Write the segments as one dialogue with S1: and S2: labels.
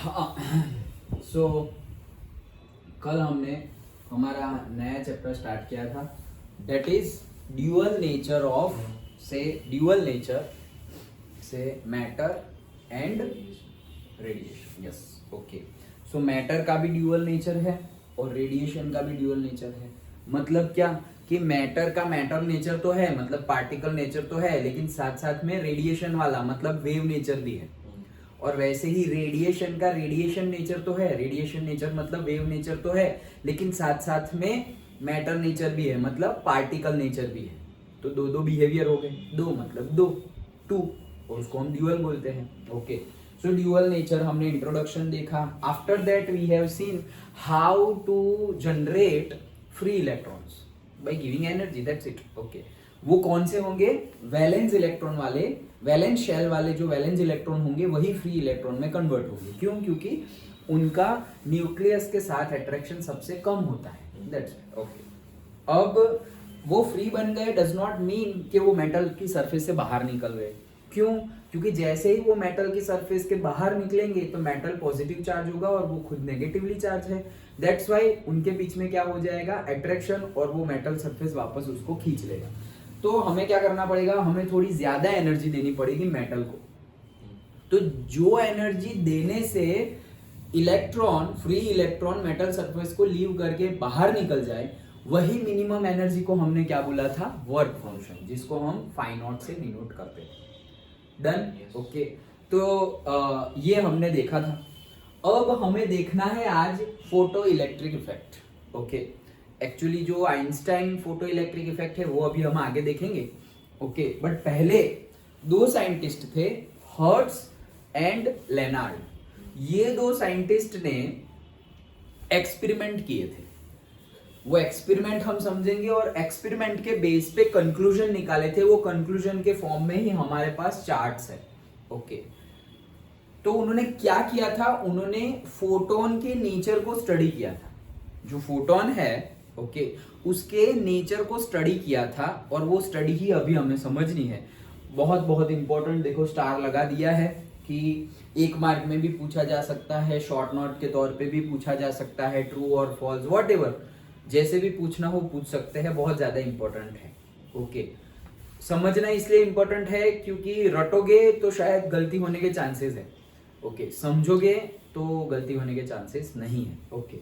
S1: सो कल हमने हमारा नया चैप्टर स्टार्ट किया था, that is dual nature of dual nature से matter and radiation. Yes, okay. So matter का भी ड्यूअल नेचर है और रेडिएशन का भी ड्यूअल नेचर है. मतलब क्या कि मैटर का मैटर नेचर तो है, मतलब पार्टिकल नेचर तो है, लेकिन साथ साथ में रेडिएशन वाला मतलब वेव नेचर भी है. और वैसे ही रेडिएशन का रेडिएशन नेचर तो है, रेडिएशन नेचर मतलब वेव नेचर तो है, लेकिन साथ साथ में मैटर नेचर भी है, मतलब पार्टिकल नेचर भी है. तो दो दो बिहेवियर हो गए, दो मतलब दो, टू, और उसको हम ड्यूअल बोलते हैं. ओके, सो ड्यूअल नेचर हमने इंट्रोडक्शन देखा. After that we have seen how to generate free electrons by giving energy, that's it. Okay, वो कौन से होंगे? वैलेंस इलेक्ट्रॉन वाले, वैलेंस शेल वाले जो वैलेंस इलेक्ट्रॉन होंगे वही फ्री इलेक्ट्रॉन में कन्वर्ट होंगे. क्यों? क्योंकि उनका न्यूक्लियस के साथ अट्रैक्शन सबसे कम होता है. That's it. ओके, अब वो फ्री बन गए डज नॉट मीन कि वो मेटल की सरफेस से बाहर निकल गए. क्यों? क्योंकि जैसे ही वो मेटल की सरफेस के बाहर निकलेंगे तो मेटल पॉजिटिव चार्ज होगा और वो खुद नेगेटिवली चार्ज है. दैट्स वाई उनके बीच में क्या हो जाएगा? अट्रैक्शन, और वो मेटल सरफेस वापस उसको खींच लेगा. तो हमें क्या करना पड़ेगा? हमें थोड़ी ज्यादा एनर्जी देनी पड़ेगी मेटल को. तो जो एनर्जी देने से electron, free electron metal surface को लीव करके बाहर निकल जाए, वही मिनिमम एनर्जी को हमने क्या बोला था? वर्क फंक्शन, जिसको हम फाई नॉट से डिनोट करते हैं. डन. ओके, तो ये हमने देखा था. अब हमें देखना है आज photo electric effect. Okay, actually जो आइंस्टाइन फोटो इलेक्ट्रिक इफेक्ट है वो अभी हम आगे देखेंगे. ओके, बट पहले दो साइंटिस्ट थे, हर्ट्ज एंड लेनार्ड. ये दो साइंटिस्ट ने एक्सपेरिमेंट किए थे. वो एक्सपेरिमेंट हम समझेंगे और एक्सपेरिमेंट के बेस पे कंक्लूजन निकाले थे. वो कंक्लूजन के फॉर्म में ही हमारे पास चार्ट्स है. ओके, तो उन्होंने क्या किया था? उन्होंने फोटोन के नेचर को स्टडी किया था. जो फोटोन है, ओके, उसके नेचर को स्टडी किया था, और वो स्टडी ही अभी हमें समझनी है. बहुत बहुत इंपॉर्टेंट. देखो स्टार लगा दिया है कि 1 मार्क में भी पूछा जा सकता है, शॉर्ट नोट के तौर पे भी पूछा जा सकता है, ट्रू और फॉल्स, व्हाटएवर, जैसे भी पूछना हो पूछ सकते हैं. बहुत ज्यादा इंपॉर्टेंट है. ओके, समझना इसलिए इंपॉर्टेंट है क्योंकि रटोगे तो शायद गलती होने के चांसेस है. ओके, समझोगे तो गलती होने के चांसेस नहीं है. ओके,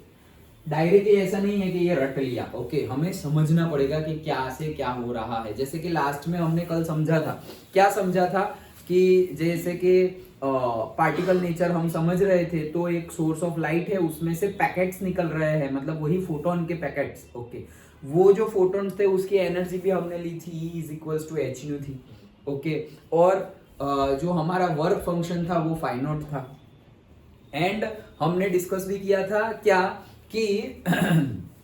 S1: डायरेक्टली ऐसा नहीं है कि ये रट लिया. ओके, हमें समझना पड़ेगा कि क्या से क्या हो रहा है. जैसे कि लास्ट में हमने कल समझा था, क्या समझा था कि जैसे कि पार्टिकल नेचर हम समझ रहे थे, तो एक सोर्स ऑफ लाइट है, उसमें से पैकेट्स निकल रहे हैं, मतलब वही फोटोन के पैकेट्स. ओके, वो जो फोटोन्स थे उसकी एनर्जी भी हमने ली थी, E is equals to h nu थी. ओके, और जो हमारा वर्क फंक्शन था वो फाई नॉट था. एंड हमने डिस्कस भी किया था क्या कि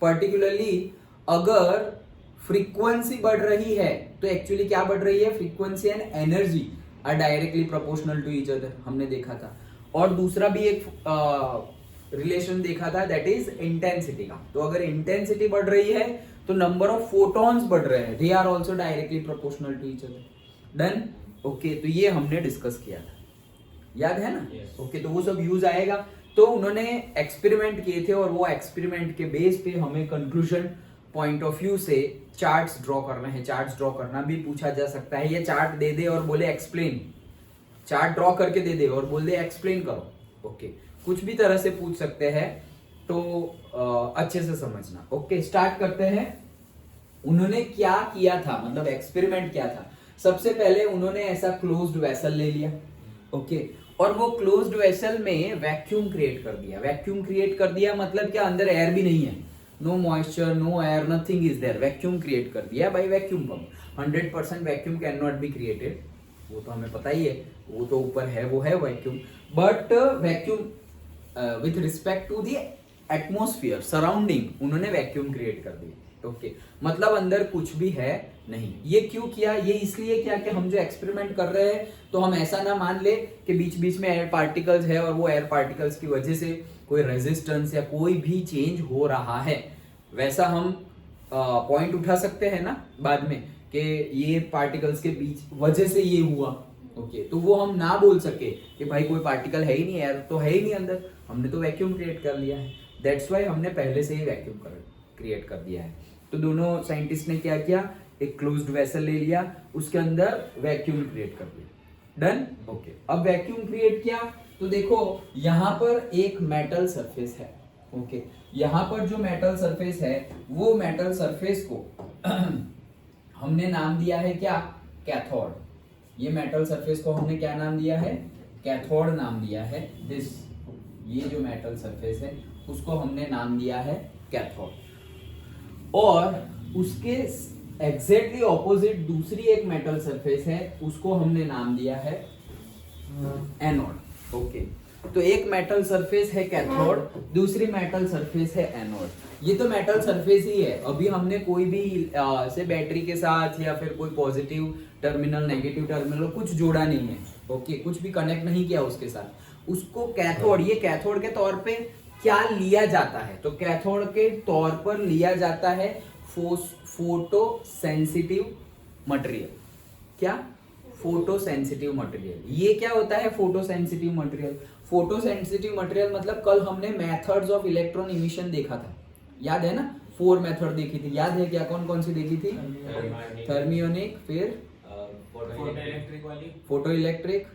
S1: पर्टिकुलरली अगर फ्रीक्वेंसी बढ़ रही है तो एक्चुअली क्या बढ़ रही है? Frequency and energy are directly proportional to each other, हमने देखा था. और दूसरा भी एक रिलेशन देखा था, दैट इज इंटेंसिटी का. तो अगर इंटेंसिटी बढ़ रही है तो नंबर ऑफ फोटॉन्स बढ़ रहे हैं, they are also directly proportional to each other. Done. Okay, तो ये हमने डिस्कस किया था, याद है ना? ओके, तो वो सब यूज आएगा. तो उन्होंने एक्सपेरिमेंट किए थे और वो एक्सपेरिमेंट के बेस पे हमें कंक्लूजन पॉइंट ऑफ व्यू से चार्ट्स ड्रॉ करना है. चार्ट्स ड्रॉ करना भी पूछा जा सकता है. ये चार्ट दे दे और बोले एक्सप्लेन, चार्ट ड्रॉ करके दे दे और बोल दे एक्सप्लेन करो. ओके, कुछ भी तरह से पूछ सकते हैं, तो अच्छे से समझना. ओके, स्टार्ट करते हैं. उन्होंने क्या किया था, मतलब एक्सपेरिमेंट क्या था? सबसे पहले उन्होंने ऐसा क्लोज्ड वेसल ले लिया. ओके, और वो क्लोज्ड वेसल में वैक्यूम क्रिएट कर दिया. वैक्यूम क्रिएट कर दिया मतलब क्या? अंदर एयर भी नहीं है, no moisture, no air, nothing is there. Vacuum create कर दिया by vacuum pump. 100% vacuum can not be created, वो तो हमें पता ही है, वो तो ऊपर है, वो है vacuum. But vacuum with respect to the atmosphere surrounding, उन्होंने वैक्यूम क्रिएट कर दिया. ओके, मतलब अंदर कुछ भी है नहीं. ये क्यों किया? ये इसलिए किया कि हम जो एक्सपेरिमेंट कर रहे हैं तो हम ऐसा ना मान ले कि बीच बीच में एयर पार्टिकल्स है और वो एयर पार्टिकल्स की वजह से कोई रेजिस्टेंस या कोई भी चेंज हो रहा है. वैसा हम पॉइंट उठा सकते हैं ना बाद में कि ये पार्टिकल्स के बीच वजह से ये हुआ, ओके तो वो हम ना बोल सके कि भाई कोई पार्टिकल है ही नहीं, एयर तो है ही नहीं अंदर, हमने तो वैक्यूम क्रिएट कर लिया है, दैट्स वाई हमने पहले से ही वैक्यूम क्रिएट कर दिया है। तो दोनों साइंटिस्ट ने क्या किया, एक क्लोज्ड वेसल ले लिया, उसके अंदर वैक्यूम क्रिएट कर दिया। डन। ओके अब वैक्यूम क्रिएट किया तो देखो यहाँ पर एक मेटल सरफेस है। ओके यहाँ पर जो मेटल सरफेस है वो मेटल सरफेस को हमने नाम दिया है क्या, कैथोड। ये मेटल सरफेस को हमने क्या नाम दिया है, कैथोड नाम दिया है। दिस ये जो मेटल सरफेस है उसको हमने नाम दिया है कैथोड। और उसके एग्जैक्टली ऑपोजिट दूसरी एक मेटल सरफेस है, उसको हमने नाम दिया है एनोड। ओके तो एक मेटल सरफेस है कैथोड, दूसरी मेटल सरफेस है एनोड। ये तो मेटल सरफेस ही है, अभी हमने कोई भी से बैटरी के साथ या फिर कोई पॉजिटिव टर्मिनल नेगेटिव टर्मिनल कुछ जोड़ा नहीं है। ओके कुछ भी कनेक्ट नहीं किया उसके साथ। उसको कैथोड, ये कैथोड के तौर पे क्या लिया जाता है, तो कैथोड के तौर पर लिया जाता है फोटो सेंसिटिव मटेरियल। क्या, फोटो सेंसिटिव मटेरियल। ये क्या होता है photo sensitive material? Photo sensitive material मतलब कल हमने मेथड्स ऑफ इलेक्ट्रॉन इमिशन देखा था, याद है ना? 4 मेथड देखी थी, याद है क्या? कौन कौन सी देखी थी? थर्मियोनिक, फिर फोटो इलेक्ट्रिक,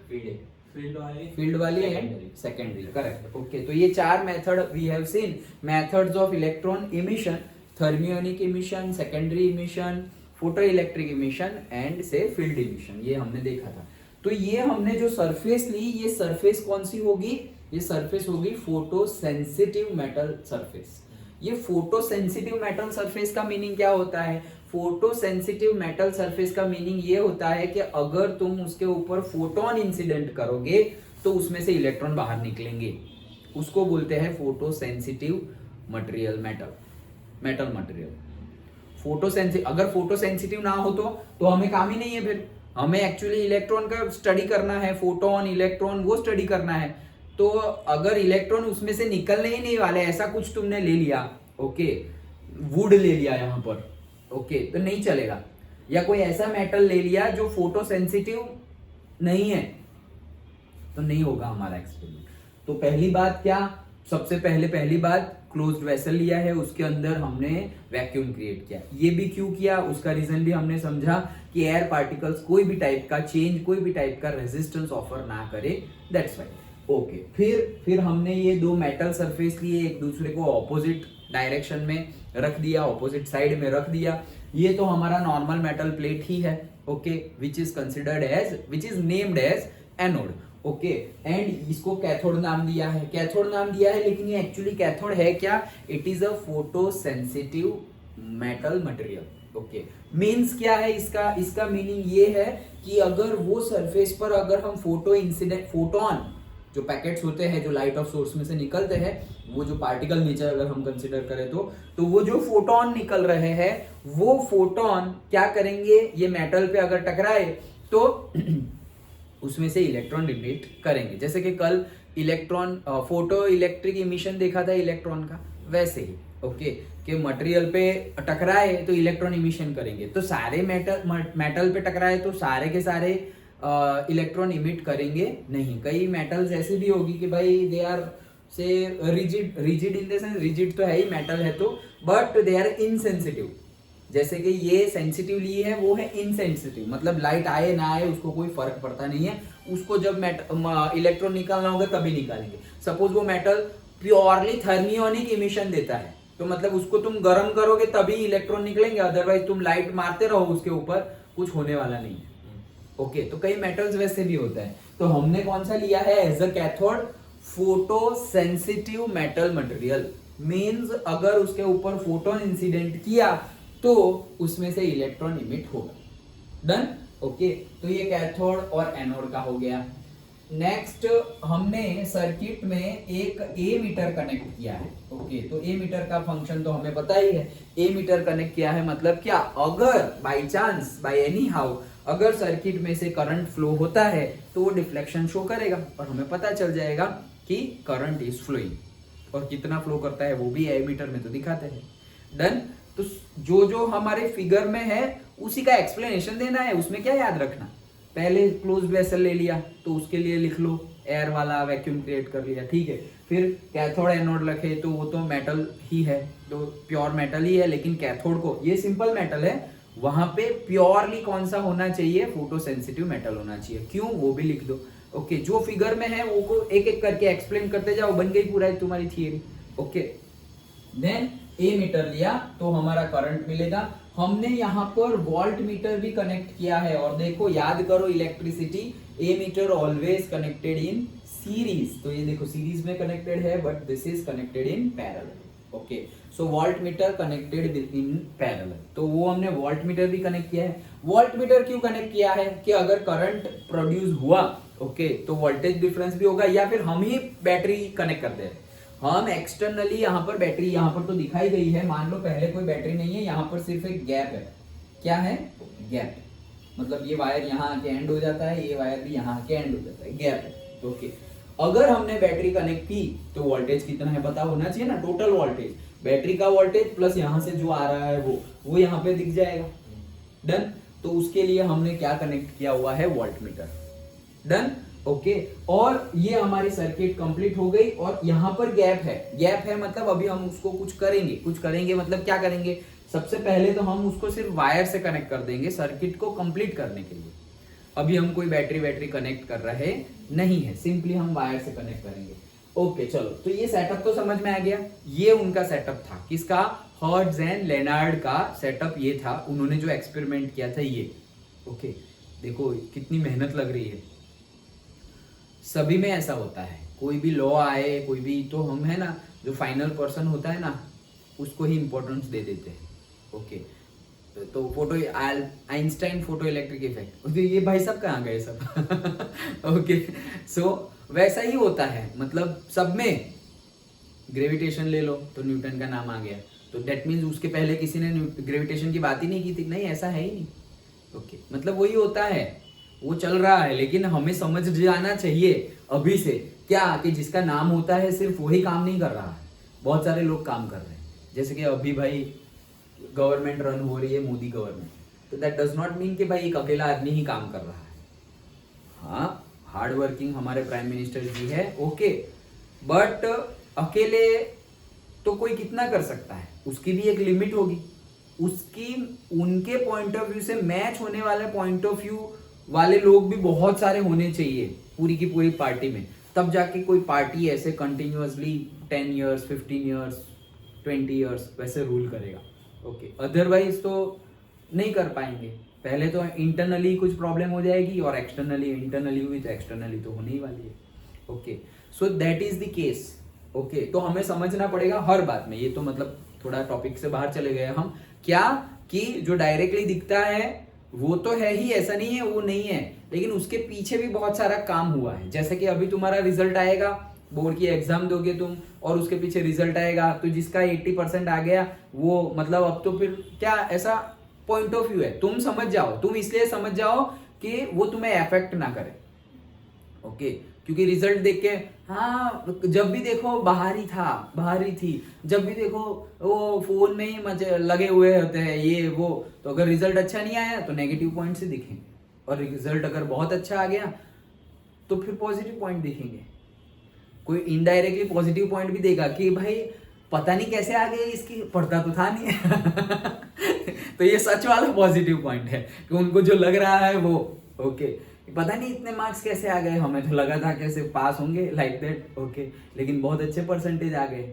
S1: फील्ड वाली एंड सेकेंडरी। करेक्ट। ओके तो ये 4 method we have seen, methods of electron emission, thermionic emission, secondary emission, photo electric emission and से फील्ड इमिशन, ये हमने देखा था। तो ये हमने जो सरफेस ली, ये सरफेस कौन सी होगी? ये सरफेस होगी फोटो सेंसिटिव मेटल सरफेस। ये फोटो सेंसिटिव मेटल सरफेस का मीनिंग क्या होता है? फोटो सेंसिटिव मेटल सरफेस का मीनिंग ये होता है कि अगर तुम उसके ऊपर फोटोन इंसिडेंट करोगे तो उसमें से इलेक्ट्रॉन बाहर निकलेंगे, उसको बोलते हैं photo sensitive material, metal material. Photo sensitive, अगर फोटो सेंसिटिव ना हो तो हमें काम ही नहीं है, फिर हमें एक्चुअली इलेक्ट्रॉन का स्टडी करना है, फोटोन इलेक्ट्रॉन वो स्टडी करना है। तो अगर इलेक्ट्रॉन उसमें से निकलने ही नहीं वाले, ऐसा कुछ तुमने ले लिया, ओके, वुड ले लिया यहाँ पर, ओके, तो नहीं चलेगा। या कोई ऐसा मेटल ले लिया जो फोटो सेंसिटिव नहीं है, तो नहीं होगा हमारा एक्सपेरिमेंट। तो पहली बात क्या, सबसे पहली बात क्लोज्ड वेसल लिया है, उसके अंदर हमने वैक्यूम क्रिएट किया। ये भी क्यों किया, उसका रीजन भी हमने समझा कि एयर पार्टिकल्स कोई भी टाइप का चेंज, कोई भी टाइप का रेजिस्टेंस ऑफर ना करे, दैट्स व्हाई। ओके फिर हमने ये 2 मेटल सरफेस लिए, एक दूसरे को ऑपोजिट डायरेक्शन में रख दिया, ऑपोजिट साइड में रख दिया। ये तो हमारा नॉर्मल मेटल प्लेट ही है, okay, which is named as anode. Okay and इसको कैथोड नाम दिया है, लेकिन ये एक्चुअली कैथोड है क्या? It is a photo sensitive metal material. Okay means क्या है इसका मीनिंग ये है कि अगर वो सरफेस पर अगर हम फोटोन जो पैकेट्स होते हैं जो लाइट ऑफ सोर्स में से निकलते हैं, वो जो पार्टिकल नेचर अगर हम कंसिडर करें तो वो जो फोटोन निकल रहे हैं, वो फोटोन क्या करेंगे, ये मेटल पे अगर टकराए तो उसमें से इलेक्ट्रॉन इमिट करेंगे। जैसे कि कल इलेक्ट्रॉन फोटो इलेक्ट्रिक इमिशन देखा था इलेक्ट्रॉन का, वैसे ही ओके कि मटेरियल पे टकराए तो इलेक्ट्रॉन इमिशन करेंगे। तो सारे मेटल पे टकराए तो सारे के सारे इलेक्ट्रॉन इमिट करेंगे नहीं। कई मेटल्स ऐसे भी होगी कि भाई दे आर से rigid in the sense, rigid तो है ही, मेटल है तो, बट दे आर इनसेंसिटिव। जैसे कि ये सेंसिटिव ली है, वो है इनसेंसिटिव, मतलब लाइट आए ना आए उसको कोई फर्क पड़ता नहीं है, उसको जब इलेक्ट्रॉन निकालना होगा तभी निकालेंगे। सपोज वो मेटल प्योरली थर्मियोनिक इमिशन देता है, तो मतलब उसको तुम गर्म करोगे तभी इलेक्ट्रॉन निकलेंगे, अदरवाइज तुम लाइट मारते रहो उसके ऊपर, कुछ होने वाला नहीं है। ओके तो कई मेटल्स वैसे भी होता है। तो हमने कौन सा लिया है as a cathode? Photo sensitive metal material. Means अगर उसके ऊपर फोटोन इंसिडेंट किया तो उसमें से इलेक्ट्रॉन इमिट होगा। डन। ओके तो ये कैथोड और एनोड का हो गया। नेक्स्ट हमने सर्किट में एक ए मीटर कनेक्ट किया है। ओके तो ए मीटर का फंक्शन तो हमें पता ही है। ए मीटर कनेक्ट किया है मतलब क्या, अगर by chance by any how अगर सर्किट में से करंट फ्लो होता है तो वो डिफ्लेक्शन शो करेगा और हमें पता चल जाएगा कि करंट इज फ्लोइंग, और कितना फ्लो करता है वो भी ए मीटर में तो दिखाते हैं। डन। तो जो हमारे फिगर में है उसी का एक्सप्लेनेशन देना है, उसमें क्या याद रखना, पहले क्लोज्ड वेसल ले लिया तो उसके लिए लिख लो एयर वाला वैक्यूम क्रिएट कर लिया, ठीक है। फिर कैथोड एनोड रखे तो वो तो मेटल ही है, तो प्योर मेटल ही है, लेकिन कैथोड को, ये सिंपल मेटल है, वहां पे प्योरली कौन सा होना चाहिए, फोटो सेंसिटिव मेटल होना चाहिए। क्यों, वो भी लिख दो। ओके, जो फिगर में है वो को एक एक करके एक्सप्लेन करते जाओ, बन गई पूरा तुम्हारी थियरी। ओके, देन ए मीटर लिया तो हमारा करंट मिलेगा। हमने यहाँ पर वोल्ट मीटर भी कनेक्ट किया है, और देखो याद करो electricity, ammeter always connected in series, तो ये देखो सीरीज में कनेक्टेड है, but this is connected in parallel. Okay, so voltmeter connected in parallel, तो वो हमने वोल्ट मीटर भी कनेक्ट किया है। वोल्ट मीटर क्यों कनेक्ट किया है कि अगर करंट प्रोड्यूस हुआ, ओके, तो वोल्टेज डिफरेंस भी होगा, या फिर हम ही बैटरी कनेक्ट करते हैं, हम एक्सटर्नली यहाँ पर बैटरी, यहाँ पर तो दिखाई गई है, मान लो पहले कोई बैटरी नहीं है, यहाँ पर सिर्फ एक गैप है। क्या है, गैप, मतलब ये वायर यहाँ आके एंड हो जाता है, ये वायर भी यहाँ आके एंड हो जाता है, गैप है। ओके, अगर हमने बैटरी कनेक्ट की तो वोल्टेज कितना है पता होना चाहिए ना, टोटल वोल्टेज, बैटरी का वोल्टेज प्लस यहाँ से जो आ रहा है वो यहाँ पे दिख जाएगा। डन, तो उसके लिए हमने क्या कनेक्ट किया हुआ है, वोल्ट मीटर। डन, ओके, और ये हमारी सर्किट कंप्लीट हो गई, और यहाँ पर गैप है, गैप है मतलब अभी हम उसको कुछ करेंगे मतलब क्या करेंगे, सबसे पहले तो हम उसको सिर्फ वायर से कनेक्ट कर देंगे सर्किट को कंप्लीट करने के लिए। अभी हम कोई बैटरी कनेक्ट कर रहे नहीं है, सिंपली हम वायर से कनेक्ट करेंगे। ओके, चलो, तो ये सेटअप तो समझ में आ गया। ये उनका सेटअप था, किसका, हर्ट्ज एंड लेनार्ड का सेटअप ये था, उन्होंने जो एक्सपेरिमेंट किया था ये। ओके, देखो कितनी मेहनत लग रही है, सभी में ऐसा होता है, कोई भी लॉ आए, कोई भी, तो हम है ना, जो फाइनल पर्सन होता है ना, उसको ही इंपॉर्टेंस दे देते हैं। ओके, तो photo Einstein photo electric effect, ये भाई सब कहाँ गए सब ओके, सो वैसा ही होता है, मतलब सब में। ग्रेविटेशन ले लो तो न्यूटन का नाम आ गया, तो दैट मीन्स उसके पहले किसी ने ग्रेविटेशन की बात ही नहीं की थी, नहीं, ऐसा है ही नहीं। ओके, मतलब वही होता है, वो चल रहा है, लेकिन हमें समझ जाना चाहिए अभी से क्या, कि जिसका नाम होता है सिर्फ वही काम नहीं कर रहा है, बहुत सारे लोग काम कर रहे हैं। जैसे कि अभी भाई गवर्नमेंट रन हो रही है, मोदी गवर्नमेंट, तो दैट डज नॉट मीन कि भाई एक अकेला आदमी ही काम कर रहा है। हाँ, हार्ड वर्किंग हमारे प्राइम मिनिस्टर जी है, ओके, बट अकेले तो कोई कितना कर सकता है, उसकी भी एक लिमिट होगी, उसकी उनके पॉइंट ऑफ व्यू से मैच होने वाले पॉइंट ऑफ व्यू वाले लोग भी बहुत सारे होने चाहिए पूरी की पूरी पार्टी में, तब जाके कोई पार्टी ऐसे कंटिन्यूअसली 10 इयर्स 15 इयर्स 20 इयर्स वैसे रूल करेगा। ओके, अदरवाइज तो नहीं कर पाएंगे। पहले तो इंटरनली कुछ प्रॉब्लम हो जाएगी, और एक्सटर्नली, इंटरनली हुई तो एक्सटर्नली तो होने ही वाली है। Okay, so that is the case. Okay, तो हमें समझना पड़ेगा हर बात में, ये तो मतलब थोड़ा टॉपिक से बाहर चले गए हम, क्या कि जो डायरेक्टली दिखता है वो तो है ही, ऐसा नहीं है वो नहीं है, लेकिन उसके पीछे भी बहुत सारा काम हुआ है। जैसे कि अभी तुम्हारा रिजल्ट आएगा, बोर्ड की एग्जाम दोगे तुम, और उसके पीछे रिजल्ट आएगा, तो जिसका 80% आ गया वो मतलब अब तो फिर क्या, ऐसा पॉइंट ऑफ व्यू है, तुम समझ जाओ, तुम इसलिए समझ जाओ कि वो तुम्हें अफेक्ट ना करे। ओके, क्योंकि रिजल्ट देख के, हाँ, जब भी देखो बाहर ही था, बाहर ही थी, जब भी देखो वो फोन में ही मजे लगे हुए होते हैं, ये वो, तो अगर रिजल्ट अच्छा नहीं आया तो नेगेटिव पॉइंट से दिखेंगे, और रिजल्ट अगर बहुत अच्छा आ गया तो फिर पॉजिटिव पॉइंट दिखेंगे। कोई इनडायरेक्टली पॉजिटिव पॉइंट भी देगा कि भाई पता नहीं कैसे आ गए, इसकी पढ़ता तो था नहीं तो ये सच वाला पॉजिटिव पॉइंट है कि उनको जो लग रहा है वो, ओके, पता नहीं इतने मार्क्स कैसे आ गए, हमें तो लगा था कैसे पास होंगे लाइक दैट, ओके, लेकिन बहुत अच्छे परसेंटेज आ गए,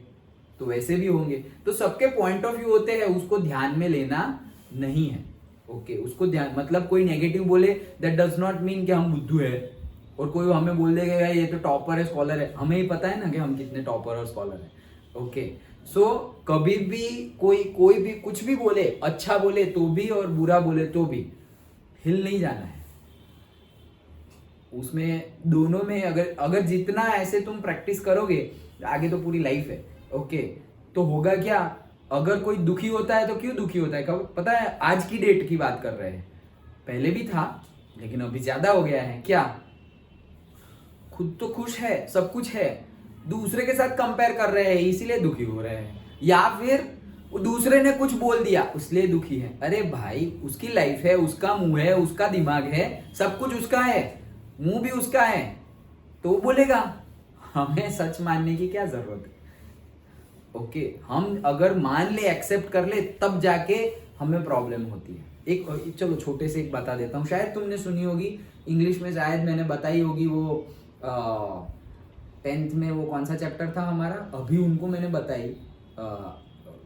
S1: तो वैसे भी होंगे। तो सबके पॉइंट ऑफ व्यू होते हैं, उसको ध्यान में लेना नहीं है। ओके, उसको ध्यान, मतलब कोई नेगेटिव बोले दैट डज नॉट मीन कि हम बुद्धू है, और कोई हमें बोल देगा ये तो टॉपर है, स्कॉलर है, हमें ही पता है ना कि हम कितने टॉपर और स्कॉलर है। ओके, सो कभी भी कोई भी कुछ भी बोले, अच्छा बोले तो भी और बुरा बोले तो भी, हिल नहीं जाना है उसमें, दोनों में। अगर जितना ऐसे तुम प्रैक्टिस करोगे, आगे तो पूरी लाइफ है। ओके, तो होगा क्या, अगर कोई दुखी होता है तो क्यों दुखी होता है, कब पता है, आज की डेट की बात कर रहे हैं, पहले भी था लेकिन अभी ज्यादा हो गया है, क्या खुद तो खुश है, सब कुछ है, दूसरे के साथ कंपेयर कर रहे हैं इसीलिए दुखी हो रहे हैं, या फिर दूसरे दूसरे ने कुछ बोल दिया उसलिए दुखी है। अरे भाई उसकी लाइफ है, उसका मुंह है, उसका दिमाग है, सब कुछ उसका है, मुंह भी उसका है, तो वो बोलेगा। हमें सच मानने की क्या जरूरत है? ओके, हम अगर मान ले, एक्सेप्ट कर ले, तब जाके हमें प्रॉब्लम होती है। एक चलो छोटे से एक बता देता हूँ, शायद तुमने सुनी होगी इंग्लिश में, शायद मैंने बताई होगी। वो 10th में वो कौन सा चैप्टर था हमारा, अभी उनको मैंने बताई,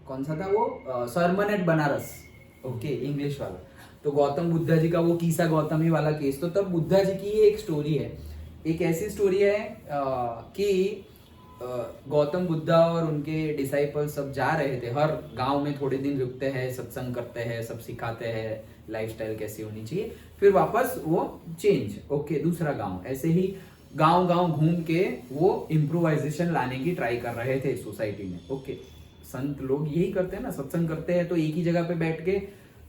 S1: कौन सा था वो, sermon at Banaras, okay, English वाला। तो गौतम बुद्धा जी का वो कीसा गौतमी वाला केस, तो तब बुद्धा जी की एक स्टोरी है, एक ऐसी स्टोरी है कि गौतम बुद्धा और उनके डिसाइपल सब जा रहे थे, हर गांव में थोड़े दिन रुकते हैं, सत्संग करते हैं, सब सिखाते हैं लाइफस्टाइल कैसी होनी चाहिए, फिर वापस वो चेंज, ओके, दूसरा गांव, ऐसे ही गांव गांव घूम के वो इम्प्रोवाइजेशन लाने की ट्राई कर रहे थे सोसाइटी में। ओके, संत लोग यही करते हैं ना, सत्संग करते हैं तो एक ही जगह पे बैठ के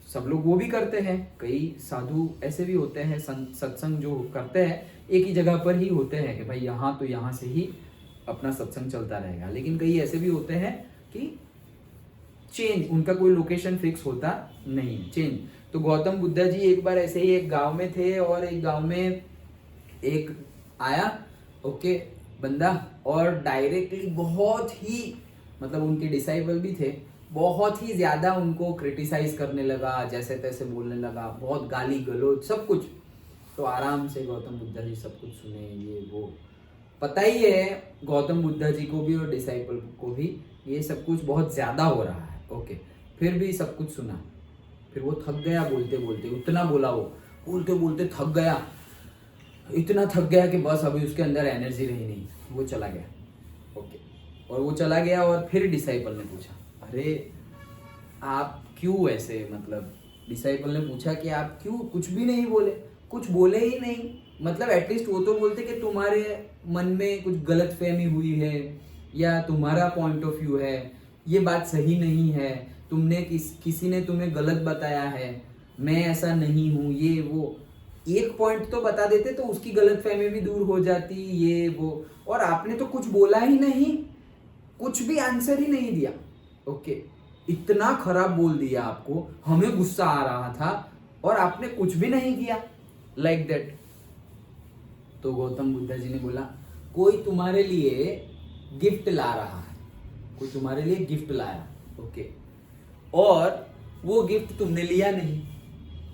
S1: सब लोग वो भी करते हैं। कई साधु ऐसे भी होते हैं, सत्संग जो करते हैं एक ही जगह पर ही होते हैं कि भाई यहाँ तो यहाँ से ही अपना सत्संग चलता रहेगा। लेकिन कई ऐसे भी होते हैं कि चेंज, उनका कोई लोकेशन फिक्स होता नहीं है, चेंज। तो गौतम बुद्धा जी एक बार ऐसे ही एक गांव में थे, और एक गांव में एक आया, ओके, बंदा, और डायरेक्टली बहुत ही, मतलब उनके डिसाइपल भी थे, बहुत ही ज्यादा उनको क्रिटिसाइज करने लगा, जैसे तैसे बोलने लगा, बहुत गाली गलौज सब कुछ। तो आराम से गौतम बुद्धा जी सब कुछ सुने, ये वो, पता ही है गौतम बुद्धा जी को भी और डिसाइपल को भी ये सब कुछ बहुत ज्यादा हो रहा है, ओके, फिर भी सब कुछ सुना। फिर वो थक गया बोलते बोलते, उतना बोला वो, बोलते बोलते थक गया, इतना थक गया कि बस अभी उसके अंदर एनर्जी रही नहीं, वो चला गया, ओके। और वो चला गया, और फिर डिसाइपल ने पूछा, अरे आप क्यों ऐसे, मतलब डिसाइपल ने पूछा कि आप क्यों कुछ भी नहीं बोले, कुछ बोले ही नहीं, मतलब एटलीस्ट वो तो बोलते कि तुम्हारे मन में कुछ गलत फहमी हुई है, या तुम्हारा पॉइंट ऑफ व्यू है, ये बात सही नहीं है, तुमने किसी ने तुम्हें गलत बताया है, मैं ऐसा नहीं हूँ, ये वो, एक पॉइंट तो बता देते तो उसकी गलत फहमी भी दूर हो जाती, ये वो। और आपने तो कुछ बोला ही नहीं, कुछ भी आंसर ही नहीं दिया, ओके, इतना खराब बोल दिया आपको, हमें गुस्सा आ रहा था और आपने कुछ भी नहीं किया, लाइक दैट। तो गौतम बुद्धा जी ने बोला, कोई तुम्हारे लिए गिफ्ट ला रहा है, कोई तुम्हारे लिए गिफ्ट लाया, ओके, और वो गिफ्ट तुमने लिया नहीं,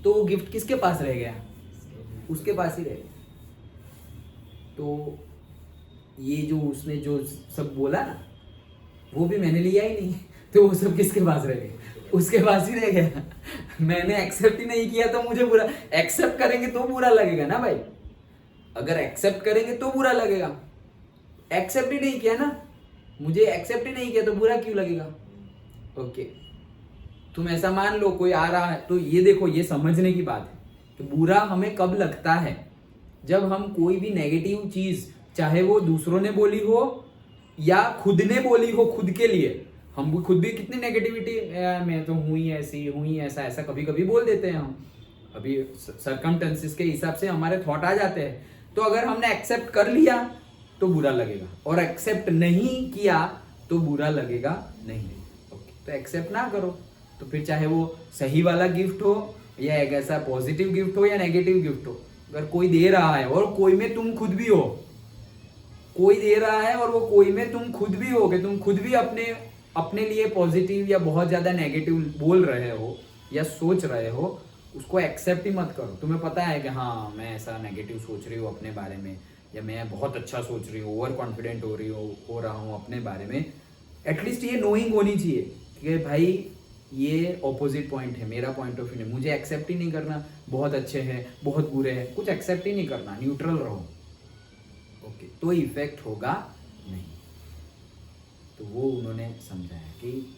S1: तो वो गिफ्ट किसके पास रह गया? उसके पास ही रह गया। तो ये जो उसने जो सब बोला ना, वो भी मैंने लिया ही नहीं, तो वो सब किसके पास रह गया? उसके पास ही रह गया। मैंने एक्सेप्ट ही नहीं किया तो मुझे बुरा, एक्सेप्ट करेंगे तो बुरा लगेगा ना भाई, अगर एक्सेप्ट करेंगे तो बुरा लगेगा, एक्सेप्ट ही नहीं किया ना, मुझे एक्सेप्ट ही नहीं किया तो बुरा क्यों लगेगा? ओके, तुम ऐसा मान लो कोई आ रहा है, तो ये देखो, ये समझने की बात है कि बुरा हमें कब लगता है, जब हम कोई भी नेगेटिव चीज, चाहे वो दूसरों ने बोली हो या खुद ने बोली हो, खुद के लिए, हम खुद भी कितनी नेगेटिविटी, मैं तो हूँ ही ऐसी, हूँ ही ऐसा, ऐसा कभी कभी बोल देते हैं हम, अभी सरकमस्टेंसेस के हिसाब से हमारे थॉट आ जाते हैं। तो अगर हमने एक्सेप्ट कर लिया तो बुरा लगेगा, और एक्सेप्ट नहीं किया तो बुरा लगेगा नहीं। ओके, तो एक्सेप्ट ना करो, तो फिर चाहे वो सही वाला गिफ्ट हो या एक ऐसा पॉजिटिव गिफ्ट हो या नेगेटिव गिफ्ट हो, अगर कोई दे रहा है और कोई में तुम खुद भी हो, कोई दे रहा है और वो कोई में तुम खुद भी हो, कि तुम खुद भी अपने लिए पॉजिटिव या बहुत ज्यादा नेगेटिव बोल रहे हो या सोच रहे हो, उसको एक्सेप्ट ही मत करो। तुम्हें पता है कि हाँ मैं ऐसा नेगेटिव सोच रही हूँ अपने बारे में, या मैं बहुत अच्छा सोच रही हूँ, ओवर कॉन्फिडेंट हो रहा हूँ अपने बारे में, एटलीस्ट ये नोइंग होनी चाहिए कि भाई ये ऑपोजिट पॉइंट है, मेरा पॉइंट ऑफ व्यू नहीं, मुझे एक्सेप्ट ही नहीं करना, बहुत अच्छे हैं बहुत बुरे हैं, कुछ एक्सेप्ट ही नहीं करना, न्यूट्रल रहो, ओके, तो इफेक्ट होगा नहीं। तो वो उन्होंने समझाया कि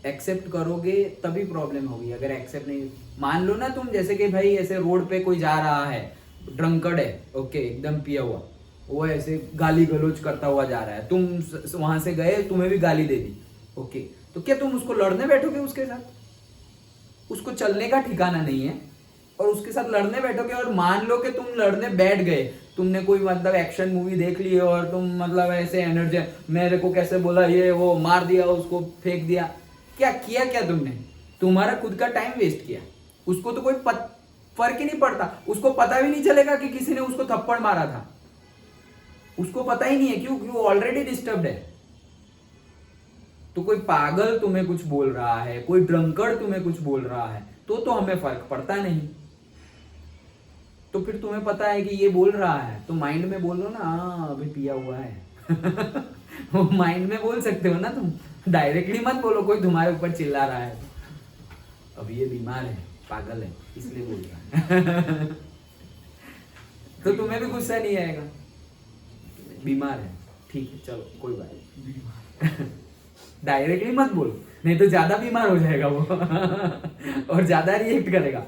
S1: एक्सेप्ट करोगे तभी प्रॉब्लम होगी, अगर एक्सेप्ट नहीं, मान लो ना तुम, जैसे कि भाई ऐसे रोड पे कोई जा रहा है, ड्रंकर्ड है, ओके, एकदम पिया हुआ, वो ऐसे गाली गलौज करता हुआ जा रहा है, तुम वहां से गए, तुम्हें भी गाली दे दी, ओके, तो क्या तुम उसको लड़ने बैठोगे उसके साथ? उसको चलने का ठिकाना नहीं है और उसके साथ लड़ने बैठोगे, और मान लो कि तुम लड़ने बैठ गए, तुमने कोई मतलब एक्शन मूवी देख ली और तुम मतलब ऐसे एनर्जी, मेरे को कैसे बोला, ये वो मार दिया, उसको फेंक दिया, क्या किया, क्या तुमने, तुम्हारा खुद का टाइम वेस्ट किया। उसको तो कोई फर्क ही नहीं पड़ता, उसको पता भी नहीं चलेगा कि किसी ने उसको थप्पड़ मारा था, उसको पता ही नहीं है, क्यों, वो ऑलरेडी डिस्टर्ब्ड है। तो कोई पागल तुम्हें कुछ बोल रहा है, कोई ड्रंकर्ड तुम्हें कुछ बोल रहा है, तो हमें फर्क पड़ता नहीं। तो फिर तुम्हें पता है कि ये बोल रहा है, तो माइंड में बोलो ना, हाँ अभी पिया हुआ है। वो माइंड में बोल सकते हो ना तुम, डायरेक्टली मत बोलो कोई तुम्हारे ऊपर चिल्ला रहा है, अभी ये बीमार है, पागल है, इसलिए बोल रहा है। तो तुम्हें भी गुस्सा नहीं आएगा, बीमार है, ठीक है चलो कोई बात नहीं। डायरेक्टली मत बोलो, नहीं तो ज्यादा बीमार हो जाएगा वो। और ज्यादा रिएक्ट करेगा।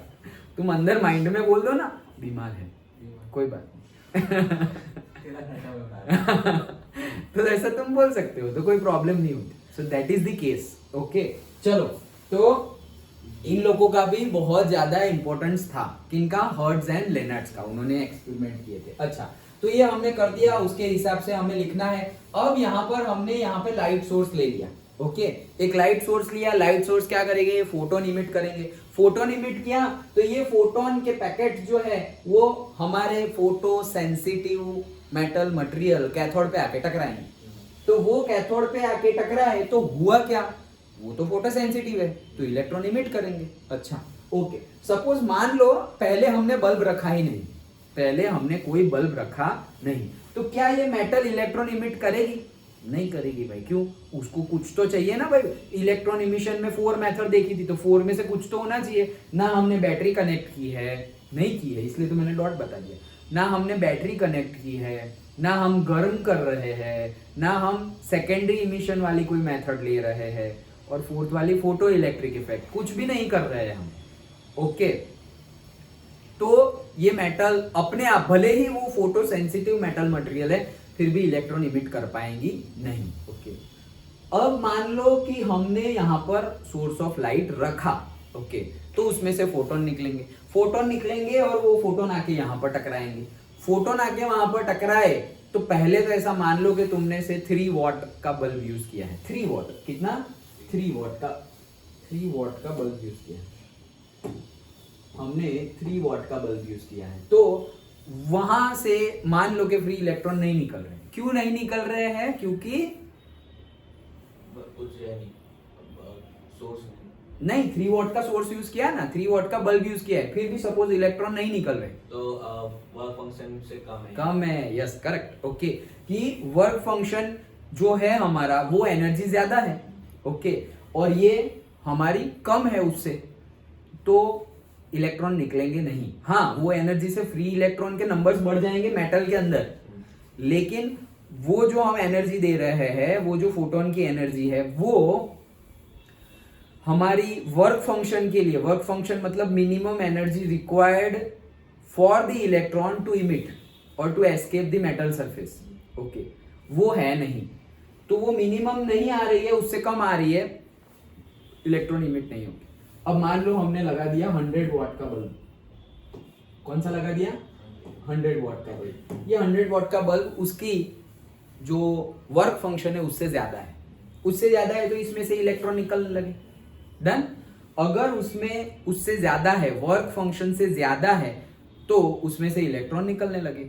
S1: तुम अंदर माइंड में बोल दो ना, बीमार है, कोई बात नहीं। तो ऐसा तुम बोल सकते हो, तो कोई प्रॉब्लम नहीं होती। सो that is the case. Okay, चलो, तो इन लोगों का भी बहुत ज्यादा इंपॉर्टेंस था, किनका, हर्ट्ज एंड लेनर्ड्स का, उन्होंने एक्सपेरिमेंट किए थे। अच्छा, तो ये हमने कर दिया, उसके हिसाब से हमें लिखना है। अब यहाँ पर हमने यहाँ पे लाइट सोर्स ले लिया। ओके, एक लाइट सोर्स लिया, लाइट सोर्स क्या करेंगे, ये फोटोन इमिट करेंगे। फोटोन इमिट किया तो ये फोटोन के पैकेट जो है वो हमारे photo sensitive metal material cathode पे आके टकराएंगे। तो वो कैथोड पे आके टकराए तो हुआ क्या, वो तो फोटो सेंसिटिव है, तो इलेक्ट्रॉन इमिट करेंगे। अच्छा, ओके, सपोज मान लो पहले हमने बल्ब रखा ही नहीं, पहले हमने कोई बल्ब रखा नहीं, तो क्या ये मेटल इलेक्ट्रॉन इमिट करेगी? नहीं करेगी भाई। क्यों? उसको कुछ तो चाहिए ना भाई। इलेक्ट्रॉन इमिशन में 4 मेथड देखी थी, तो 4 में से कुछ तो होना चाहिए ना। हमने बैटरी कनेक्ट की है, नहीं की है, इसलिए तो मैंने डॉट बता दिया ना। हमने बैटरी कनेक्ट की है ना, हम गर्म कर रहे हैं ना, हम सेकेंडरी इमिशन वाली कोई मेथड ले रहे हैं, और फोर्थ वाली फोटो इलेक्ट्रिक इफेक्ट, कुछ भी नहीं कर रहे हैं हम। ओके, तो ये मेटल अपने आप, भले ही वो फोटो सेंसिटिव मेटल मटेरियल है, फिर भी इलेक्ट्रॉन इमिट कर पाएंगी नहीं। ओके, अब मान लो कि हमने यहाँ पर सोर्स ऑफ लाइट रखा। ओके, तो उसमें से फोटोन निकलेंगे, फोटोन निकलेंगे और वो फोटोन आके यहाँ पर टकराएंगे। फोटोन आके वहां पर टकराए तो पहले तो ऐसा मान लो कि तुमने से 3 वॉट का बल्ब यूज किया है। 3 वॉट कितना? 3 वॉट का बल्ब यूज किया है हमने, 3 वॉट का बल्ब यूज किया है। तो वहां से मान लो कि फ्री इलेक्ट्रॉन नहीं निकल रहे। क्यों नहीं निकल रहे हैं? क्योंकि सोर्स नहीं, 3 वॉट का सोर्स यूज किया ना, 3 वॉट का बल्ब यूज किया है, फिर भी सपोज इलेक्ट्रॉन नहीं निकल रहे, तो
S2: वर्क फंक्शन से
S1: कम है। Yes, correct. ओके, कि वर्क फंक्शन जो है हमारा वो एनर्जी ज्यादा है। ओके, और ये हमारी कम है उससे, तो इलेक्ट्रॉन निकलेंगे नहीं। हाँ, वो एनर्जी से फ्री इलेक्ट्रॉन के नंबर्स बढ़ जाएंगे मेटल के अंदर, लेकिन वो जो हम एनर्जी दे रहे हैं, वो जो फोटोन की एनर्जी है, वो हमारी वर्क फंक्शन के लिए, वर्क फंक्शन मतलब minimum energy required for the electron to emit और to escape the metal surface. Okay, वो है नहीं, तो वो मिनिमम नहीं आ रही है, उससे कम आ रही है, इलेक्ट्रॉन इमिट नहीं होगी। अब मान लो हमने लगा दिया 100 वॉट का बल्ब। कौन सा लगा दिया? 100 वॉट का बल्ब। ये 100 वॉट का बल्ब, उसकी जो वर्क फंक्शन है उससे ज्यादा है, उससे ज्यादा है, तो इसमें से इलेक्ट्रॉन निकलने लगे। डन। अगर उसमें उससे ज्यादा है, वर्क फंक्शन से ज्यादा है, तो उसमें से इलेक्ट्रॉन निकलने लगे।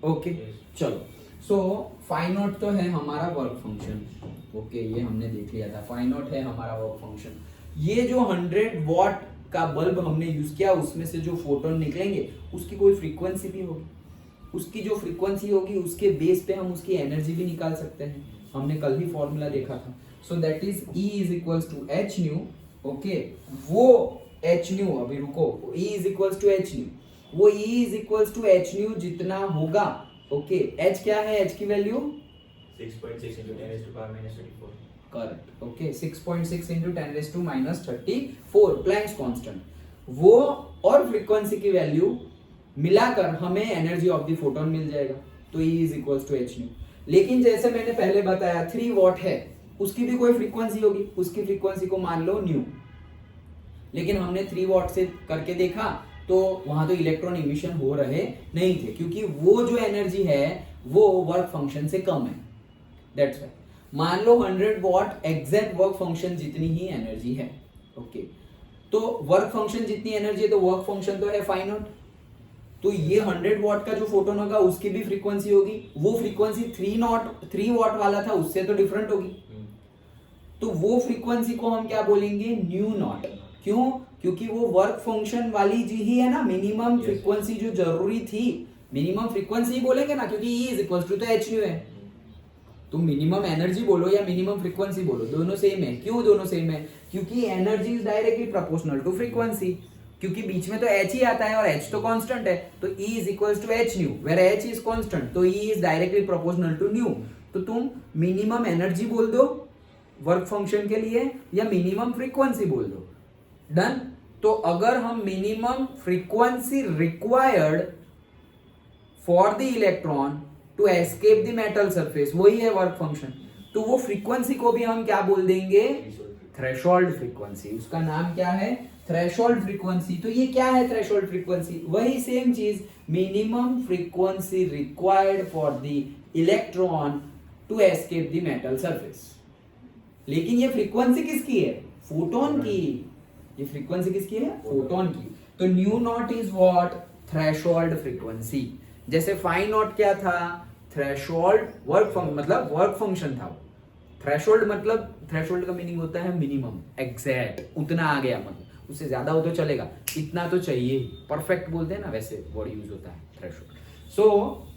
S1: ओके, चलो, सो फाई नॉट तो है हमारा वर्क फंक्शन। ओके, ये हमने देख लिया था, फाई नॉट है हमारा वर्क फंक्शन। ये जो 100 वॉट का बल्ब हमने यूज किया, उसमें से जो फोटोन निकलेंगे उसकी कोई फ्रीक्वेंसी भी होगी, उसकी जो फ्रीक्वेंसी होगी उसके बेस पे हम उसकी एनर्जी भी निकाल सकते हैं। हमने कल ही फॉर्मूला देखा था। So that is E is equals to h nu. Okay, वो एच न्यू, अभी रुको, E is equals to h nu, वो E is equals to h nu जितना होगा। ओके, H क्या है? H की value
S2: 6.6 into 10 raised to power minus 34.
S1: Correct. Okay, 6.6 into 10 raised to minus 34 Planck's constant. वो और फ्रीक्वेंसी की वैल्यू मिलाकर हमें एनर्जी ऑफ द फोटोन मिल जाएगा, तो E is equals to h nu. लेकिन जैसे मैंने पहले बताया 3 वॉट है, उसकी भी कोई फ्रीक्वेंसी होगी, उसकी फ्रीक्वेंसी को मान लो न्यू, लेकिन हमने 3 वॉट से करके देखा तो वहां तो इलेक्ट्रॉन इमिशन हो रहे नहीं थे, क्योंकि वो जो एनर्जी है वो वर्क फंक्शन से कम है, दैट्स व्हाई। मान लो 100 वॉट एग्जैक्ट वर्क फंक्शन जितनी ही एनर्जी है, ओके। तो वर्क फंक्शन जितनी एनर्जी है तो वर्क फंक्शन तो है फाई नॉट, तो ये 100 वॉट का जो फोटोन होगा उसकी भी फ्रीक्वेंसी होगी, वो फ्रीक्वेंसी 3 वॉट वाला था उससे तो डिफरेंट होगी, तो वो फ्रीक्वेंसी को हम क्या बोलेंगे, न्यू नॉट। क्यों? क्योंकि वो वर्क फंक्शन वाली जी ही है ना, मिनिमम फ्रीक्वेंसी जो जरूरी थी, मिनिमम फ्रीक्वेंसी ही बोलेंगे ना, क्योंकि E इज इक्वल टू तो एच न्यू है। तुम मिनिमम एनर्जी बोलो या मिनिमम फ्रीक्वेंसी बोलो, दोनों सेम है। क्यों दोनों सेम है? क्योंकि energy is directly proportional to frequency, क्योंकि बीच में तो h ही आता है और h तो कांस्टेंट है, तो E is equal to h nu, where h is constant, तो E is directly proportional to nu. तो तुम मिनिमम एनर्जी बोल दो वर्क फंक्शन के लिए या मिनिमम फ्रीक्वेंसी बोल दो, डन। तो अगर हम minimum frequency required for the electron to escape the metal surface, वही है वर्क फंक्शन, तो वो फ्रीक्वेंसी को भी हम क्या बोल देंगे, थ्रेशोल्ड फ्रीक्वेंसी। उसका नाम क्या है, थ्रेशोल्ड फ्रीक्वेंसी। तो ये क्या है थ्रेशोल्ड फ्रीक्वेंसी? वही सेम चीज, minimum frequency required for the electron to escape the metal surface. लेकिन ये फ्रीक्वेंसी किसकी है, फोटोन की। ये फ्रीक्वेंसी किसकी है, फोटोन की। तो new not is what, threshold frequency. जैसे फाई नॉट क्या था, थ्रेशोल्ड वर्क मतलब वर्क फंक्शन था। थ्रेशोल्ड मतलब, थ्रेशोल्ड का मीनिंग होता है मिनिमम, एग्जैक्ट, उतना आ गया, मतलब उससे ज्यादा हो तो चलेगा, इतना तो चाहिए ही, परफेक्ट बोलते हैं ना, वैसे वर्ड यूज होता है थ्रेशोल्ड। सो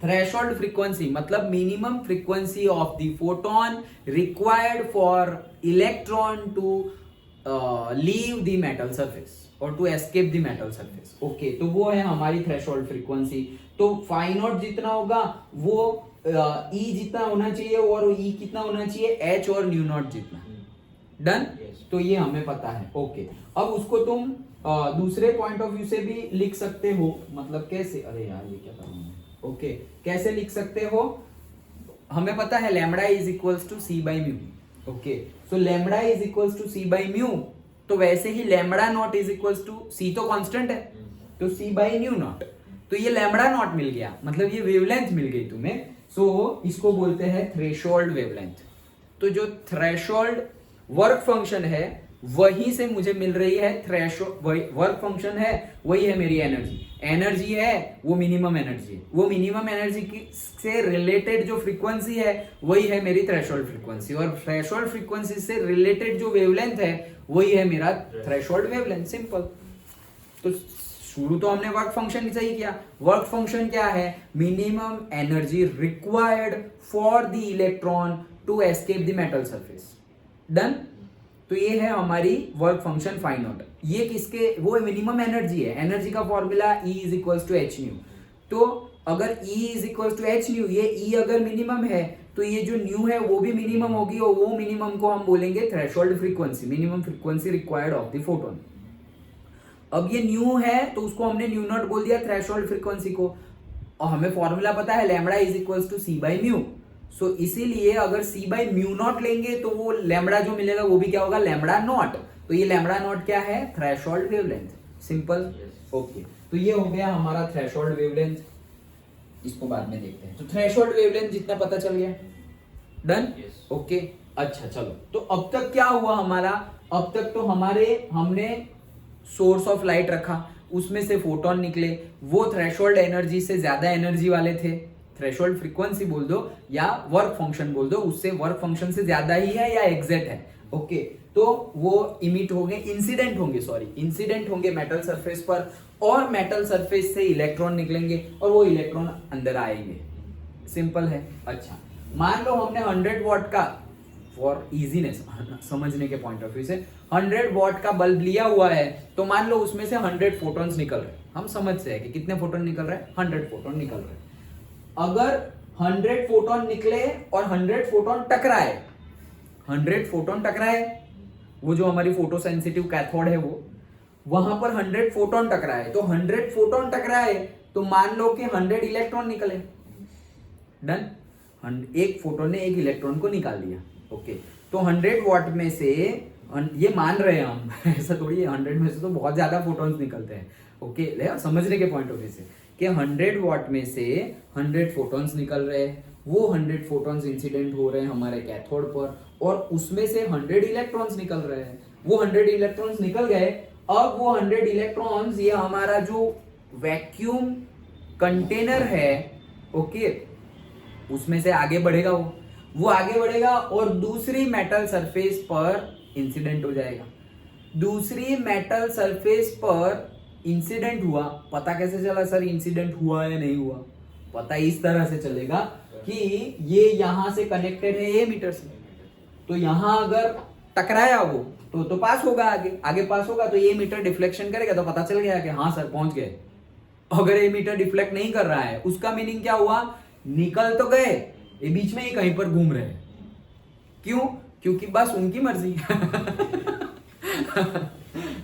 S1: थ्रेशोल्ड फ्रीक्वेंसी मतलब minimum frequency of the photon required for electron to leave the metal surface और to escape the metal surface, okay. तो वो है हमारी थ्रेशोल्ड फ्रीक्वेंसी। तो फाई नॉट जितना होगा वो E जितना होना चाहिए, और E कितना होना चाहिए, H और न्यू नॉट जितना, डन। तो ये हमें पता है, ओके। अब उसको तुम दूसरे पॉइंट ऑफ व्यू से भी लिख सकते हो, मतलब कैसे, अरे यार ये क्या कर रहा हूं मैं, ओके। कैसे लिख सकते हो, हमें पता है lambda is equals to C by mu, okay. So lambda is equals to C by mu, तो वैसे ही lambda naught is equals to, C तो कांस्टेंट है, तो सी बाई न्यू नॉट। तो ये लैम्बडा नॉट मिल गया, मतलब ये वेवलेंथ मिल गई तुम्हें। सो इसको बोलते हैं थ्रेशोल्ड वेवलेंथ। तो जो थ्रेशोल्ड वर्क फंक्शन है वहीं से मुझे मिल रही है थ्रेशोल्ड, वर्क फंक्शन है वही है मेरी एनर्जी, एनर्जी है वो मिनिमम एनर्जी है, वो मिनिमम एनर्जी से रिलेटेड जो फ्रीक्वेंसी है वही है मेरी थ्रेशोल्ड फ्रीक्वेंसी, और थ्रेशोल्ड फ्रीक्वेंसी से रिलेटेड जो वेवलेंथ है वही है मेरा थ्रेशोल्ड वेवलेंथ, सिंपल। तो शुरू तो हमने वर्क फंक्शन से ही किया। वर्क फंक्शन क्या है, minimum energy required for the electron to escape the metal surface, done. तो ये है हमारी वर्क फंक्शन फाई नॉट। ये किसके, वो मिनिमम एनर्जी है, एनर्जी का formula E is equals to h nu. तो अगर E is equals to h nu, ये E अगर मिनिमम है तो ये जो न्यू है वो भी मिनिमम होगी, और वो मिनिमम को हम बोलेंगे threshold frequency, minimum frequency required of the photon. अब ये न्यू है तो उसको हमने न्यू नॉट बोल दिया थ्रेशोल्ड फ्रीक्वेंसी को, और हमें फॉर्मूला पता है lambda is equals to C by mu. So इसीलिए अगर सी बाई म्यू नॉट लेंगे तो वो लैम्बडा जो मिलेगा वो भी क्या होगा, लैम्बडा नॉट। तो ये लैम्बडा नॉट क्या है, थ्रेशोल्ड वेवलेंथ, सिंपल, ओके। तो ये हो गया हमारा थ्रेशोल्ड वेवलेंथ, इसको बाद में देखते हैं। तो थ्रेशोल्ड वेवलेंथ जितना पता चल गया, डन, ओके। अच्छा चलो, तो अब तक क्या हुआ हमारा, अब तक तो हमने सोर्स ऑफ लाइट रखा, उसमें से फोटोन निकले, वो थ्रेशोल्ड एनर्जी से ज्यादा एनर्जी वाले थे, थ्रेशोल्ड फ्रीक्वेंसी बोल दो या वर्क फंक्शन बोल दो, उससे वर्क फंक्शन से ज्यादा ही है या एग्जैक्ट है, ओके। तो वो इमिट होंगे, इंसिडेंट होंगे मेटल सरफेस पर, और मेटल सरफेस से इलेक्ट्रॉन निकलेंगे और वो इलेक्ट्रॉन अंदर आएंगे, सिंपल है। अच्छा, मान लो हमने 100 वॉट का, फॉर इजीनेस समझने के पॉइंट ऑफ व्यू से 100 वॉट का बल्ब लिया हुआ है, तो मान लो उसमें से 100 फोटॉन्स निकल रहे हैं, हम समझ से है कि कितने फोटोन निकल रहे हैं, 100 फोटोन निकल रहे हैं। अगर 100 फोटोन निकले और 100 फोटोन टकराए, 100 फोटोन टकराए, वो जो हमारी फोटो सेंसिटिव कैथोड है वो, वहां पर 100 फोटोन टकराए, तो 100 फोटोन टकराए तो मान लो कि 100 इलेक्ट्रॉन निकले, डन। एक फोटोन ने एक इलेक्ट्रॉन को निकाल दिया, ओके। तो 100 वॉट में से, ये मान रहे हैं हम ऐसा थोड़ी है, 100 में से तो बहुत ज्यादा फोटॉन्स निकलते हैं, ओके। समझने के पॉइंट ऑफ व्यू से कि 100 वॉट में से 100 फोटॉन्स निकल रहे हैं, वो 100 फोटॉन्स इंसिडेंट हो रहे हैं हमारे कैथोड पर, और उसमें से 100 इलेक्ट्रॉन्स निकल रहे हैं। वो 100 इलेक्ट्रॉन्स निकल गए। अब वो 100 इलेक्ट्रॉन्स, ये हमारा जो वैक्यूम कंटेनर है, ओके, उसमें से आगे बढ़ेगा, वो आगे बढ़ेगा और दूसरी मेटल सरफेस पर इंसिडेंट हो जाएगा। दूसरी मेटल सरफेस पर इंसिडेंट हुआ, पता कैसे चला सर इंसिडेंट हुआ या नहीं हुआ? पता इस तरह से चलेगा कि ये यहां से कनेक्टेड है ए मीटर से, तो यहां अगर टकराया वो तो पास होगा, आगे पास होगा, तो ए मीटर डिफ्लेक्शन करेगा, तो पता चल गया कि हाँ सर पहुंच गए। अगर ए मीटर डिफ्लेक्ट नहीं कर रहा है, उसका मीनिंग क्या हुआ? निकल तो गए, ये बीच में ही कहीं पर घूम रहे हैं। क्यों? क्योंकि बस उनकी मर्जी।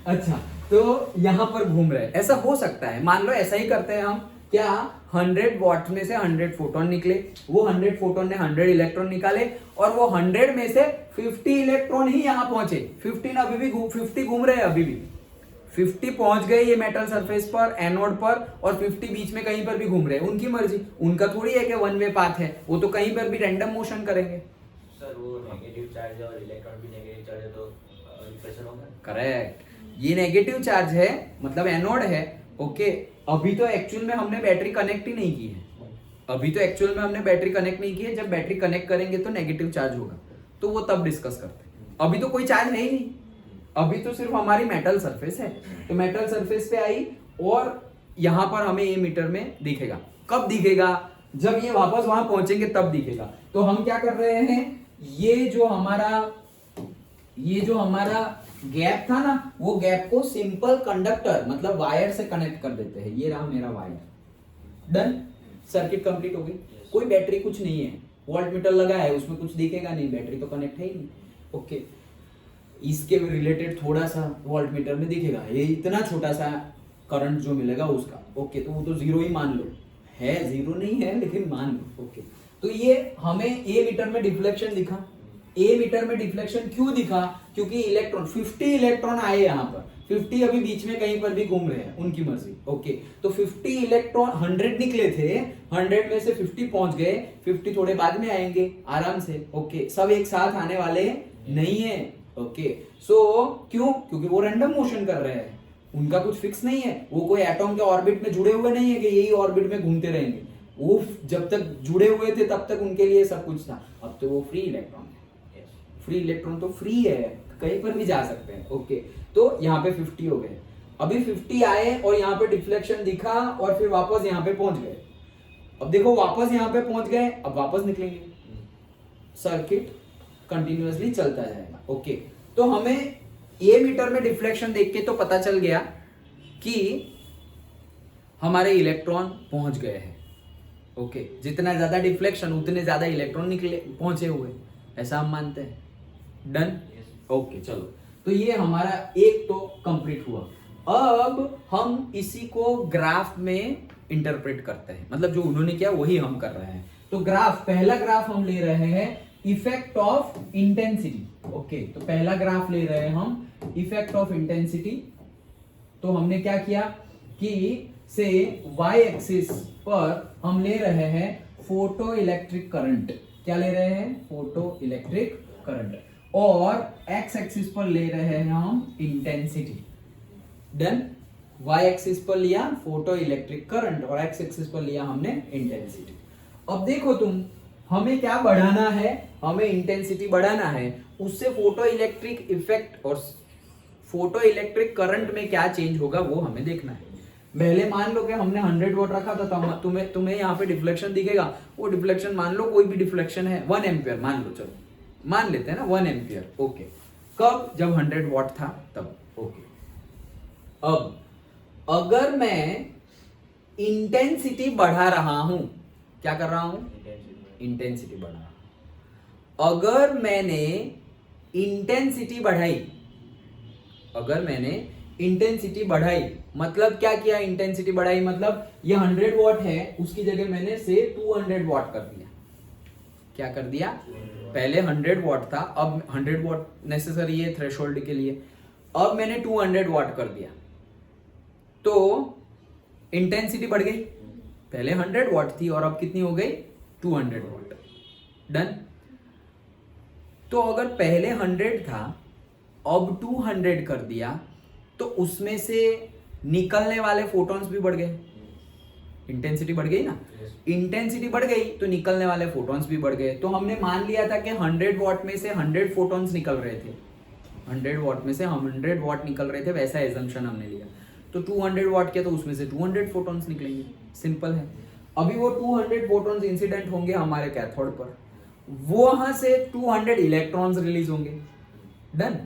S1: अच्छा, तो यहां पर घूम रहे हैं, ऐसा हो सकता है। मान लो ऐसा ही करते हैं हम, क्या 100 वॉट में से 100 फोटोन निकले, वो 100 फोटोन ने 100 इलेक्ट्रॉन निकाले, और वो 100 में से 50 इलेक्ट्रॉन ही यहां पहुंचे। 50 अभी भी 50 घूम रहे हैं, अभी भी 50 पहुंच गए ये मेटल सरफेस पर, एनोड पर, और 50 बीच में कहीं पर भी घूम रहे हैं। उनकी मर्जी, उनका थोड़ी है कि वन वे पाथ है, वो तो कहीं पर भी रैंडम मोशन करेंगे।
S2: सर वो नेगेटिव चार्ज है और इलेक्ट्रॉन भी नेगेटिव चार्ज है, तो रिफ्लेक्शन होगा।
S1: करेक्ट, ये नेगेटिव चार्ज है, मतलब एनोड है, ओके। अभी तो एक्चुअल में हमने बैटरी कनेक्ट ही नहीं की है, अभी तो एक्चुअल में हमने बैटरी कनेक्ट नहीं की है। जब बैटरी कनेक्ट करेंगे तो नेगेटिव चार्ज होगा, तो वो तब डिस्कस करते हैं। अभी तो कोई चार्ज है ही नहीं, अभी तो सिर्फ हमारी मेटल सरफेस है। तो मेटल सरफेस पे आई और यहां पर हमें ये मीटर में दिखेगा। कब दिखेगा? जब ये वापस वहां पहुंचेंगे तब दिखेगा। तो हम क्या कर रहे हैं, ये जो हमारा गैप था ना, वो गैप को सिंपल कंडक्टर मतलब वायर से कनेक्ट कर देते हैं। ये रहा मेरा वायर, डन, सर्किट कंप्लीट हो गई। कोई बैटरी कुछ नहीं है, वोल्टमीटर लगा है, उसमें कुछ दिखेगा नहीं, बैटरी तो कनेक्ट है ही नहीं, ओके। इसके रिलेटेड थोड़ा सा वोल्टमीटर में दिखेगा, ये इतना छोटा सा करंट जो मिलेगा उसका, ओके, तो वो तो जीरो ही मान लो, है जीरो नहीं है लेकिन मान लो, ओके। तो ये हमें ए मीटर में डिफ्लेक्शन दिखा। ए मीटर में डिफ्लेक्शन क्यों दिखा? क्योंकि इलेक्ट्रॉन 50 इलेक्ट्रॉन आए यहाँ पर, 50 अभी बीच में कहीं पर भी घूम रहे हैं, उनकी मर्जी, ओके। तो 50 इलेक्ट्रॉन 100 निकले थे, 100 में से 50 पहुंच गए, 50 थोड़े बाद में आएंगे आराम से, ओके। सब एक साथ आने वाले नहीं है, ओके। सो क्यों? क्योंकि वो रैंडम मोशन कर रहे हैं, उनका कुछ फिक्स नहीं है, वो कोई एटॉम के ऑर्बिट में जुड़े हुए नहीं है कि यही ऑर्बिट में घूमते रहेंगे। वो जब तक जुड़े हुए थे तब तक उनके लिए सब कुछ था, अब तो वो फ्री इलेक्ट्रॉन है। फ्री इलेक्ट्रॉन तो फ्री है, कहीं पर भी जा सकते हैं, ओके। तो यहाँ पे 50 हो गए, अभी 50 आए और यहाँ पे डिफ्लेक्शन दिखा और फिर वापस यहाँ पे पहुंच गए। अब देखो वापस यहाँ पे पहुंच गए, अब वापस निकलेंगे, सर्किट कंटिन्यूअसली चलता जाएगा, ओके। तो हमें ए मीटर में डिफ्लेक्शन देख के तो पता चल गया कि हमारे इलेक्ट्रॉन पहुंच गए हैं, ओके। जितना ज्यादा डिफ्लेक्शन उतने ज्यादा इलेक्ट्रॉन निकले पहुंचे हुए, ऐसा हम मानते हैं, डन, ओके। चलो, तो ये हमारा एक तो कंप्लीट हुआ। अब हम इसी को ग्राफ में इंटरप्रेट करते हैं, मतलब जो उन्होंने किया वही हम कर रहे हैं। तो ग्राफ, पहला ग्राफ हम ले रहे हैं इफेक्ट ऑफ इंटेंसिटी, ओके। तो पहला ग्राफ ले रहे हैं हम इफेक्ट ऑफ इंटेंसिटी। तो हमने क्या किया कि से y एक्सिस पर हम ले रहे हैं फोटो इलेक्ट्रिक करंट, क्या ले रहे हैं? Photo electric current. और x एक्सिस पर ले रहे हैं हम इंटेंसिटी, डन। y एक्सिस पर लिया फोटो इलेक्ट्रिक करंट और x एक्सिस पर लिया हमने इंटेंसिटी। अब देखो तुम, हमें क्या बढ़ाना है? हमें इंटेंसिटी बढ़ाना है, उससे फोटो इलेक्ट्रिक इफेक्ट और फोटो इलेक्ट्रिक करंट में क्या चेंज होगा वो हमें देखना है। पहले मान लो कि हमने 100 वोल्ट रखा था, तो तुम्हें यहाँ पे डिफ्लेक्शन दिखेगा। वो डिफ्लेक्शन मान लो कोई भी डिफ्लेक्शन है 1 एम्पियर मान लो, चलो मान लेते हैं ना 1 एम्पियर, ओके। कब? जब 100 वॉट था तब, ओके। अब अगर मैं इंटेंसिटी बढ़ा रहा हूं, क्या कर रहा हूं? इंटेंसिटी बढ़ा रहा हूं। अगर मैंने इंटेंसिटी बढ़ाई, अगर मैंने इंटेंसिटी बढ़ाई मतलब क्या किया? इंटेंसिटी बढ़ाई मतलब ये 100 वॉट है, उसकी जगह मैंने से 200 वॉट कर दिया। क्या कर दिया? पहले 100 वॉट था, अब 100 वॉट नेसेसरी है थ्रेशोल्ड के लिए, अब मैंने 200 वॉट कर दिया, तो इंटेंसिटी बढ़ गई, पहले 100 वॉट थी और अब कितनी हो गई 200 वॉट। डन। तो अगर पहले 100 था अब 200 कर दिया तो उसमें से निकलने वाले फोटॉन्स भी बढ़ गए, इंटेंसिटी बढ़ गई ना। इंटेंसिटी बढ़ गई तो निकलने वाले फोटॉन्स भी बढ़ गए। तो हमने मान लिया था कि 100 वॉट में से 100 फोटॉन्स निकल रहे थे, 100 वॉट में से 100 वॉट निकल रहे थे, वैसा एजम्पशन हमने लिया। तो 200 वॉट किया तो उसमें से 200 फोटॉन्स निकलेंगे, सिंपल है। अभी वो 200 फोटॉन्स इंसिडेंट होंगे हमारे कैथोड पर, वहां से 200 इलेक्ट्रॉन्स रिलीज होंगे। डन।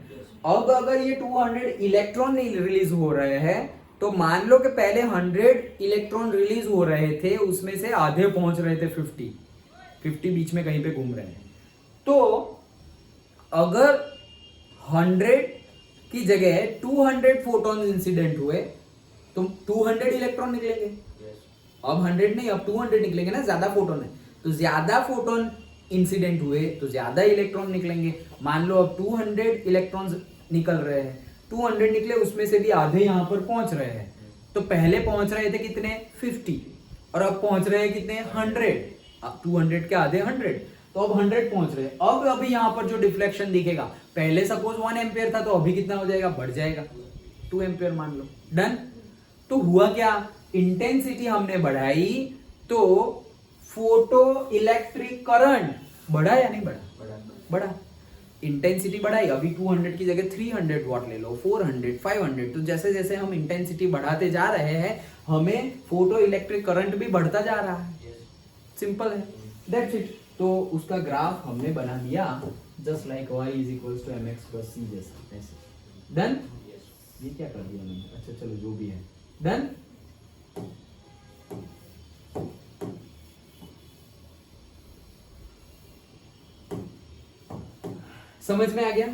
S1: अब अगर ये 200 इलेक्ट्रॉन रिलीज हो रहे हैं तो मान लो कि पहले 100 इलेक्ट्रॉन रिलीज हो रहे थे, उसमें से आधे पहुंच रहे थे 50 बीच में कहीं पे घूम रहे हैं। तो अगर 100 की जगह 200 फोटॉन इंसिडेंट हुए तो 200 इलेक्ट्रॉन निकलेंगे। अब 100 नहीं, अब 200 निकलेंगे ना, ज्यादा फोटोन है तो ज्यादा फोटोन इंसिडेंट हुए तो ज्यादा इलेक्ट्रॉन निकलेंगे। मान लो अब 200 इलेक्ट्रॉन्स निकल रहे हैं, 200 निकले उसमें से भी आधे यहाँ पर पहुंच रहे हैं। तो पहले पहुंच रहे थे कितने 50 और अब पहुंच रहे हैं कितने 100। अब 200 के आधे 100 तो अब 100 पहुंच रहे हैं। अब अभी यहाँ पर जो डिफ्लेक्शन दिखेगा, पहले सपोज 1 एम्पियर था तो अभी कितना हो जाएगा, बढ़ जाएगा 2 एम्पियर मान लो। डन। तो हुआ क्या, इंटेंसिटी हमने बढ़ाई तो फोटो इलेक्ट्रिक करंट बढ़ा या नहीं बढ़ा, बढ़ा। इंटेंसिटी बढ़ाई, अभी 200 की जगह 300 वॉट ले लो, 400 500। तो जैसे जैसे हम इंटेंसिटी बढ़ाते जा रहे हैं हमें फोटो इलेक्ट्रिक करंट भी बढ़ता जा रहा है, सिंपल है, दैट्स इट। तो उसका ग्राफ हमने बना दिया just like y is equals to mx plus c जैसा, ऐसे। डन। ये क्या कर दिया मैंने, अच्छा चलो जो भी है। डन। समझ में आ गया।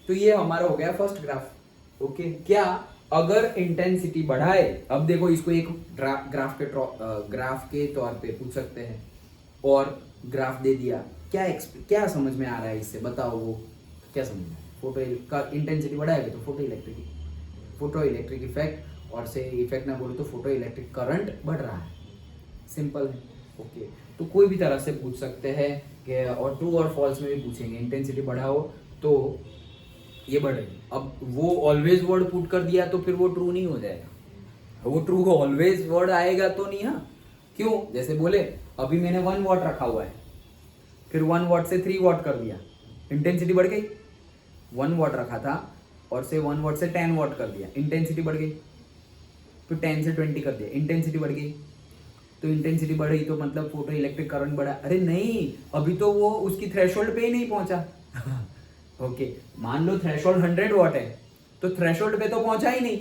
S1: तो ये हमारा हो गया फर्स्ट ग्राफ। ओके, क्या अगर इंटेंसिटी बढ़ाए, अब देखो इसको एक ग्राफ के तौर पे पूछ सकते हैं और ग्राफ दे दिया, क्या समझ में आ रहा है इससे बताओ, वो क्या समझ में, फोटो का इंटेंसिटी बढ़ाएगा तो फोटो इलेक्ट्रिक इफेक्ट, और से इफेक्ट ना बोले तो फोटो इलेक्ट्रिक करंट बढ़ रहा है, सिंपल है। ओके, तो कोई भी तरह से पूछ सकते हैं कि, और ट्रू और फॉल्स में भी पूछेंगे, इंटेंसिटी बढ़ाओ तो ये बढ़े। अब वो ऑलवेज वर्ड पुट कर दिया तो फिर वो ट्रू नहीं हो जाएगा, वो ट्रू को ऑलवेज वर्ड आएगा तो नहीं। हाँ, क्यों, जैसे बोले अभी मैंने 1 वॉट रखा हुआ है, फिर 1 वॉट से 3 वॉट कर दिया, इंटेंसिटी बढ़ गई। 1 वॉट रखा था और से 1 वॉट से 10 वॉट कर दिया, इंटेंसिटी बढ़ गई। फिर 10 से 20 कर दिया, इंटेंसिटी बढ़ गई। तो इंटेंसिटी बढ़ी तो मतलब फोटो इलेक्ट्रिक करंट बढ़ा, अरे नहीं, अभी तो वो उसकी थ्रेशोल्ड पे ही नहीं पहुंचा। ओके, मान लो थ्रेशोल्ड 100 वॉट है तो थ्रेशोल्ड पे तो पहुंचा ही नहीं,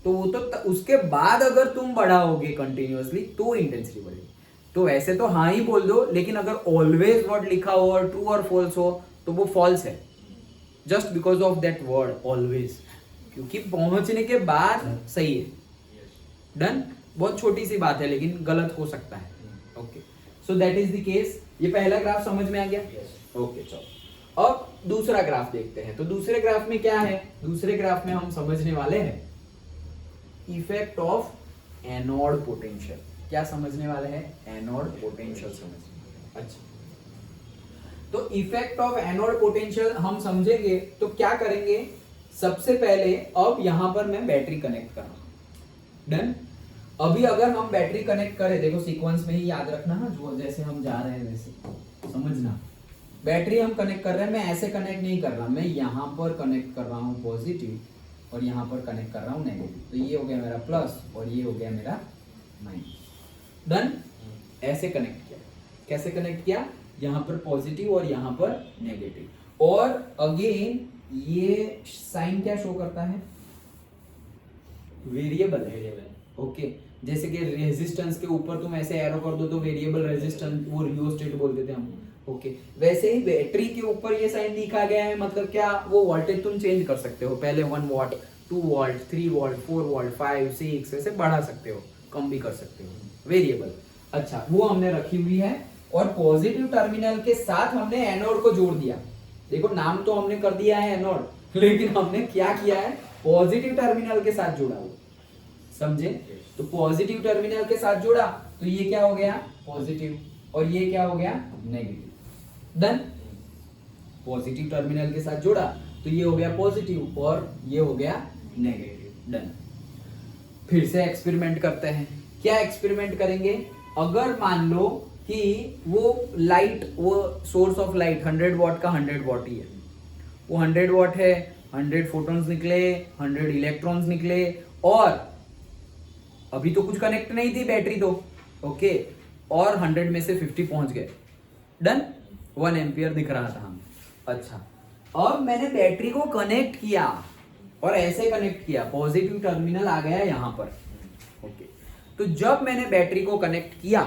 S1: तो वो तो उसके बाद अगर तुम बढ़ाओगे कंटिन्यूअसली तो इंटेंसिटी बढ़ेगी। तो वैसे तो हाँ ही बोल दो, लेकिन अगर ऑलवेज वर्ड लिखा हो और ट्रू और फॉल्स हो तो वो फॉल्स है, just because of that word always, क्योंकि पहुंचने के बाद सही है। डन। बहुत छोटी सी बात है लेकिन गलत हो सकता है। Okay, so that is the case. ये पहला ग्राफ समझ में आ गया। ओके, चलो अब दूसरा ग्राफ देखते हैं। तो दूसरे ग्राफ में क्या है, दूसरे ग्राफ में हम समझने वाले हैं इफेक्ट ऑफ एनोड पोटेंशियल। क्या समझने वाले हैं, एनोड पोटेंशियल समझने। अच्छा, तो इफेक्ट ऑफ एनोड पोटेंशियल हम समझेंगे तो क्या करेंगे, सबसे पहले अब यहां पर मैं बैटरी कनेक्ट कर रहा हूं। डन। अभी अगर हम बैटरी कनेक्ट करें, देखो सीक्वेंस में ही याद रखना, जो जैसे हम जा रहे हैं वैसे समझना। बैटरी हम कनेक्ट कर रहे हैं, मैं ऐसे कनेक्ट नहीं कर रहा, मैं यहाँ पर कनेक्ट कर रहा हूँ पॉजिटिव और यहाँ पर कनेक्ट कर रहा हूँ नेगेटिव। तो ये हो गया मेरा प्लस और ये हो गया मेरा माइनस। डन। ऐसे कनेक्ट किया। कैसे कनेक्ट किया, यहाँ पर पॉजिटिव और यहाँ पर नेगेटिव। और अगेन ये साइन क्या शो करता है, वेरिएबल है। ओके, जैसे कि रेजिस्टेंस के ऊपर तुम ऐसे एरो कर दो तो वेरिएबल रेजिस्टेंस, वो रियोस्टेट बोलते थे हम। ओके, वैसे ही बैटरी के ऊपर ये साइन लिखा गया है, मतलब क्या, वो वोल्टेज तुम चेंज कर सकते हो, पहले 1 वॉट 2 वॉल्ट 3 वॉल्ट 4 वॉल्ट 5 6 ऐसे बढ़ा सकते हो, कम भी कर सकते हो, वेरिएबल। अच्छा, वो हमने रखी हुई है और पॉजिटिव टर्मिनल के साथ हमने एनोड को जोड़ दिया। देखो नाम तो हमने कर दिया है एनोड, लेकिन हमने क्या किया है, पॉजिटिव टर्मिनल के साथ जोड़ा हुआ, समझे। तो पॉजिटिव टर्मिनल के साथ जोड़ा तो ये क्या हो गया पॉजिटिव और ये क्या हो गया नेगेटिव। डन। पॉजिटिव टर्मिनल के साथ जोड़ा तो ये हो गया पॉजिटिव और ये हो गया नेगेटिव। डन। फिर से एक्सपेरिमेंट करते हैं। क्या एक्सपेरिमेंट करेंगे? अगर मान लो कि वो लाइट, वो सोर्स ऑफ लाइट 100 वॉट का 100 वॉट ही है, वो 100 वॉट है, 100 फोटॉन्स निकले, 100 इलेक्ट्रॉन्स निकले और अभी तो कुछ कनेक्ट नहीं थी बैटरी तो, ओके, और 100 में से 50 पहुंच गए। डन। 1 एम्पियर दिख रहा था हमें। अच्छा, अब मैंने बैटरी को कनेक्ट किया और ऐसे कनेक्ट किया, पॉजिटिव टर्मिनल आ गया यहां पर, ओके। तो जब मैंने बैटरी को कनेक्ट किया,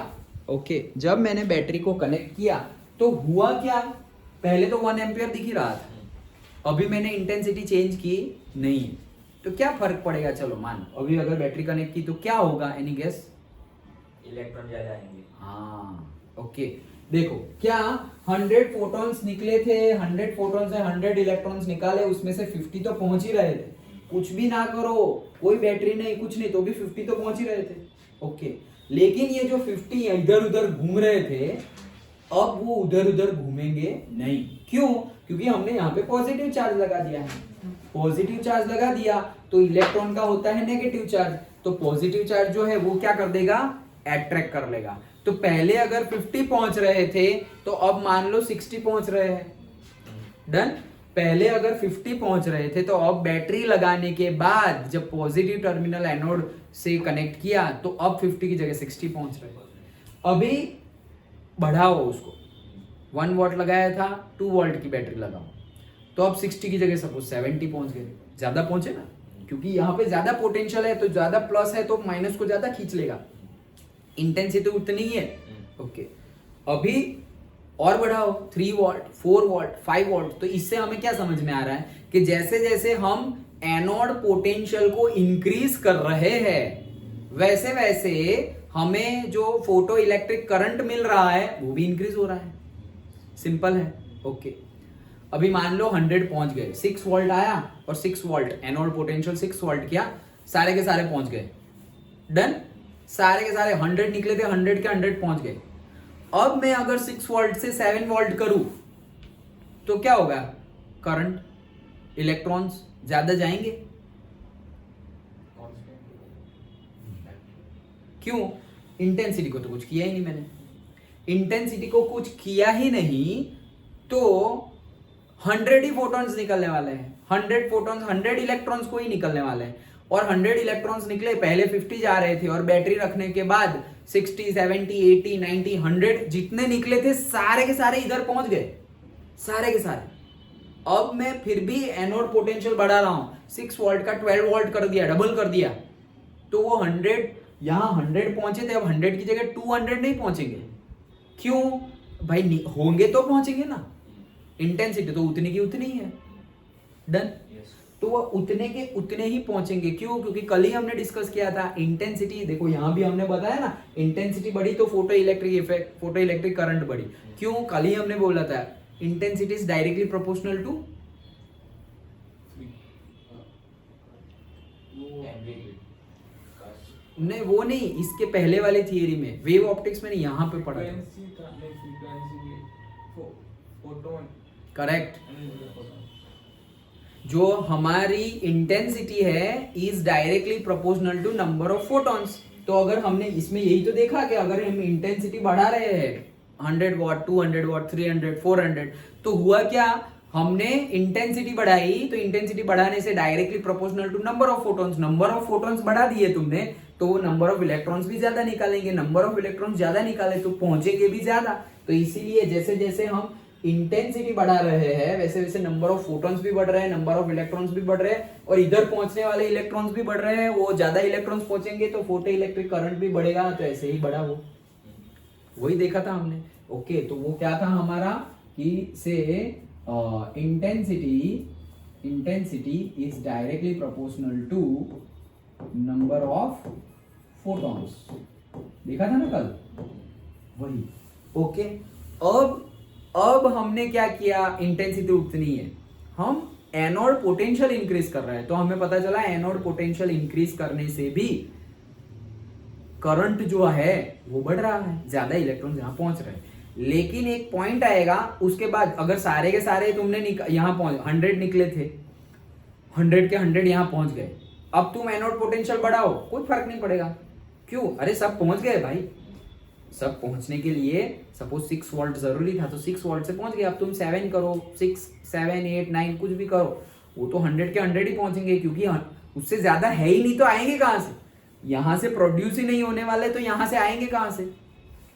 S1: ओके, जब मैंने बैटरी को कनेक्ट किया तो हुआ क्या? पहले तो 1 एम्पियर दिख ही रहा था, अभी मैंने इंटेंसिटी चेंज की नहीं है, तो क्या फर्क पड़ेगा? चलो मान अभी अगर बैटरी कनेक्ट की तो क्या होगा? Any guess?
S2: इलेक्ट्रॉन ज्यादा आएंगे।
S1: हाँ, ओके। देखो क्या 100 फोटॉन्स निकले थे, 100 फोटॉन से 100 इलेक्ट्रॉन्स निकाले, उसमें से 50 तो पहुंच ही रहे थे। कुछ भी ना करो, कोई बैटरी नहीं, कुछ नहीं, तो भी 50 तो पहुंच ही रहे थे, ओके। लेकिन ये जो 50 इधर उधर घूम रहे थे, अब वो उधर उधर घूमेंगे नहीं। क्यों? क्योंकि हमने यहाँ पे पॉजिटिव चार्ज लगा दिया है। पॉजिटिव चार्ज लगा दिया तो इलेक्ट्रॉन का होता है नेगेटिव चार्ज, तो पॉजिटिव चार्ज जो है वो क्या कर देगा? अट्रैक्ट कर लेगा। तो पहले अगर 50 पहुंच रहे थे तो अब मान लो 60 पहुंच रहे हैं। डन। पहले अगर 50 पहुंच रहे थे तो अब बैटरी लगाने के बाद जब पॉजिटिव टर्मिनल एनोड से कनेक्ट किया तो अब 50 की जगह 60 पहुंच रहे हैं। अभी बढ़ाओ उसको, 1 वॉट लगाया था, 2 वोल्ट की बैटरी लगाओ, तो अब 60 की जगह सपोज 70 पहुंच गए। ज्यादा पहुंचे ना, क्योंकि यहाँ पे ज्यादा पोटेंशियल है, तो ज्यादा प्लस है तो माइनस को ज्यादा खींच लेगा। इंटेंसिटी उतनी ही है, ओके। अभी और बढ़ाओ 3 वॉल्ट, 4 वॉल्ट, 5 वॉल्ट। तो इससे हमें क्या समझ में आ रहा है कि जैसे जैसे हम एनोड पोटेंशियल को इंक्रीज कर रहे हैं वैसे वैसे हमें जो फोटो इलेक्ट्रिक करंट मिल रहा है वो भी इंक्रीज हो रहा है। सिंपल है, ओके। अभी मान लो 100 पहुंच गए, 6 वोल्ट आया और 6 वोल्ट एनोड पोटेंशियल 6 वोल्ट किया, सारे के सारे पहुंच गए। डन। सारे के सारे 100 निकले थे, 100 के 100 पहुंच गए। अब मैं अगर 6 वोल्ट से 7 वोल्ट करूं तो क्या होगा? करंट, इलेक्ट्रॉन्स ज्यादा जाएंगे। क्यों? इंटेंसिटी को तो कुछ किया ही नहीं मैंने। इंटेंसिटी को कुछ किया ही नहीं तो 100 ही फोटॉन्स निकलने वाले हैं। 100 फोटॉन्स, 100 इलेक्ट्रॉन्स को ही निकलने वाले हैं। और 100 इलेक्ट्रॉन्स निकले, पहले 50 जा रहे थे और बैटरी रखने के बाद 60, 70, 80, 90, 100 जितने निकले थे सारे के सारे इधर पहुंच गए, सारे के सारे। अब मैं फिर भी एनोड पोटेंशियल बढ़ा रहा हूं, 6 वोल्ट का 12 वोल्ट कर दिया, डबल कर दिया, तो वो 100 यहां 100 पहुंचे थे, अब 100 की जगह 200 नहीं पहुंचेंगे। क्यों भाई? होंगे तो पहुंचेंगे ना, इंटेंसिटी तो उतनी की उतनी ही है। डन। तो वो उतने के उतने ही पहुंचेंगे। क्यों? क्योंकि कल ही हमने डिस्कस किया था इंटेंसिटी, देखो यहां भी हमने बताया ना, इंटेंसिटी बढ़ी तो photo electric effect, photo electric current बढ़ी। क्यों? कल ही हमने बोला था intensity is directly proportional to नहीं, वो नहीं, इसके पहले वाले थियरी में, वेव ऑप्टिक्स में नहीं, यहां पे पढ़ा था। करेक्ट। जो हमारी इंटेंसिटी है is directly proportional to number of photons. तो अगर हमने इसमें यही तो देखा कि अगर हम इंटेंसिटी बढ़ा रहे हैं 100 वॉट, 200 वॉट, 300, 400, तो हुआ क्या? हमने इंटेंसिटी बढ़ाई, तो इंटेंसिटी बढ़ाने से directly proportional to number of photons. Number of photons बढ़ा दिए तुमने तो वो नंबर ऑफ इलेक्ट्रॉन्स भी ज्यादा निकालेंगे, नंबर ऑफ इलेक्ट्रॉन्स ज्यादा निकाले तो पहुंचेंगे भी ज्यादा। तो इसीलिए जैसे जैसे हम इंटेंसिटी बढ़ा रहे हैं वैसे वैसे नंबर ऑफ फोटॉन्स भी बढ़ रहे हैं, नंबर ऑफ इलेक्ट्रॉन्स भी बढ़ रहे हैं, और इधर पहुंचने वाले इलेक्ट्रॉन्स भी बढ़ रहे हैं। वो ज्यादा इलेक्ट्रॉन्स पहुंचेंगे तो फोटो इलेक्ट्रिक करंट भी बढ़ेगा, तो ऐसे ही बढ़ा वो, वही देखा था हमने। ओके, तो वो क्या था हमारा कि से intensity is directly proportional to number of photons, देखा था ना कल, वही। ओके, अब हमने क्या किया? इंटेंसिटी उतनी है, हम एनोड पोटेंशियल इंक्रीज कर रहे हैं, तो हमें पता चला एनोड पोटेंशियल इंक्रीज करने से भी करंट जो है वो बढ़ रहा है, ज्यादा इलेक्ट्रॉन यहाँ पहुंच रहे हैं। लेकिन एक पॉइंट आएगा उसके बाद, अगर सारे के सारे तुमने यहाँ पहुंच 100 निकले थे, 100 के 100 यहाँ पहुंच गए, अब तुम एनोड पोटेंशियल बढ़ाओ, कोई फर्क नहीं पड़ेगा। क्यों? अरे सब पहुंच गए भाई, सब पहुंचने के लिए सपोज 6 वोल्ट जरूरी था तो 6 वोल्ट से पहुंच गए। अब तुम 7 करो, 6, 7, 8, 9 कुछ भी करो, वो तो 100 के 100 ही पहुंचेंगे, क्योंकि उससे ज्यादा है ही नहीं, तो आएंगे कहां से? यहां से प्रोड्यूस ही नहीं होने वाले, तो यहां से आएंगे कहां से?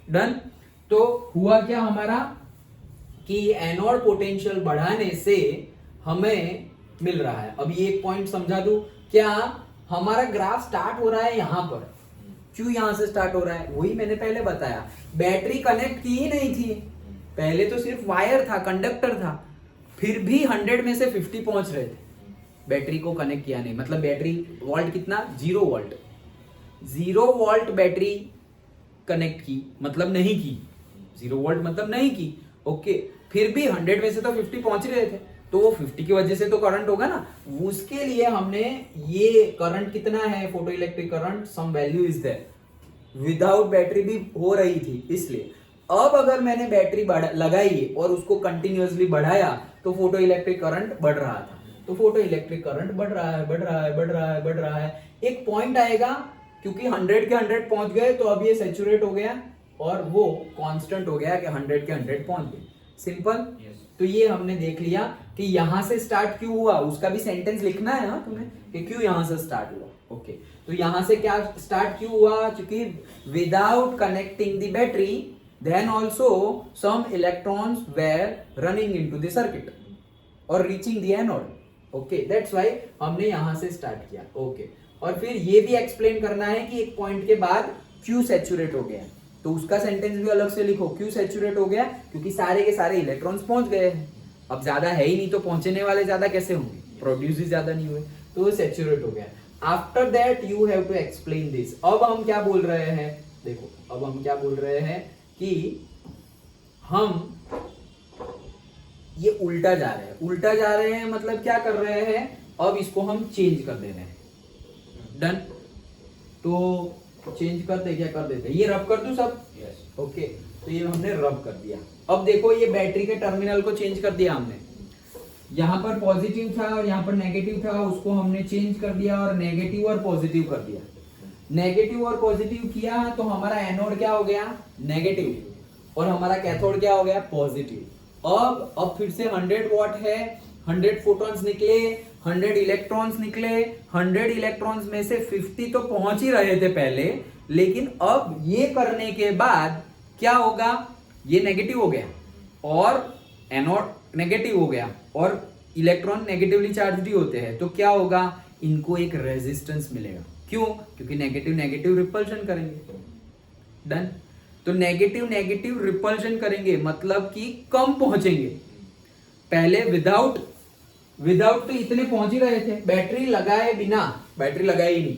S1: डन। तो हुआ क्या हमारा कि एनोड पोटेंशियल बढ़ाने से हमें मिल रहा है। अब ये एक पॉइंट समझा दूं, क्या हमारा ग्राफ स्टार्ट हो रहा है यहां पर, क्यों यहां से स्टार्ट हो रहा है? वही मैंने पहले बताया, बैटरी कनेक्ट की ही नहीं थी, पहले तो सिर्फ वायर था, कंडक्टर था, फिर भी 100 में से 50 पहुंच रहे थे, बैटरी को कनेक्ट किया नहीं। मतलब बैटरी वोल्ट कितना? 0 वोल्ट, 0 वोल्ट बैटरी कनेक्ट की, मतलब नहीं की, 0 वोल्ट मतलब नहीं की। ओके, फिर भी 100 में से तो 50 पहुंच रहे थे, तो वो 50 की वजह से तो करंट होगा ना। उसके लिए हमने ये करंट कितना है, photo electric current, some value is there, without battery भी हो रही थी, इसलिए। अब अगर मैंने बैटरी लगाई और उसको कंटिन्यूअसली बढ़ाया तो फोटो इलेक्ट्रिक करंट बढ़ रहा था, तो फोटो इलेक्ट्रिक करंट बढ़ रहा है, बढ़ रहा है, बढ़ रहा है, बढ़ रहा है। एक पॉइंट आएगा, क्योंकि 100 के 100 पहुंच गए तो अब ये सैचुरेट हो गया और वो कांस्टेंट हो गया कि 100 के 100 पहुंच गए। सिंपल। तो ये हमने देख लिया कि यहां से स्टार्ट क्यों हुआ, उसका भी सेंटेंस लिखना है हाँ तुम्हें, कि क्यों यहां से स्टार्ट हुआ। ओके, तो यहां से क्या स्टार्ट क्यों हुआ? क्योंकि without connecting the battery then also some electrons were running into the circuit और reaching the anode. Okay, that's why हमने यहां से स्टार्ट किया। ओके, और फिर ये भी एक्सप्लेन करना है कि एक पॉइंट के बाद क्यों सैचुरेट हो गया, तो उसका सेंटेंस भी अलग से लिखो। क्यों सैचुरेट हो गया? क्योंकि सारे के सारे इलेक्ट्रॉन्स पहुंच गए हैं, अब ज्यादा है ही नहीं, तो पहुंचने वाले ज्यादा कैसे होंगे, प्रोड्यूस ही ज्यादा नहीं हुए, तो सैचुरेट हो गया। After that you have to explain this. अब हम क्या बोल रहे हैं, देखो अब हम क्या बोल रहे हैं कि हम ये उल्टा जा रहे हैं, उल्टा जा रहे हैं मतलब क्या कर रहे हैं, अब इसको हम चेंज कर दे रहे हैं। डन। तो चेंज करते क्या कर देते, ये रब कर दूं सब। ओके, तो ये हमने रब कर दिया। अब देखो ये बैटरी के टर्मिनल को चेंज कर दिया हमने, यहाँ पर पॉजिटिव था और यहाँ पर नेगेटिव था, उसको हमने चेंज कर दिया और नेगेटिव और पॉजिटिव कर दिया। नेगेटिव और पॉजिटिव किया तो हमारा एनोड क्या हो गया, नेगेटिव, और हमारा कैथोड क्या हो गया, पॉजिटिव। अब फिर से 100 वॉट है, 100 फोटॉन्स निकले, 100 इलेक्ट्रॉन्स निकले, 100 इलेक्ट्रॉन्स में से 50 तो पहुंच ही रहे थे पहले, लेकिन अब ये करने के बाद क्या होगा, ये नेगेटिव हो गया और एनोड नेगेटिव हो गया और इलेक्ट्रॉन नेगेटिवली चार्ज्ड ही होते हैं, तो क्या होगा, इनको एक रेजिस्टेंस मिलेगा। क्यों? क्योंकि नेगेटिव नेगेटिव रिपल्शन करेंगे। डन। तो नेगेटिव नेगेटिव रिपल्शन करेंगे मतलब कि कम पहुंचेंगे। पहले विदाउट तो इतने पहुंच ही रहे थे, बैटरी लगाए बिना, बैटरी लगाई ही नहीं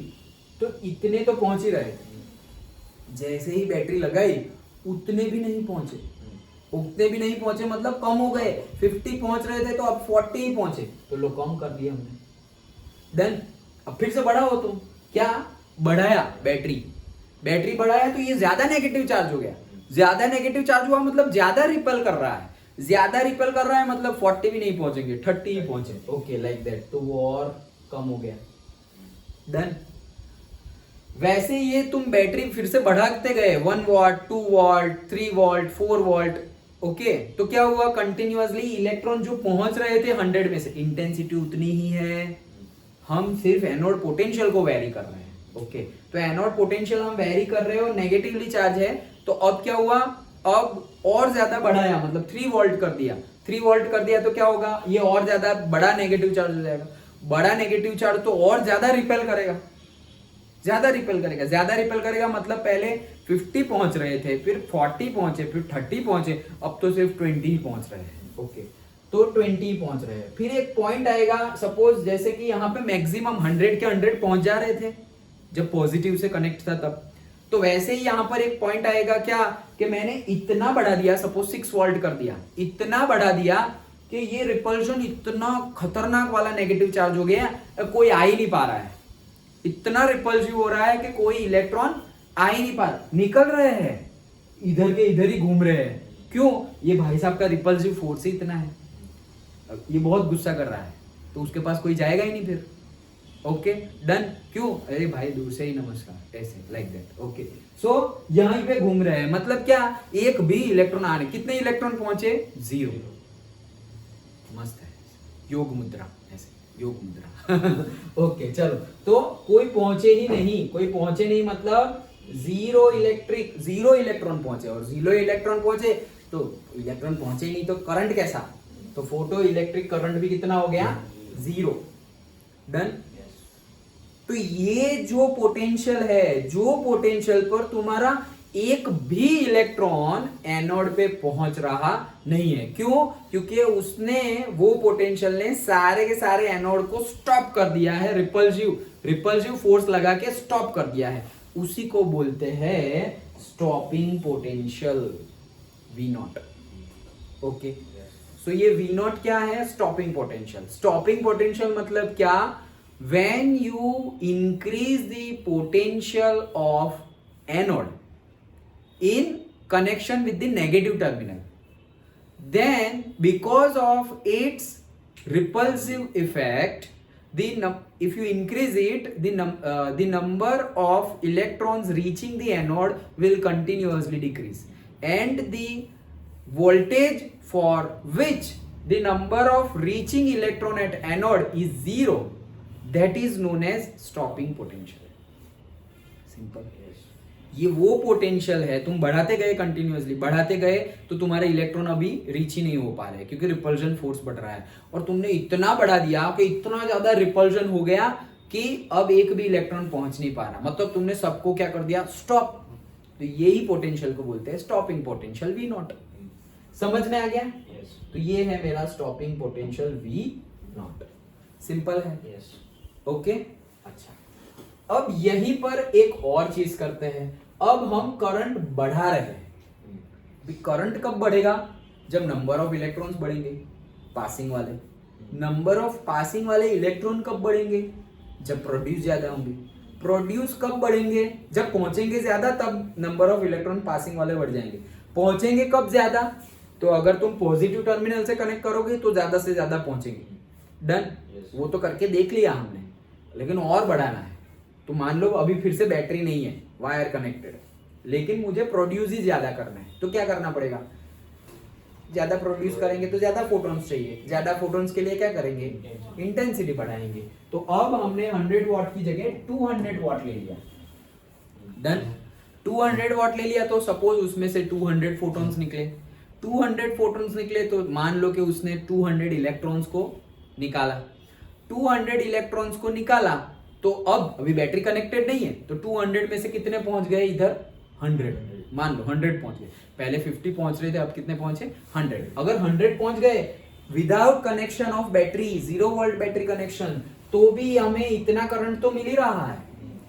S1: तो इतने तो पहुंच ही रहे थे। जैसे ही बैटरी लगाई उतने भी नहीं पहुंचे, उतने भी नहीं पहुंचे मतलब कम हो गए। 50 पहुंच रहे थे तो अब 40 ही पहुंचे, तो लो कम कर दिया हमने। देन अब फिर से बढ़ाओ, तुम क्या बढ़ाया, बैटरी बढ़ाया तो ये ज्यादा नेगेटिव चार्ज हो गया। ज्यादा नेगेटिव चार्ज हुआ मतलब ज्यादा रिपेल कर रहा है, ज्यादा रिपेल कर रहा है मतलब 40 भी नहीं पहुंचेंगे, 30 ही पहुंचे। ओके, लाइक दैट, तो वो और कम हो गया। डन। वैसे ये तुम बैटरी फिर से बढ़ाते गए, 1 what, 2 what, 3 what, 4 what. Okay, तो क्या हुआ, कंटिन्यूअसली इलेक्ट्रॉन जो पहुंच रहे थे 100 में से, इंटेंसिटी उतनी ही है, हम सिर्फ एनोड पोटेंशियल को वेरी कर रहे हैं। ओके, तो एनोड पोटेंशियल हम वेरी कर रहे हो, नेगेटिवली चार्ज है, तो अब क्या हुआ, अब और ज्यादा बढ़ाया मतलब 3 वोल्ट कर दिया। 3 वोल्ट कर दिया तो क्या होगा, ये और ज्यादा बड़ा नेगेटिव चार्ज हो जाएगा। बड़ा नेगेटिव चार्ज तो और ज्यादा रिपेल करेगा, ज्यादा रिपेल करेगा, ज्यादा रिपेल करेगा मतलब पहले 50 पहुंच रहे थे, फिर 40 पहुंचे, फिर 30 पहुंचे, अब तो सिर्फ 20 ही पहुंच रहे हैं। ओके, तो 20 ही पहुंच रहे हैं। फिर एक पॉइंट आएगा, सपोज जैसे कि यहाँ पे मैक्सिमम 100 के 100 पहुंच जा रहे थे जब पॉजिटिव से कनेक्ट था तब, तो वैसे ही यहाँ पर एक पॉइंट आएगा क्या, कि मैंने इतना बढ़ा दिया, सपोज 6 वोल्ट कर दिया, इतना बढ़ा दिया कि ये रिपल्शन इतना खतरनाक वाला नेगेटिव चार्ज हो गया, कोई आ ही नहीं पा रहा है, इतना रिपल्सिव हो रहा है कि कोई इलेक्ट्रॉन आ ही नहीं पा रहा, निकल रहे हैं, इधर के इधर ही घूम रहे हैं। क्यों? ये भाई साहब का रिपल्सिव फोर्स ही इतना है। अब ये बहुत गुस्सा कर रहा है तो उसके पास कोई जाएगा ही नहीं फिर। Okay done. क्यों? अरे भाई दूर से ही नमस्कार, ऐसे लाइक दैट। ओके सो यहीं पे घूम रहे हैं, मतलब क्या, एक भी इलेक्ट्रॉन आने, कितने इलेक्ट्रॉन पहुंचे? 0। मस्त है, योग मुद्रा, ऐसे योग मुद्रा। ओके चलो, तो कोई पहुंचे ही नहीं, कोई पहुंचे नहीं मतलब 0 इलेक्ट्रॉन पहुंचे, और 0 इलेक्ट्रॉन पहुंचे तो इलेक्ट्रॉन पहुंचे ही नहीं तो करंट कैसा? तो फोटो इलेक्ट्रिक करंट भी कितना हो गया? 0। डन। तो ये जो पोटेंशियल है, जो पोटेंशियल पर तुम्हारा एक भी इलेक्ट्रॉन एनोड पे पहुंच रहा नहीं है। क्यों? क्योंकि उसने, वो पोटेंशियल ने सारे के सारे एनोड को स्टॉप कर दिया है, रिपल्सिव फोर्स लगा के स्टॉप कर दिया है। उसी को बोलते हैं stopping potential, V0। Okay so ये V0 क्या है? Stopping potential. स्टॉपिंग पोटेंशियल मतलब क्या? when you increase the potential of anode in connection with the negative terminal, then because of its repulsive effect, if you increase it, the number of electrons reaching the anode will continuously decrease, and the voltage for which the number of reaching electron at anode is 0, that is known as stopping potential। Simple. ये वो potential है, तुम बढ़ाते गए, continuously बढ़ाते गए तो तुम्हारे इलेक्ट्रॉन अभी रीच ही नहीं हो पा रहे क्योंकि रिपल्जन फोर्स बढ़ रहा है, और तुमने इतना बढ़ा दिया कि इतना ज्यादा रिपल्जन हो गया कि अब एक भी इलेक्ट्रॉन पहुंच नहीं पा रहा, मतलब तुमने सबको क्या कर दिया? स्टॉप। तो यही पोटेंशियल को बोलते हैं स्टॉपिंग पोटेंशियल, V0। समझ में आ गया? तो ये है मेरा स्टॉपिंग पोटेंशियल V0। सिंपल है। ओके अच्छा, अब यहीं पर एक और चीज करते हैं। अब हम करंट बढ़ा रहे हैं। करंट कब बढ़ेगा? जब नंबर ऑफ इलेक्ट्रॉन्स बढ़ेंगे, पासिंग वाले। नंबर ऑफ पासिंग वाले इलेक्ट्रॉन कब बढ़ेंगे? जब प्रोड्यूस ज्यादा होंगे। प्रोड्यूस कब बढ़ेंगे? जब पहुंचेंगे ज्यादा, तब नंबर ऑफ इलेक्ट्रॉन पासिंग वाले बढ़ जाएंगे। पहुंचेंगे कब ज्यादा? तो अगर तुम पॉजिटिव टर्मिनल से कनेक्ट करोगे तो ज्यादा से ज्यादा पहुंचेंगे। डन। वो तो करके देख लिया हमने, लेकिन और बढ़ाना है। तो मान लो अभी फिर से बैटरी नहीं है, वायर कनेक्टेड, लेकिन मुझे प्रोड्यूस ही ज्यादा करना है, तो क्या करना पड़ेगा? ज्यादा प्रोड्यूस करेंगे तो ज्यादा फोटॉन्स चाहिए। ज्यादा फोटॉन्स के लिए क्या करेंगे? इंटेंसिटी बढ़ाएंगे। तो अब हमने 100 वॉट की जगह 200 वॉट ले लिया। डन। 200 वॉट ले लिया तो सपोज उसमें से 200 फोटॉन्स निकले। 200 फोटॉन्स निकले तो मान लो कि उसने 200 इलेक्ट्रॉन्स को निकाला। 200 इलेक्ट्रॉन्स को निकाला तो अब अभी बैटरी कनेक्टेड नहीं है, तो 200 में से कितने पहुंच गए? इधर 100। मान लो 100 पहुंच गए। पहले 50 पहुंच रहे थे, अब कितने पहुंचे? 100। अगर 100 पहुंच गए without connection of battery, 0 volt battery connection, तो भी हमें इतना करंट तो मिल ही रहा है।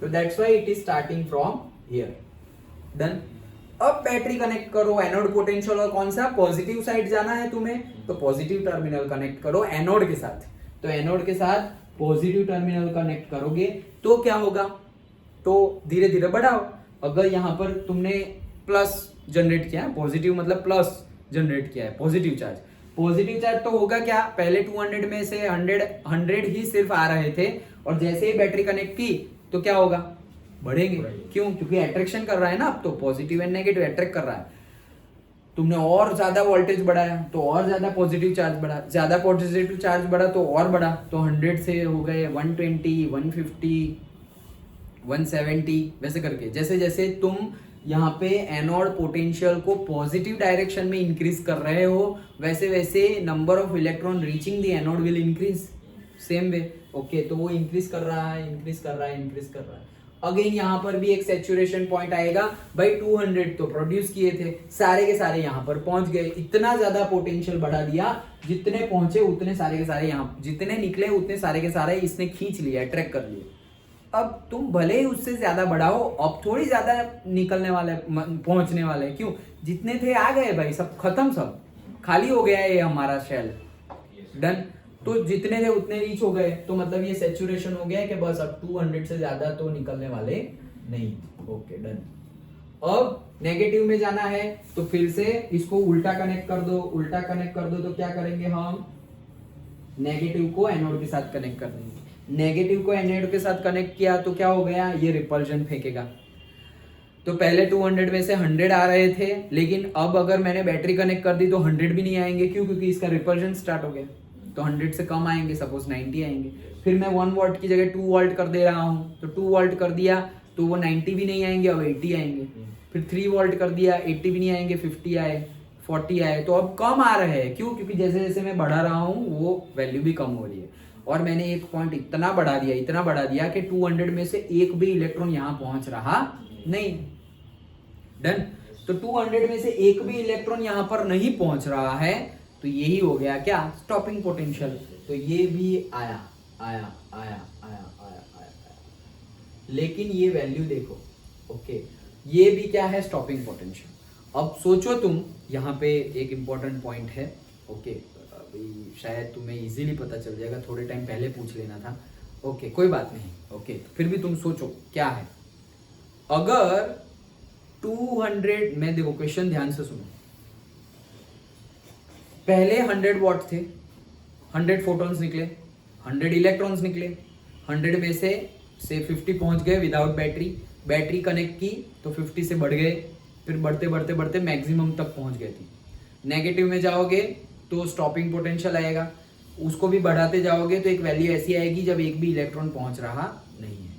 S1: तो that's why it is starting from here. Done. अब बैटरी कनेक्ट करो, एनोड पोटेंशियल और कौन सा? पॉजिटिव साइड जाना है तुम्हें, तो पॉजिटिव टर्मिनल कनेक्ट करो एनोड के साथ। तो एनोड के साथ पॉजिटिव टर्मिनल कनेक्ट करोगे तो क्या होगा? तो धीरे धीरे बढ़ाओ। अगर यहां पर तुमने प्लस जनरेट किया है, पॉजिटिव मतलब प्लस जनरेट किया है, पॉजिटिव चार्ज। पॉजिटिव चार्ज तो होगा क्या? पहले 200 में से 100 ही सिर्फ आ रहे थे, और जैसे ही बैटरी कनेक्ट की तो क्या होगा? बढ़ेंगे। क्यों? क्योंकि अट्रैक्शन कर रहा है ना, अब तो पॉजिटिव एंड नेगेटिव अट्रैक्ट कर रहा है। तुमने और ज्यादा वोल्टेज बढ़ाया तो और ज्यादा पॉजिटिव चार्ज बढ़ा, ज्यादा पॉजिटिव चार्ज बढ़ा तो और बढ़ा, तो 100 से हो गए 120, 150, 170, वैसे करके जैसे जैसे तुम यहाँ पे एनोड पोटेंशियल को पॉजिटिव डायरेक्शन में इंक्रीज कर रहे हो, वैसे वैसे number of electron reaching the anode will increase same way. Okay, तो वो इंक्रीज कर रहा है, इंक्रीज कर रहा है, इंक्रीज कर रहा है। अगेन यहाँ पर भी एक सैचुरेशन पॉइंट आएगा। भाई 200 तो प्रोड्यूस किए थे, सारे के सारे यहाँ पर पहुंच गए। इतना ज्यादा पोटेंशियल बढ़ा दिया, जितने पहुंचे उतने सारे के सारे यहाँ, जितने निकले उतने सारे के सारे इसने खींच लिया, अट्रैक्ट कर लिया। अब तुम भले ही उससे ज्यादा बढ़ाओ, अब थोड़ी ज्यादा निकलने वाले, पहुंचने वाले। क्यों? जितने थे आ गए भाई, सब खत्म, सब खाली हो गया है ये हमारा शेल। डन। तो जितने थे उतने रीच हो गए, तो मतलब ये सैचुरेशन हो गया है कि बस अब 200 से ज्यादा तो निकलने वाले नहीं। Okay done. अब नेगेटिव में जाना है तो फिर से इसको उल्टा कनेक्ट कर दो, उल्टा कनेक्ट कर दो, तो क्या करेंगे हम, नेगेटिव को एनोड के साथ कनेक्ट कर देंगे। नेगेटिव को एनोड के साथ कनेक्ट किया तो क्या हो गया, ये रिपल्जन फेंकेगा। तो पहले 200 में से 100 आ रहे थे, लेकिन अब अगर मैंने बैटरी कनेक्ट कर दी तो 100 भी नहीं आएंगे। क्यों? क्योंकि इसका रिपल्जन स्टार्ट हो गया। तो 100 से कम आएंगे, सपोज 90 आएंगे। फिर मैं 1 वॉट की जगह 2 वोल्ट कर दे रहा हूं, तो 2 वोल्ट कर दिया तो वो 90 भी नहीं आएंगे, अब 80 आएंगे। फिर 3 वोल्ट कर दिया, 80 भी नहीं आएंगे, 50 आए, 40 आए। तो अब कम आ रहे हैं। क्यों? क्योंकि जैसे जैसे मैं बढ़ा रहा हूँ वो वैल्यू भी कम हो रही है। और मैंने एक पॉइंट इतना बढ़ा दिया कि 200 में से एक भी इलेक्ट्रॉन यहाँ पहुंच रहा नहीं। डन। तो 200 में से एक भी इलेक्ट्रॉन यहाँ पर नहीं पहुंच रहा है, तो यही हो गया क्या, स्टॉपिंग पोटेंशियल। तो ये भी आया आया आया आया आया आया, लेकिन ये वैल्यू देखो। ओके, ये भी क्या है, स्टॉपिंग पोटेंशियल। अब सोचो तुम, यहाँ पे एक इंपॉर्टेंट पॉइंट है। ओके, अभी शायद तुम्हें इजीली पता चल जाएगा, थोड़े टाइम पहले पूछ लेना था। ओके, कोई बात नहीं। ओके, फिर भी तुम सोचो क्या है। अगर 200 में, देखो क्वेश्चन ध्यान से सुनो, पहले 100 वॉट थे, 100 फोटॉन्स निकले, 100 इलेक्ट्रॉन्स निकले, 100 में से 50 पहुंच गए विदाउट बैटरी। बैटरी कनेक्ट की तो 50 से बढ़ गए, फिर बढ़ते बढ़ते बढ़ते मैक्सिमम तक पहुंच गए थे। नेगेटिव में जाओगे तो स्टॉपिंग पोटेंशियल आएगा, उसको भी बढ़ाते जाओगे तो एक वैल्यू ऐसी आएगी जब एक भी इलेक्ट्रॉन पहुंच रहा नहीं है।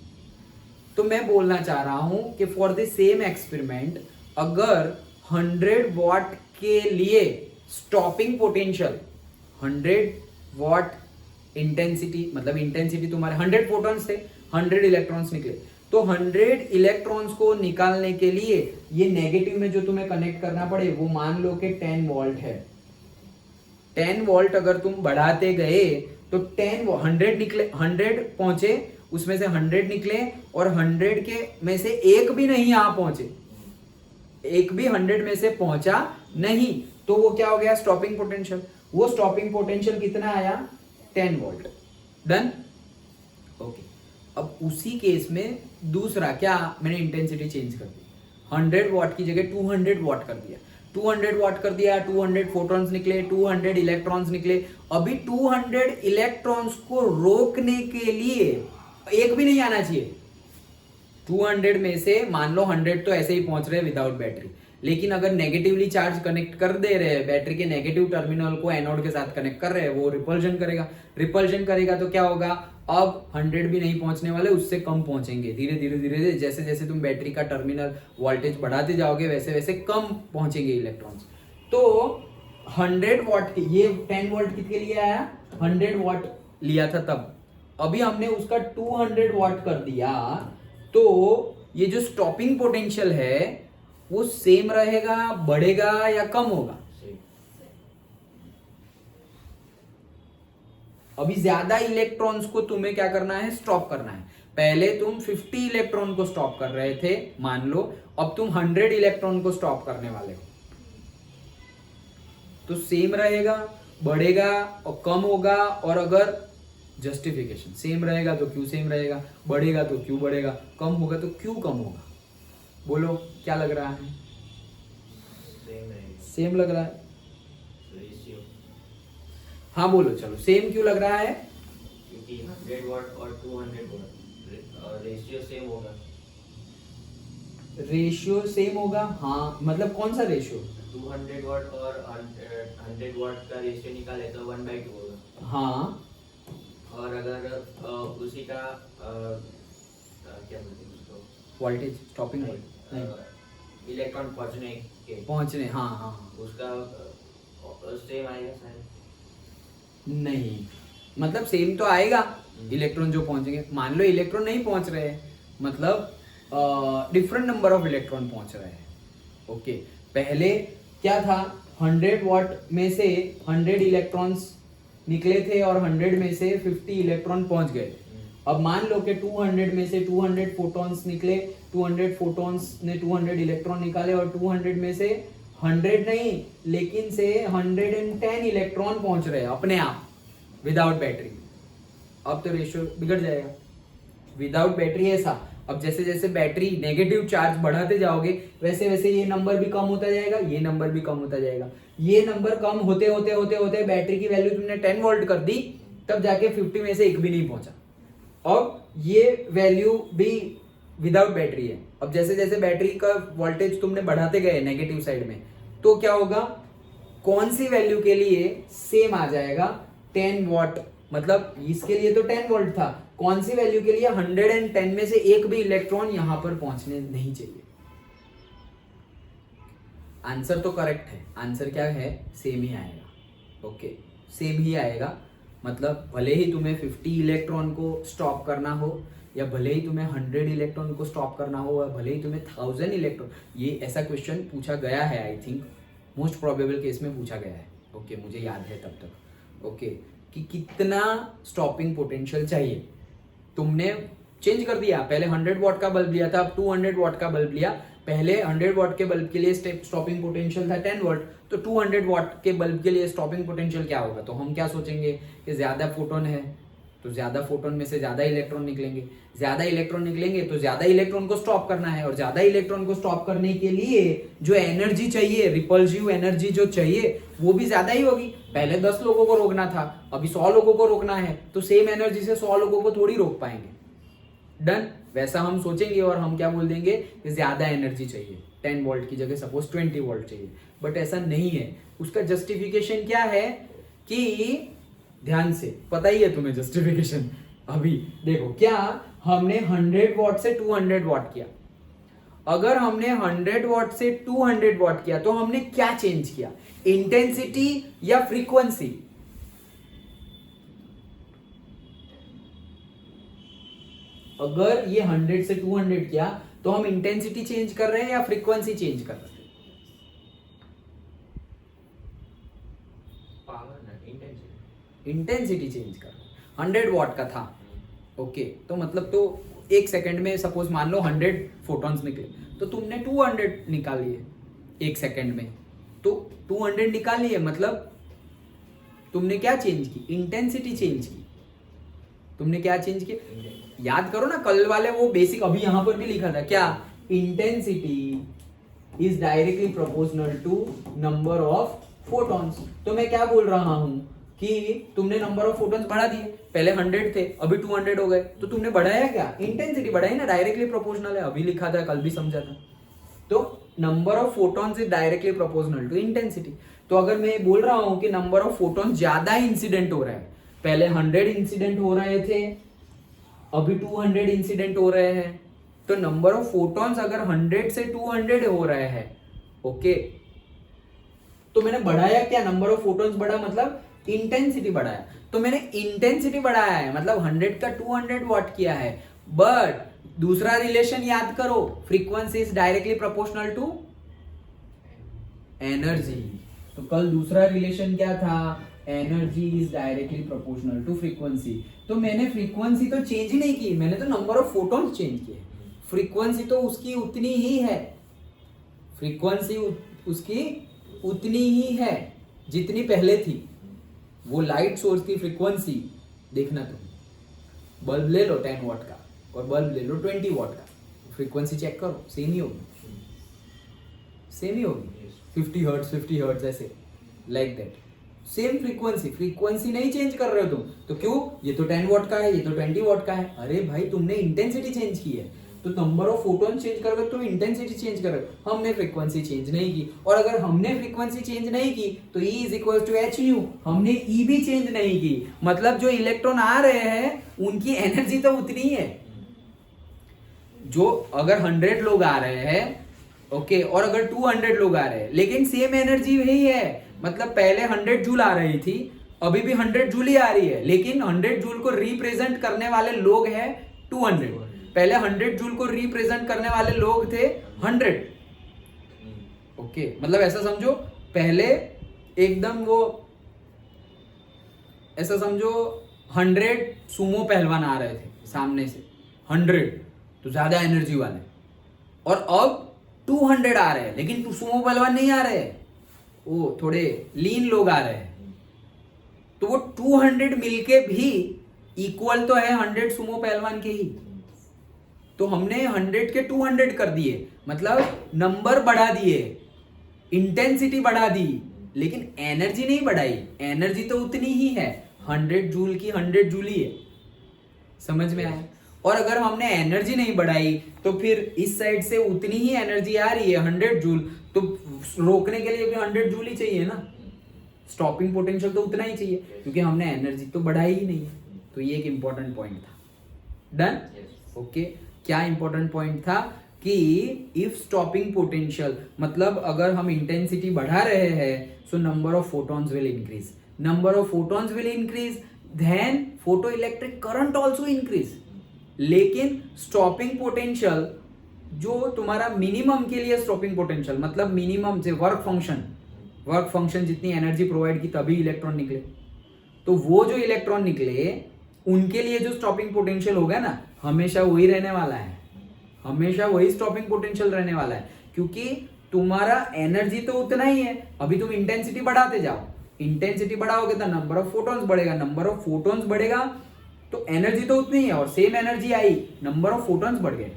S1: तो मैं बोलना चाह रहा हूं कि फॉर द सेम एक्सपेरिमेंट, अगर 100 वॉट के लिए स्टॉपिंग पोटेंशियल 100 वॉट इंटेंसिटी, मतलब इंटेंसिटी तुम्हारे 100 फोटॉन्स थे, 100 इलेक्ट्रॉन्स निकले, तो 100 इलेक्ट्रॉन्स को निकालने के लिए ये नेगेटिव में जो तुम्हें कनेक्ट करना पड़े वो मान लो कि 10 वोल्ट है। 10 वोल्ट अगर तुम बढ़ाते गए तो 100 निकले, 100 पहुंचे, उसमें से 100 निकले और 100 के में से एक भी नहीं यहां पहुंचे, एक भी 100 में से पहुंचा नहीं, तो वो क्या हो गया, स्टॉपिंग पोटेंशियल। वो स्टॉपिंग पोटेंशियल कितना आया, 10 वोल्ट। डन। ओके, अब उसी केस में दूसरा क्या, मैंने इंटेंसिटी चेंज कर दी, 100 वॉट की जगह 200 वॉट कर दिया। 200 वॉट कर दिया, 200 फोटॉन्स निकले, 200 इलेक्ट्रॉन्स निकले। अभी 200 इलेक्ट्रॉन्स को रोकने के लिए एक भी नहीं आना चाहिए। 200 में से मान लो 100 तो ऐसे ही पहुंच रहे हैं विदाउट बैटरी, लेकिन अगर नेगेटिवली चार्ज कनेक्ट कर दे रहे हैं, बैटरी के नेगेटिव टर्मिनल को एनोड के साथ कनेक्ट कर रहे हैं, वो रिपल्जन करेगा। रिपल्जन करेगा तो क्या होगा, अब 100 भी नहीं पहुंचने वाले, उससे कम पहुंचेंगे। धीरे धीरे धीरे धीरे जैसे जैसे तुम बैटरी का टर्मिनल वोल्टेज बढ़ाते जाओगे वैसे वैसे कम पहुंचेंगे इलेक्ट्रॉन्स। तो 100 वॉट, ये 10 वोल्ट किसके लिए आया, 100 वॉट लिया था तब, अभी हमने उसका 200 वॉट कर दिया, तो ये जो स्टॉपिंग पोटेंशियल है वो सेम रहेगा, बढ़ेगा या कम होगा? अभी ज्यादा इलेक्ट्रॉन्स को तुम्हें क्या करना है, स्टॉप करना है। पहले तुम 50 इलेक्ट्रॉन को स्टॉप कर रहे थे मान लो, अब तुम 100 इलेक्ट्रॉन को स्टॉप करने वाले हो, तो सेम रहेगा, बढ़ेगा और कम होगा। और अगर जस्टिफिकेशन सेम रहेगा तो क्यों सेम रहेगा, बढ़ेगा तो क्यों बढ़ेगा, कम होगा तो क्यों कम होगा? बोलो क्या लग रहा है? सेम लग रहा है। हाँ बोलो, चलो सेम क्यों लग रहा है?
S2: क्योंकि 100 वॉट और 200 वॉट रेशियो सेम होगा।
S1: रेशियो सेम होगा, हाँ मतलब कौन सा रेशियो?
S2: 200 वॉट और 100 वॉट का रेशियो निकाले तो 1/2 होगा।
S1: हाँ, और
S2: अगर उसी का क्या बोलते हैं उसको,
S1: वोल्टेज स्टॉपिंग वोल्टेज,
S2: इलेक्ट्रॉन पहुंचने,
S1: हाँ,
S2: उसका सेम आएगा शायद।
S1: नहीं, मतलब सेम तो आएगा, इलेक्ट्रॉन जो पहुंचेंगे। मान लो इलेक्ट्रॉन नहीं पहुंच रहे हैं, मतलब डिफरेंट नंबर ऑफ इलेक्ट्रॉन पहुंच रहे हैं। ओके, पहले क्या था, 100 वॉट में से 100 इलेक्ट्रॉन्स निकले थे और 100 में से 50 इलेक्ट्रॉन पहुंच गए। अब मान लो कि 200 में से 200 फोटॉन्स निकले, 200 फोटॉन्स ने 200 इलेक्ट्रॉन निकाले और 200 में से 100 नहीं लेकिन से 110 इलेक्ट्रॉन पहुंच रहे हैं अपने आप विदाउट बैटरी। अब तो रेशियो बिगड़ जाएगा, विदाउट बैटरी ऐसा, अब जैसे जैसे बैटरी नेगेटिव चार्ज बढ़ाते जाओगे वैसे वैसे ये नंबर भी कम होता जाएगा, ये नंबर भी कम होता जाएगा। ये नंबर कम होते होते होते होते बैटरी की वैल्यू तुमने 10 वोल्ट कर दी, तब जाके 50 में से एक भी नहीं पहुंचा। और ये वैल्यू भी विदाउट बैटरी है। अब जैसे जैसे बैटरी का वोल्टेज तुमने बढ़ाते गए नेगेटिव साइड में, तो क्या होगा, कौन सी वैल्यू के लिए सेम आ जाएगा 10 वॉट, मतलब इसके लिए तो 10 वोल्ट था, कौन सी वैल्यू के लिए 110 में से एक भी इलेक्ट्रॉन यहां पर पहुंचने नहीं चाहिए। आंसर तो करेक्ट है, आंसर क्या है, सेम ही आएगा। ओके, सेम ही आएगा, मतलब भले ही तुम्हें 50 इलेक्ट्रॉन को स्टॉप करना हो, या भले ही तुम्हें 100 इलेक्ट्रॉन को स्टॉप करना हो, या भले ही तुम्हें 1000 इलेक्ट्रॉन, ये ऐसा क्वेश्चन पूछा गया है, I think most probable case में पूछा गया है। ओके, मुझे याद है तब तक। ओके, कि कितना स्टॉपिंग पोटेंशियल चाहिए। तुमने चेंज कर दिया, पहले 100 वॉट का बल्ब लिया था, अब 200 वॉट का बल्ब लिया। पहले 100 वॉट के बल्ब के लिए स्टॉपिंग पोटेंशियल था 10 वोल्ट, तो 200 वॉट के बल्ब के लिए स्टॉपिंग पोटेंशियल क्या होगा, तो हम क्या सोचेंगे कि ज्यादा फोटोन है तो ज्यादा फोटोन में से ज्यादा इलेक्ट्रॉन निकलेंगे, ज्यादा इलेक्ट्रॉन निकलेंगे तो ज्यादा इलेक्ट्रॉन को स्टॉप करना है, और ज्यादा इलेक्ट्रॉन को स्टॉप करने के लिए जो एनर्जी चाहिए, रिपल्सिव एनर्जी जो चाहिए, वो भी ज्यादा ही होगी। पहले 10 लोगों को रोकना था, अभी 100 लोगों को रोकना है, तो सेम एनर्जी से 100 लोगों को थोड़ी रोक पाएंगे। डन, वैसा हम सोचेंगे और हम क्या बोल देंगे कि ज्यादा एनर्जी चाहिए, 10 वोल्ट की जगह सपोज 20 वोल्ट चाहिए, बट ऐसा नहीं है। उसका जस्टिफिकेशन क्या है कि ध्यान से, पता ही है तुम्हें जस्टिफिकेशन। अभी देखो, क्या हमने 100 वॉट से 200 वॉट किया, अगर हमने 100 वॉट से 200 वॉट किया तो हमने क्या चेंज किया, इंटेंसिटी या फ्रीक्वेंसी? अगर ये 100 से 200 किया तो हम इंटेंसिटी चेंज कर रहे हैं या फ्रीक्वेंसी चेंज कर रहे हैं? इंटेंसिटी चेंज कर रहे हैं। 100 वॉट का था, ओके, तो मतलब तो एक सेकंड में सपोज मान लो 100 फोटॉन्स निकले, तो तुमने 200 निकाल लिए एक सेकंड में, तो 200 निकाल लिए, मतलब तुमने क्या चेंज की, इंटेंसिटी चेंज की। तुमने क्या चेंज किया, याद करो ना, कल वाले वो बेसिक, अभी यहां पर भी लिखा था क्या, intensity is directly proportional to number of photons. तो मैं क्या बोल रहा हूं कि तुमने नंबर ऑफ फोटॉन्स बढ़ा दिए, पहले 100 थे अभी 200 हो गए, तो तुमने बढ़ाया क्या, इंटेंसिटी बढ़ाई ना, डायरेक्टली प्रोपोर्शनल है, अभी लिखा था, कल भी समझा था। तो number of photons is directly proportional to intensity. तो अगर मैं बोल रहा हूं कि नंबर ऑफ फोटॉन्स ज्यादा इंसिडेंट हो रहा है, पहले 100 इंसिडेंट हो रहे थे, अभी 200 इंसिडेंट हो रहे हैं, तो नंबर ऑफ फोटॉन्स अगर 100 से 200 हो रहे हैं, ओके, तो मैंने बढ़ाया क्या, नंबर ऑफ फोटॉन्स बढ़ा, मतलब इंटेंसिटी बढ़ाया। तो मैंने इंटेंसिटी बढ़ाया है, मतलब 100 का 200 वॉट किया है। बट दूसरा रिलेशन याद करो, frequency is directly proportional to energy. तो कल दूसरा रिलेशन क्या था, energy is directly proportional to frequency. तो मैंने फ्रीक्वेंसी तो चेंज ही नहीं की, मैंने तो नंबर ऑफ फोटॉन्स चेंज किए। फ्रीक्वेंसी तो उसकी उतनी ही है, फ्रीक्वेंसी उसकी उतनी ही है जितनी पहले थी। वो लाइट सोर्स की फ्रीक्वेंसी देखना, तुम बल्ब ले लो 10 वॉट का और बल्ब ले लो 20 वॉट का, फ्रीक्वेंसी चेक करो, सेम ही होगी, सेम ही होगी, 50 हर्ट्ज 50 हर्ट्ज ऐसे, like that, same frequency, frequency नहीं चेंज कर रहे हो तुम। तो क्यों, ये तो 10 वॉट का है, ये तो 20 वॉट का है। अरे भाई, तुमने इंटेंसिटी चेंज की है, तो नंबर ऑफ फोटॉन चेंज करोगे तो इंटेंसिटी चेंज करोगे। हमने फ्रीक्वेंसी चेंज नहीं की, और अगर हमने फ्रीक्वेंसी चेंज नहीं की तो E is equal to h nu, हमने E भी चेंज नहीं की, मतलब जो इलेक्ट्रॉन आ रहे हैं उनकी एनर्जी तो उतनी ही है। जो अगर 100 लोग आ रहे हैं, ओके, और अगर 200 लोग आ रहे हैं, लेकिन सेम एनर्जी वही है, मतलब पहले 100 जूल आ रही थी, अभी भी 100 जूल ही आ रही है, लेकिन 100 जूल को रिप्रेजेंट करने वाले लोग हैं 200। पहले 100 जूल को रिप्रेजेंट करने वाले लोग थे 100, ओके, मतलब ऐसा समझो, पहले एकदम वो ऐसा समझो 100 सुमो पहलवान आ रहे थे सामने से, 100 तो ज्यादा एनर्जी वाले, और अब 200 आ रहे हैं, लेकिन सुमो पहलवान नहीं आ रहे, वो थोड़े लीन लोग आ रहे हैं। तो वो 200 मिलके भी इक्वल तो है 100 सुमो पहलवान के ही, तो हमने 100 के 200 कर दिए, मतलब नंबर बढ़ा दिए, इंटेंसिटी बढ़ा दी, लेकिन एनर्जी नहीं बढ़ाई। एनर्जी तो उतनी ही है, 100 जूल की 100 जूल ही है। समझ में आया? और अगर हमने एनर्जी नहीं बढ़ाई तो फिर इस साइड से उतनी ही एनर्जी आ रही है 100 जूल, तो रोकने के लिए भी 100 जूल ही चाहिए ना। स्टॉपिंग पोटेंशियल तो उतना ही चाहिए, क्योंकि हमने एनर्जी तो बढ़ाई ही नहीं है। तो ये एक इंपॉर्टेंट पॉइंट था। डन? ओके। क्या इंपॉर्टेंट पॉइंट था कि इफ स्टॉपिंग पोटेंशियल, मतलब अगर हम इंटेंसिटी बढ़ा रहे हैं, so number of photons will increase. Number of photons will increase, then photo electric current also increase. लेकिन स्टॉपिंग पोटेंशियल जो तुम्हारा मिनिमम के लिए स्टॉपिंग पोटेंशियल, मतलब मिनिमम से वर्क फंक्शन जितनी एनर्जी प्रोवाइड की तभी इलेक्ट्रॉन निकले, तो वो जो इलेक्ट्रॉन निकले उनके लिए जो स्टॉपिंग पोटेंशियल होगा ना, हमेशा वही रहने वाला है, हमेशा वही स्टॉपिंग पोटेंशियल रहने वाला है। क्योंकि तुम्हारा एनर्जी तो उतना ही है, अभी तुम इंटेंसिटी बढ़ाते जाओ, इंटेंसिटी बढ़ाओगे तो नंबर ऑफ फोटॉन्स बढ़ेगा, नंबर ऑफ फोटॉन्स बढ़ेगा तो एनर्जी तो उतनी ही है, और same energy I, number of photons बढ़ गए।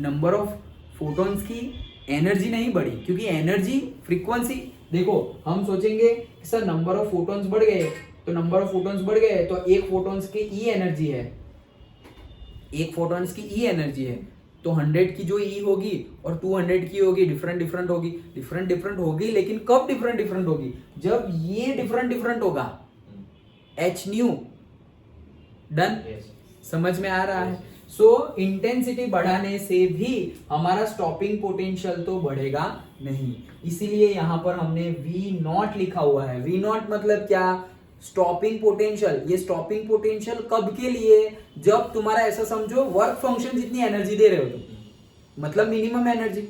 S1: नंबर ऑफ फोटॉन्स की एनर्जी नहीं बढ़ी, क्योंकि एनर्जी फ्रीक्वेंसी, देखो हम सोचेंगे कि सर नंबर ऑफ फोटॉन्स बढ़ गए, तो नंबर ऑफ फोटॉन्स बढ़ गए तो एक फोटॉन्स की ई एनर्जी है, एक फोटॉन्स की ई एनर्जी है, तो 100 की जो ई होगी और 200 की होगी, डिफरेंट होगी, लेकिन कब डिफरेंट होगी? जब ये डिफरेंट होगा, एच न्यू। डन? समझ में आ रहा है? सो इंटेंसिटी बढ़ाने से भी हमारा स्टॉपिंग पोटेंशियल तो बढ़ेगा नहीं, इसीलिए यहां पर हमने V नॉट लिखा हुआ है। V नॉट मतलब क्या? Stopping potential. ये स्टॉपिंग पोटेंशियल कब के लिए? जब तुम्हारा ऐसा समझो वर्क फंक्शन जितनी एनर्जी दे रहे हो तुम, मतलब मिनिमम एनर्जी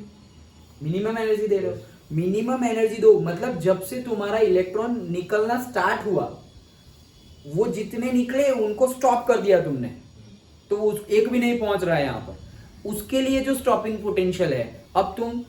S1: दे रहे हो, मिनिमम एनर्जी दो, मतलब जब से तुम्हारा इलेक्ट्रॉन निकलना स्टार्ट हुआ, वो जितने निकले उनको स्टॉप कर दिया तुमने, तो वो एक भी नहीं पहुंच रहा है यहां पर, उसके लिए जो स्टॉपिंग पोटेंशियल है। अब तुम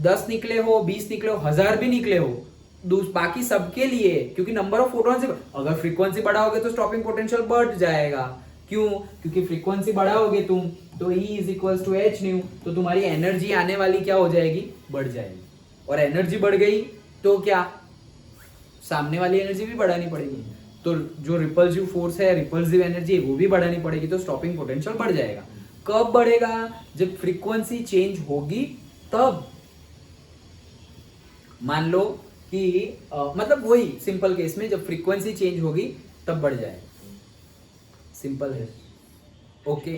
S1: 10 निकले हो, 20 निकले हो, 1000 भी निकले हो, बाकी सबके लिए, क्योंकि नंबर ऑफ फोटॉन से, अगर फ्रीक्वेंसी बढ़ाओगे तो स्टॉपिंग पोटेंशियल बढ़ जाएगा। क्यों? क्योंकि फ्रीक्वेंसी बढ़ाओगे तुम तो E is equal to h nu, तो तुम्हारी एनर्जी आने वाली क्या हो जाएगी? बढ़ जाएगी। और एनर्जी बढ़ गई तो क्या? सामने वाली एनर्जी भी बढ़ानी पड़ेगी, तो जो रिपल्सिव फोर्स है, रिपल्सिव एनर्जी है, वो भी बढ़ानी पड़ेगी, तो स्टॉपिंग पोटेंशियल बढ़ जाएगा। कब बढ़ेगा? जब फ्रीक्वेंसी चेंज होगी तब। मान लो कि मतलब वही सिंपल केस में जब फ्रीक्वेंसी चेंज होगी तब बढ़ जाएगा। सिंपल है। ओके।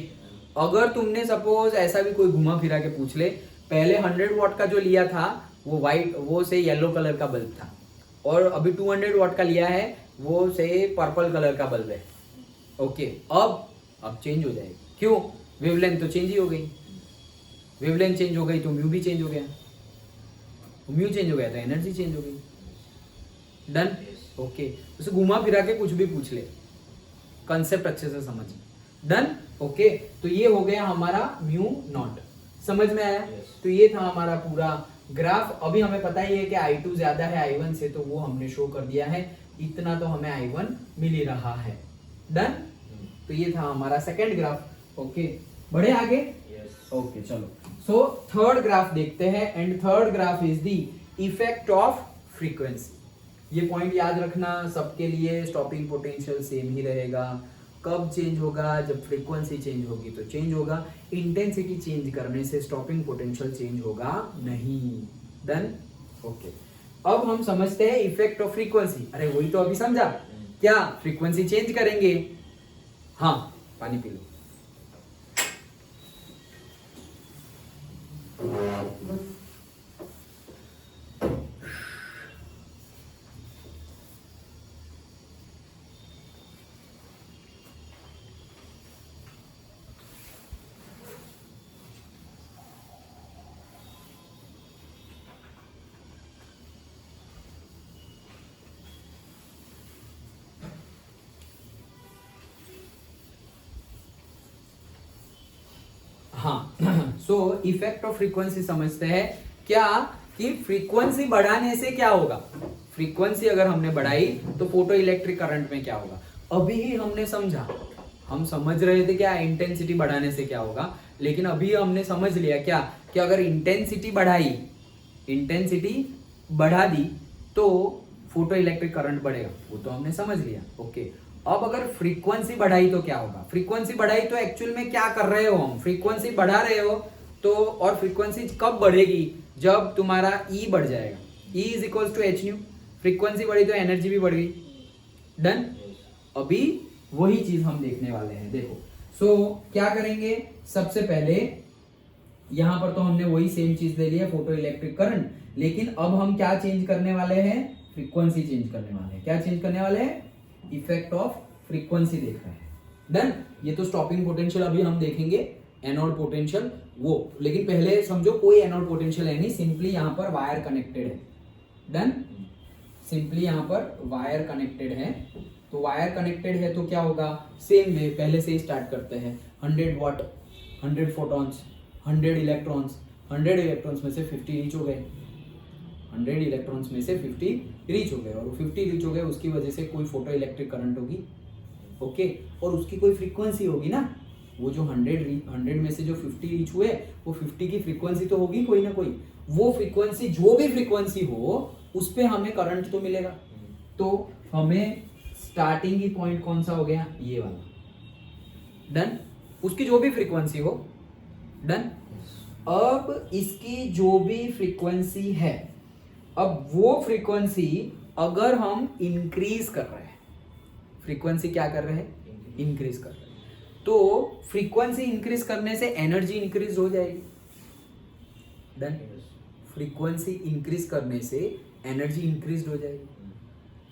S1: अगर तुमने सपोज ऐसा भी कोई घुमा फिरा के पूछ ले, पहले 100 वॉट का जो लिया था वो वाइट, वो से येलो कलर का बल्ब था, और अभी 200 वॉट का लिया है वो से पर्पल कलर का बल्ब है। ओके। अब चेंज हो जाएगी। क्यों? वेवलेंथ तो चेंज ही हो गई, वेवलेंथ चेंज हो गई तो म्यू भी चेंज हो गया, म्यू चेंज हो गया तो एनर्जी चेंज हो गई। डन? ओके। उसे घुमा फिरा के कुछ भी पूछ ले, कंसेप्ट अच्छे से समझ। डन? ओके। तो ये हो गया हमारा म्यू नॉट। समझ में आया? तो ये था हमारा पूरा ग्राफ। अभी हमें पता ही है कि I2 ज्यादा है I1 से, तो वो हमने शो कर दिया है, इतना तो हमें I1 मिल ही रहा है। डन? तो ये था हमारा सेकंड ग्राफ। ओके। बढ़े आगे? ओके चलो। सो थर्ड ग्राफ देखते हैं, and third graph is the effect of frequency. ये पॉइंट याद रखना सबके लिए, स्टॉपिंग पोटेंशियल सेम ही रहेगा। कब चेंज होगा? जब फ्रीक्वेंसी चेंज होगी तो चेंज होगा, इंटेंसिटी चेंज करने से स्टॉपिंग पोटेंशियल चेंज होगा नहीं। डन? ओके। अब हम समझते हैं इफेक्ट ऑफ फ्रीक्वेंसी। अरे वही तो अभी समझा, क्या फ्रीक्वेंसी चेंज करेंगे? हाँ, पानी पी लो। हाँ, सो इफेक्ट ऑफ फ्रीक्वेंसी समझते हैं क्या कि फ्रीक्वेंसी बढ़ाने से क्या होगा। फ्रीक्वेंसी अगर हमने बढ़ाई तो फोटो इलेक्ट्रिक करंट में क्या होगा, अभी ही हमने समझा। हम समझ रहे थे क्या इंटेंसिटी बढ़ाने से क्या होगा, लेकिन अभी हमने समझ लिया क्या कि अगर इंटेंसिटी बढ़ा दी तो फोटो इलेक्ट्रिक करंट बढ़ेगा, वो तो हमने समझ लिया। ओके, अब अगर फ्रीक्वेंसी बढ़ाई तो क्या होगा? फ्रीक्वेंसी बढ़ाई तो एक्चुअल में क्या कर रहे हो हम, फ्रीक्वेंसी बढ़ा रहे हो तो, और फ्रीक्वेंसी कब बढ़ेगी? जब तुम्हारा ई बढ़ जाएगा, E is equal to h nu, frequency बढ़ी तो एनर्जी भी बढ़ गई। डन। अभी वही चीज हम देखने वाले हैं, देखो। सो क्या करेंगे, सबसे पहले यहां पर तो हमने वही सेम चीज दे ली है, फोटो इलेक्ट्रिक करंट, लेकिन अब हम क्या चेंज करने वाले हैं? फ्रीक्वेंसी चेंज करने वाले हैं। क्या चेंज करने वाले हैं? इफेक्ट ऑफ फ्रीक्वेंसी देख रहे हैं। डन। ये तो स्टॉपिंग पोटेंशियल अभी हम देखेंगे, एनोड पोटेंशियल वो, लेकिन पहले समझो कोई एनोड पोटेंशियल है नहीं, सिंपली यहां पर वायर कनेक्टेड है। डन। सिंपली यहां पर वायर कनेक्टेड है, तो वायर कनेक्टेड है तो क्या होगा? सेम वे पहले से ही स्टार्ट करते हैं। 100 वाट, 100 फोटॉन्स, 100 इलेक्ट्रॉन्स, 100 इलेक्ट्रॉन्स में से 50 रीच हो गए, 100 इलेक्ट्रॉन्स में से 50 रीच हो गए, और 50 रीच हो गए उसकी वजह से कोई फोटो इलेक्ट्रिक करंट होगी। ओके, और उसकी कोई फ्रीक्वेंसी होगी ना, वो जो 100 में से जो 50 रीच हुए, वो 50 की फ्रीक्वेंसी तो होगी कोई ना कोई, वो फ्रीक्वेंसी जो भी फ्रीक्वेंसी हो उस पे हमें करंट तो मिलेगा। तो हमें स्टार्टिंग की पॉइंट कौन सा हो गया? ये वाला। डन। उसकी जो भी फ्रीक्वेंसी हो। डन। अब इसकी जो भी फ्रीक्वेंसी है, अब वो फ्रीक्वेंसी अगर हम इंक्रीज कर रहे हैं, फ्रीक्वेंसी क्या कर रहे हैं? इंक्रीज कर रहे हैं, तो फ्रीक्वेंसी इंक्रीज करने से एनर्जी इंक्रीज हो जाएगी। डन। फ्रीक्वेंसी इंक्रीज करने से एनर्जी इंक्रीज हो जाएगी।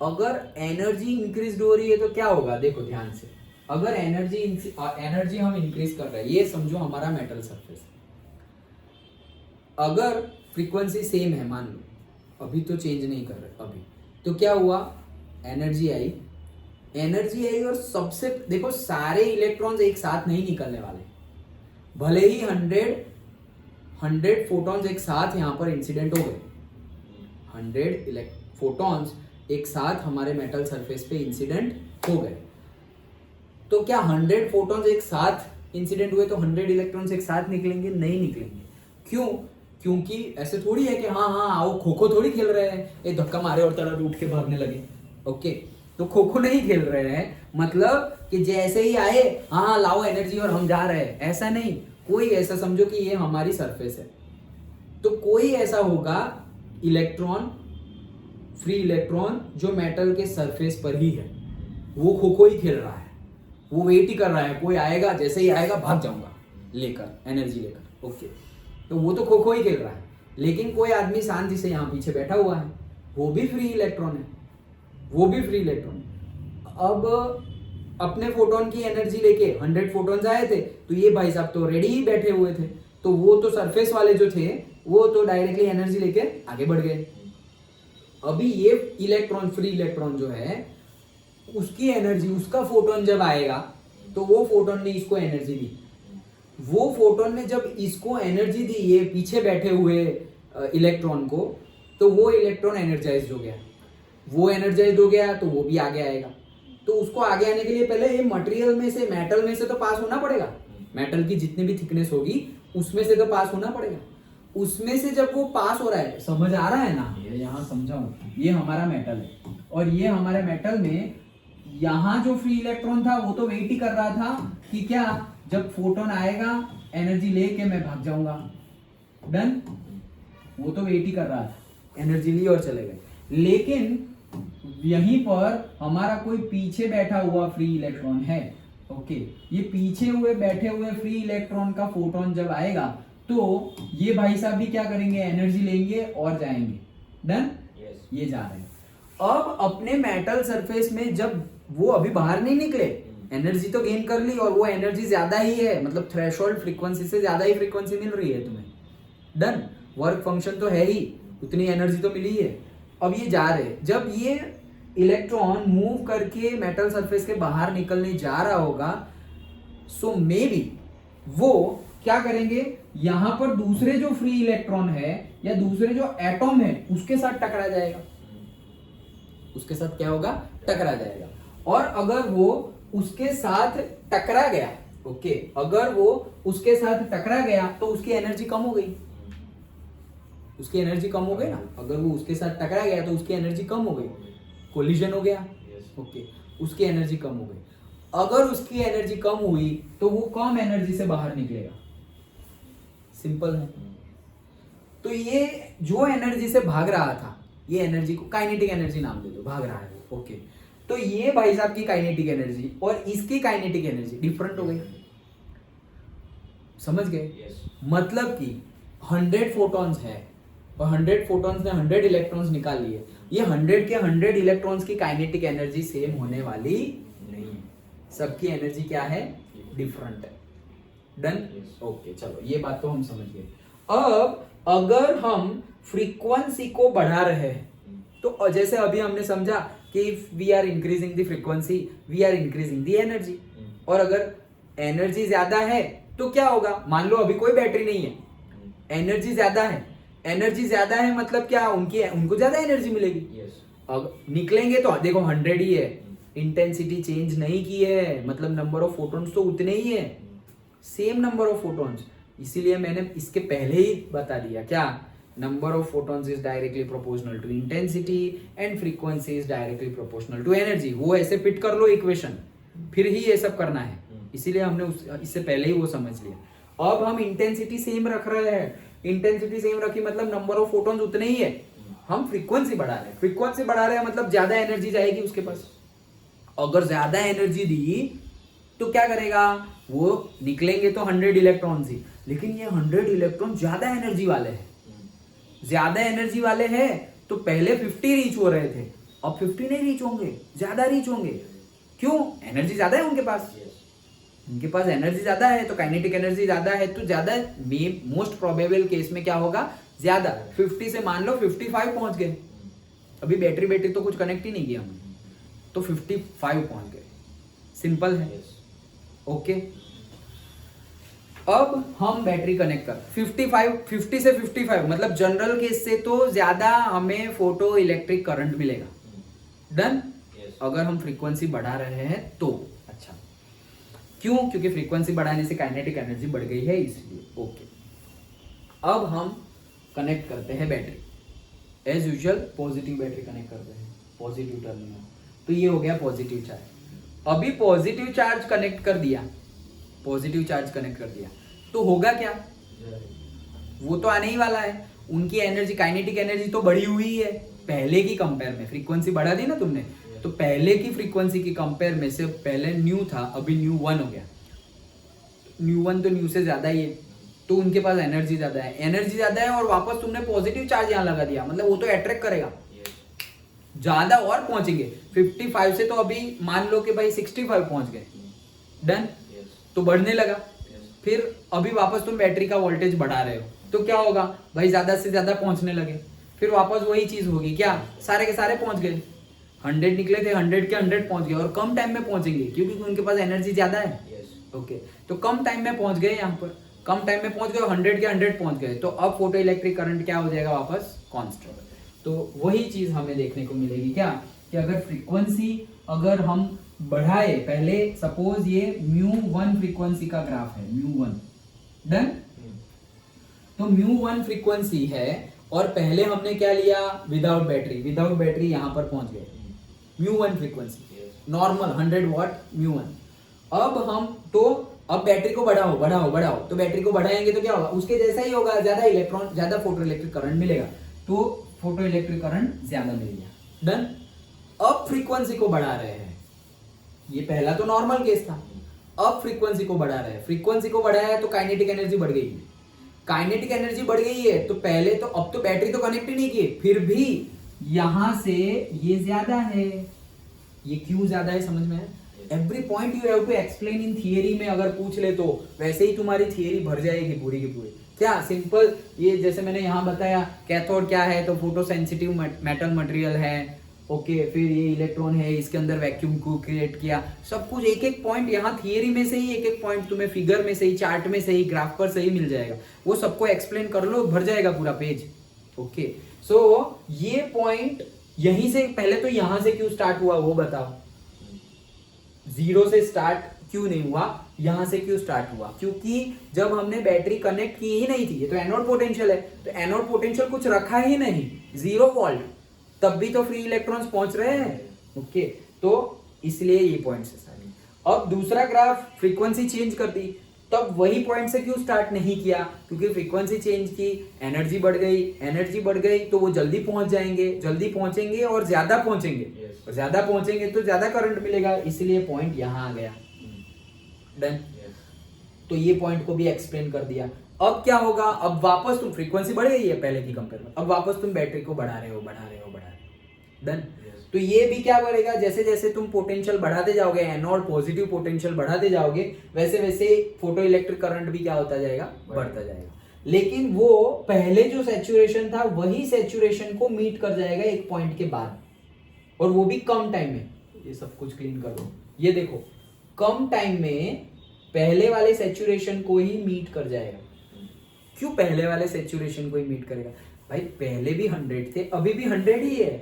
S1: अगर एनर्जी इंक्रीज हो रही है तो क्या होगा? देखो ध्यान से, अगर एनर्जी हम इंक्रीज कर रहे हैं, ये समझो हमारा मेटल सरफेस, अगर फ्रीक्वेंसी सेम है, मान लो अभी तो चेंज नहीं कर रहे अभी, तो क्या हुआ? एनर्जी आई, और सबसे देखो सारे इलेक्ट्रॉन्स एक साथ नहीं निकलने वाले, भले ही 100 फोटॉन्स एक साथ यहां पर इंसिडेंट हो गए, 100 फोटॉन्स एक साथ हमारे मेटल सरफेस पे इंसिडेंट हो गए, तो क्या 100 फोटॉन्स एक साथ इंसिडेंट हुए तो 100 इलेक्ट्रॉन्स एक साथ निकलेंगे? नहीं निकलेंगे। क्यों? क्योंकि ऐसे थोड़ी है कि हाँ आओ खो खो थोड़ी खेल रहे हैं, एक धक्का मारे और तरह उठ के भागने लगे। ओके, तो खो खो नहीं खेल रहे हैं, मतलब कि जैसे ही आए हाँ लाओ एनर्जी और हम जा रहे हैं, ऐसा नहीं। कोई ऐसा समझो कि ये हमारी सरफेस है, तो कोई ऐसा होगा इलेक्ट्रॉन, फ्री इलेक्ट्रॉन जो मेटल के सरफेस पर ही है, वो खो खो ही खेल रहा है, वो वेट ही कर रहा है, कोई आएगा, जैसे ही आएगा भाग जाऊंगा लेकर, एनर्जी लेकर। ओके, तो वो तो खो खो ही खेल रहा है, लेकिन कोई आदमी शांति से यहाँ पीछे बैठा हुआ है, वो भी फ्री इलेक्ट्रॉन है, वो भी फ्री इलेक्ट्रॉन। अब अपने फोटोन की एनर्जी लेके 100 फोटोन्स आए थे, तो ये भाई साहब तो रेडी ही बैठे हुए थे, तो वो तो सरफेस वाले जो थे वो तो डायरेक्टली एनर्जी लेके आगे बढ़ गए। अभी ये इलेक्ट्रॉन, फ्री इलेक्ट्रॉन जो है, उसकी एनर्जी, उसका फोटोन जब आएगा तो वो फोटोन ने इसको एनर्जी दी, वो फोटोन ने जब इसको एनर्जी दी ये पीछे बैठे हुए इलेक्ट्रॉन को, तो वो इलेक्ट्रॉन एनर्जाइज्ड हो गया, वो एनर्जाइज्ड हो गया तो वो भी आगे आएगा। तो उसको आगे आने के लिए पहले ये मटेरियल में से, मेटल में से तो पास होना पड़ेगा, मेटल की जितनी भी थिकनेस होगी उसमें से तो पास होना पड़ेगा। उसमें से जब वो पास हो रहा है, समझ आ रहा है ना, ये यहाँ समझाऊं, ये हमारा मेटल है, और ये हमारे मेटल में यहाँ जो फ्री इलेक्ट्रॉन था वो तो वेट ही कर रहा था कि क्या, जब फोटोन आएगा एनर्जी लेके मैं भाग जाऊंगा। डन। वो तो वेट ही कर रहा था, एनर्जी ली और चले गए। लेकिन यहीं पर हमारा कोई पीछे बैठा हुआ फ्री इलेक्ट्रॉन है। ओके, ये पीछे हुए बैठे हुए फ्री इलेक्ट्रॉन का फोटोन जब आएगा तो ये भाई साहब भी क्या करेंगे, एनर्जी लेंगे और जाएंगे। डन। ये जा रहे हैं। अब अपने मेटल सरफेस में जब वो अभी बाहर नहीं निकले, एनर्जी तो गेन कर ली, और वो एनर्जी ज्यादा ही है, मतलब थ्रेशोल्ड फ्रीक्वेंसी से ज्यादा ही फ्रीक्वेंसी मिल रही है तुम्हें। डन। वर्क फंक्शन तो है ही, उतनी एनर्जी तो मिली है। अब ये जा रहे, जब ये इलेक्ट्रॉन मूव करके मेटल सरफेस के बाहर निकलने जा रहा होगा, सो मे बी वो क्या करेंगे, यहां पर दूसरे जो फ्री इलेक्ट्रॉन है या दूसरे जो एटॉम है उसके साथ टकरा जाएगा, उसके साथ क्या होगा, टकरा जाएगा। और अगर वो उसके साथ टकरा गया, ओके, अगर वो उसके साथ टकरा गया तो उसकी एनर्जी कम हो गई, उसकी एनर्जी कम हो गई ना, अगर वो उसके साथ टकरा गया तो उसकी एनर्जी कम हो गई, कोलिजन हो गया, ओके, उसकी एनर्जी कम हो गई। अगर उसकी एनर्जी कम हुई तो वो कम एनर्जी से बाहर निकलेगा, सिंपल है। तो ये जो एनर्जी से भाग रहा था, ये एनर्जी को काइनेटिक एनर्जी नाम दे दो, भाग रहा है, ओके। तो ये भाई साहब की काइनेटिक एनर्जी और इसकी काइनेटिक एनर्जी डिफरेंट हो गई, समझ गए? मतलब कि 100 फोटॉन्स है और 100 फोटॉन्स ने 100 इलेक्ट्रॉन्स निकाल लिए, ये 100 के 100 इलेक्ट्रॉन्स की काइनेटिक एनर्जी सेम होने वाली नहीं है, सबकी एनर्जी क्या है, डिफरेंट है। डन, ओके, चलो ये बात तो हम समझ गए। अब अगर हम फ्रीक्वेंसी को बढ़ा रहे हैं तो जैसे अभी हमने समझा कि we are increasing the frequency we are increasing the energy, और अगर एनर्जी ज्यादा है तो क्या होगा, मान लो अभी कोई बैटरी नहीं है, एनर्जी ज्यादा है, एनर्जी ज्यादा है मतलब क्या, उनको ज्यादा एनर्जी मिलेगी। अब निकलेंगे तो देखो 100 ही है, इंटेंसिटी चेंज नहीं की है, मतलब नंबर ऑफ फोटॉन्स तो उतने ही है, सेम नंबर ऑफ फोटॉन्स। इसीलिए मैंने इसके पहले ही बता दिया क्या, number of photons is directly proportional to intensity and frequency is directly proportional to energy. वो ऐसे फिट कर लो इक्वेशन, फिर ही ये सब करना है, इसीलिए हमने इससे पहले ही वो समझ लिया। अब हम इंटेंसिटी सेम रख रहे हैं, इंटेंसिटी सेम रखी मतलब नंबर ऑफ फोटॉन्स उतने ही है, हम फ्रीक्वेंसी बढ़ा रहे हैं, फ्रीक्वेंसी बढ़ा रहे हैं मतलब ज्यादा एनर्जी जाएगी उसके पास। अगर ज्यादा एनर्जी दी तो क्या करेगा, वो निकलेंगे तो 100 इलेक्ट्रॉन्स ही, लेकिन ये 100 इलेक्ट्रॉन ज्यादा एनर्जी वाले हैं, ज्यादा एनर्जी वाले हैं तो पहले 50 रीच हो रहे थे, अब 50 नहीं रीच होंगे, ज्यादा रीच होंगे। क्यों, एनर्जी ज्यादा है उनके पास, उनके पास एनर्जी ज्यादा है तो काइनेटिक एनर्जी ज्यादा है, तो ज्यादा मोस्ट प्रोबेबल केस में क्या होगा, ज्यादा 50 से मान लो 55 पहुंच गए, अभी बैटरी तो कुछ कनेक्ट ही नहीं किया हमने, तो 55 पहुंच गए, सिंपल है, ओके। अब हम बैटरी कनेक्ट कर 50 से 55 मतलब जनरल केस से तो ज्यादा हमें फोटो इलेक्ट्रिक करंट मिलेगा, डन। अगर हम फ्रीक्वेंसी बढ़ा रहे हैं तो अच्छा, क्यों, क्योंकि फ्रीक्वेंसी बढ़ाने से काइनेटिक एनर्जी बढ़ गई है इसलिए, ओके। अब हम कनेक्ट करते हैं battery, as usual positive battery connect करते हैं, पॉजिटिव टर्मिनल, तो ये हो गया पॉजिटिव चार्ज। अभी पॉजिटिव चार्ज कनेक्ट कर दिया, पॉजिटिव चार्ज कनेक्ट कर दिया तो होगा क्या, वो तो आने ही वाला है, उनकी एनर्जी काइनेटिक एनर्जी तो बढ़ी हुई है पहले की कंपेयर में, फ्रीक्वेंसी बढ़ा दी ना तुमने, तो पहले की फ्रीक्वेंसी की कंपेयर में से पहले न्यू था, अभी न्यू 1 हो गया, न्यू 1 तो न्यू से ज्यादा ही है, तो उनके पास एनर्जी ज्यादा है, एनर्जी ज्यादा है और वापस तुमने पॉजिटिव चार्ज यहाँ लगा दिया, मतलब वो तो अट्रैक्ट करेगा, ज्यादा और पहुंचेंगे 55 से, तो अभी मान लो कि भाई 65 पहुंच गए, डन, तो बढ़ने लगा। फिर अभी वापस तुम बैटरी का वोल्टेज बढ़ा रहे हो तो क्या होगा भाई, ज्यादा से ज्यादा पहुंचने लगे, फिर वापस वही चीज होगी, क्या सारे के सारे पहुंच गए, 100 निकले थे 100 के 100 पहुंच गए, और कम टाइम में पहुंचेंगे क्योंकि उनके पास एनर्जी ज्यादा है, ओके। तो कम टाइम में पहुंच गए, यहाँ पर कम टाइम में पहुंच गए, 100 के 100 पहुंच गए, तो अब फोटो इलेक्ट्रिक करंट क्या हो जाएगा, वापस कांस्टेंट। तो वही चीज हमें देखने को मिलेगी क्या, कि अगर फ्रीक्वेंसी अगर हम बढ़ाए, पहले सपोज ये μ1 फ्रीक्वेंसी का ग्राफ है, μ1, डन, तो μ1 फ्रीक्वेंसी है और पहले हमने क्या लिया, विदाउट बैटरी यहां पर पहुंच गए, μ1 फ्रीक्वेंसी नॉर्मल 100 वॉट μ1। अब बैटरी को बढ़ाओ, तो बैटरी को बढ़ाएंगे तो क्या होगा, उसके जैसा ही होगा, ज्यादा इलेक्ट्रॉन, ज्यादा फोटो इलेक्ट्रिक करंट मिलेगा, तो फोटो इलेक्ट्रिक करंट ज्यादा मिल गया, डन। अब फ्रीक्वेंसी को बढ़ा रहे हैं, ये पहला तो नॉर्मल केस था, अब फ्रीक्वेंसी को बढ़ा रहे हैं, फ्रीक्वेंसी को बढ़ाया तो काइनेटिक एनर्जी बढ़ गई है, काइनेटिक एनर्जी बढ़ गई है, तो पहले तो अब तो बैटरी तो कनेक्ट ही नहीं की, फिर भी यहां से ये ज्यादा है, ये क्यों ज्यादा है समझ में है, every point you have to explain in theory में, अगर पूछ ले तो वैसे ही तुम्हारी थियरी भर जाएगी पूरी की पूरी, क्या सिंपल, ये जैसे मैंने यहाँ बताया कैथोड क्या है, तो फोटो सेंसिटिव मेटल मटेरियल है, ओके, फिर ये इलेक्ट्रॉन है, इसके अंदर वैक्यूम को क्रिएट किया, सब कुछ एक एक पॉइंट यहाँ थियरी में से ही, एक एक पॉइंट तुम्हें फिगर में से ही, चार्ट में से ही, ग्राफ पर से ही मिल जाएगा, वो सबको एक्सप्लेन कर लो, भर जाएगा पूरा पेज, ओके। सो ये पॉइंट यहीं से, पहले तो यहां से क्यों स्टार्ट हुआ वो बताओ, जीरो से स्टार्ट क्यों नहीं हुआ, यहां से क्यों स्टार्ट हुआ, क्योंकि जब हमने बैटरी कनेक्ट की ही नहीं थी, ये तो एनोड पोटेंशियल है, तो एनोड पोटेंशियल कुछ रखा ही नहीं, 0 वोल्ट, तब भी तो फ्री इलेक्ट्रॉन्स पहुंच रहे हैं। ओके, तो इसलिए ये पॉइंट से सारे। अब दूसरा ग्राफ फ्रीक्वेंसी चेंज कर दी, तब वही पॉइंट से क्यों स्टार्ट नहीं किया, क्योंकि फ्रीक्वेंसी चेंज की, एनर्जी बढ़ गई, एनर्जी बढ़ गई तो वो जल्दी पहुंच जाएंगे, जल्दी पहुंचेंगे और ज्यादा पहुंचेंगे,
S2: Yes.
S1: और ज्यादा पहुंचेंगे तो ज्यादा करंट मिलेगा, इसलिए पॉइंट यहां आ गया। डन। तो ये पॉइंट को भी एक्सप्लेन कर दिया। अब क्या होगा, अब वापस तुम, फ्रीक्वेंसी बढ़ गई है पहले की कंपेयर में, अब वापस तुम बैटरी को बढ़ा रहे हो, बढ़ा रहे हो, बढ़ा रहे हो। डन। तो ये भी क्या करेगा, जैसे जैसे तुम पोटेंशियल बढ़ाते जाओगे, एनोड पॉजिटिव पोटेंशियल बढ़ाते जाओगे, वैसे वैसे फोटो इलेक्ट्रिक करंट भी क्या होता जाएगा, बढ़ता जाएगा। लेकिन वो पहले जो सैचुरेशन था वही सैचुरेशन को मीट कर जाएगा एक पॉइंट के बाद, और वो भी कम टाइम में। ये सब कुछ क्लीन कर दो, ये देखो कम टाइम में पहले वाले सैचुरेशन को ही मीट कर जाएगा। क्यों पहले वाले सैचुरेशन को ही मीट करेगा, भाई पहले भी 100 थे, अभी भी 100 ही है,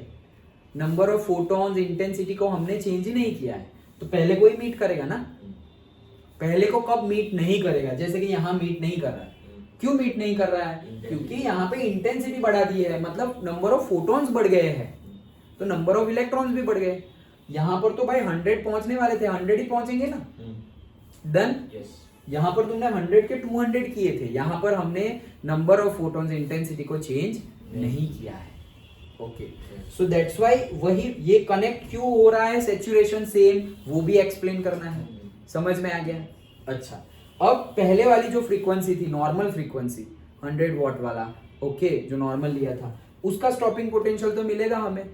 S1: नंबर ऑफ फोटॉन्स, इंटेंसिटी को हमने चेंज ही नहीं किया है, तो पहले को ही मीट करेगा ना। पहले को कब मीट नहीं करेगा, जैसे कि यहाँ मीट नहीं कर रहा है, क्यों मीट नहीं कर रहा है, क्योंकि यहाँ पे इंटेंसिटी बढ़ा दी है, मतलब नंबर ऑफ फोटॉन्स बढ़ गए हैं, तो नंबर ऑफ इलेक्ट्रॉन्स भी बढ़ गए। यहाँ पर तो भाई 100 पहुंचने वाले थे, 100 ही पहुंचेंगे ना। डन। यहाँ पर तुमने 100 के 200 किए थे, यहाँ पर हमने नंबर ऑफ फोटॉन्स, इंटेंसिटी को चेंज नहीं किया है। ओके, सो दैट्स व्हाई वही ये कनेक्ट क्यों हो रहा है, सैचुरेशन सेम, वो भी एक्सप्लेन करना है। समझ में आ गया। अच्छा, अब पहले वाली जो फ्रीक्वेंसी थी, नॉर्मल फ्रीक्वेंसी 100 वॉट वाला, ओके, जो नॉर्मल लिया था, उसका स्टॉपिंग पोटेंशियल तो मिलेगा हमें।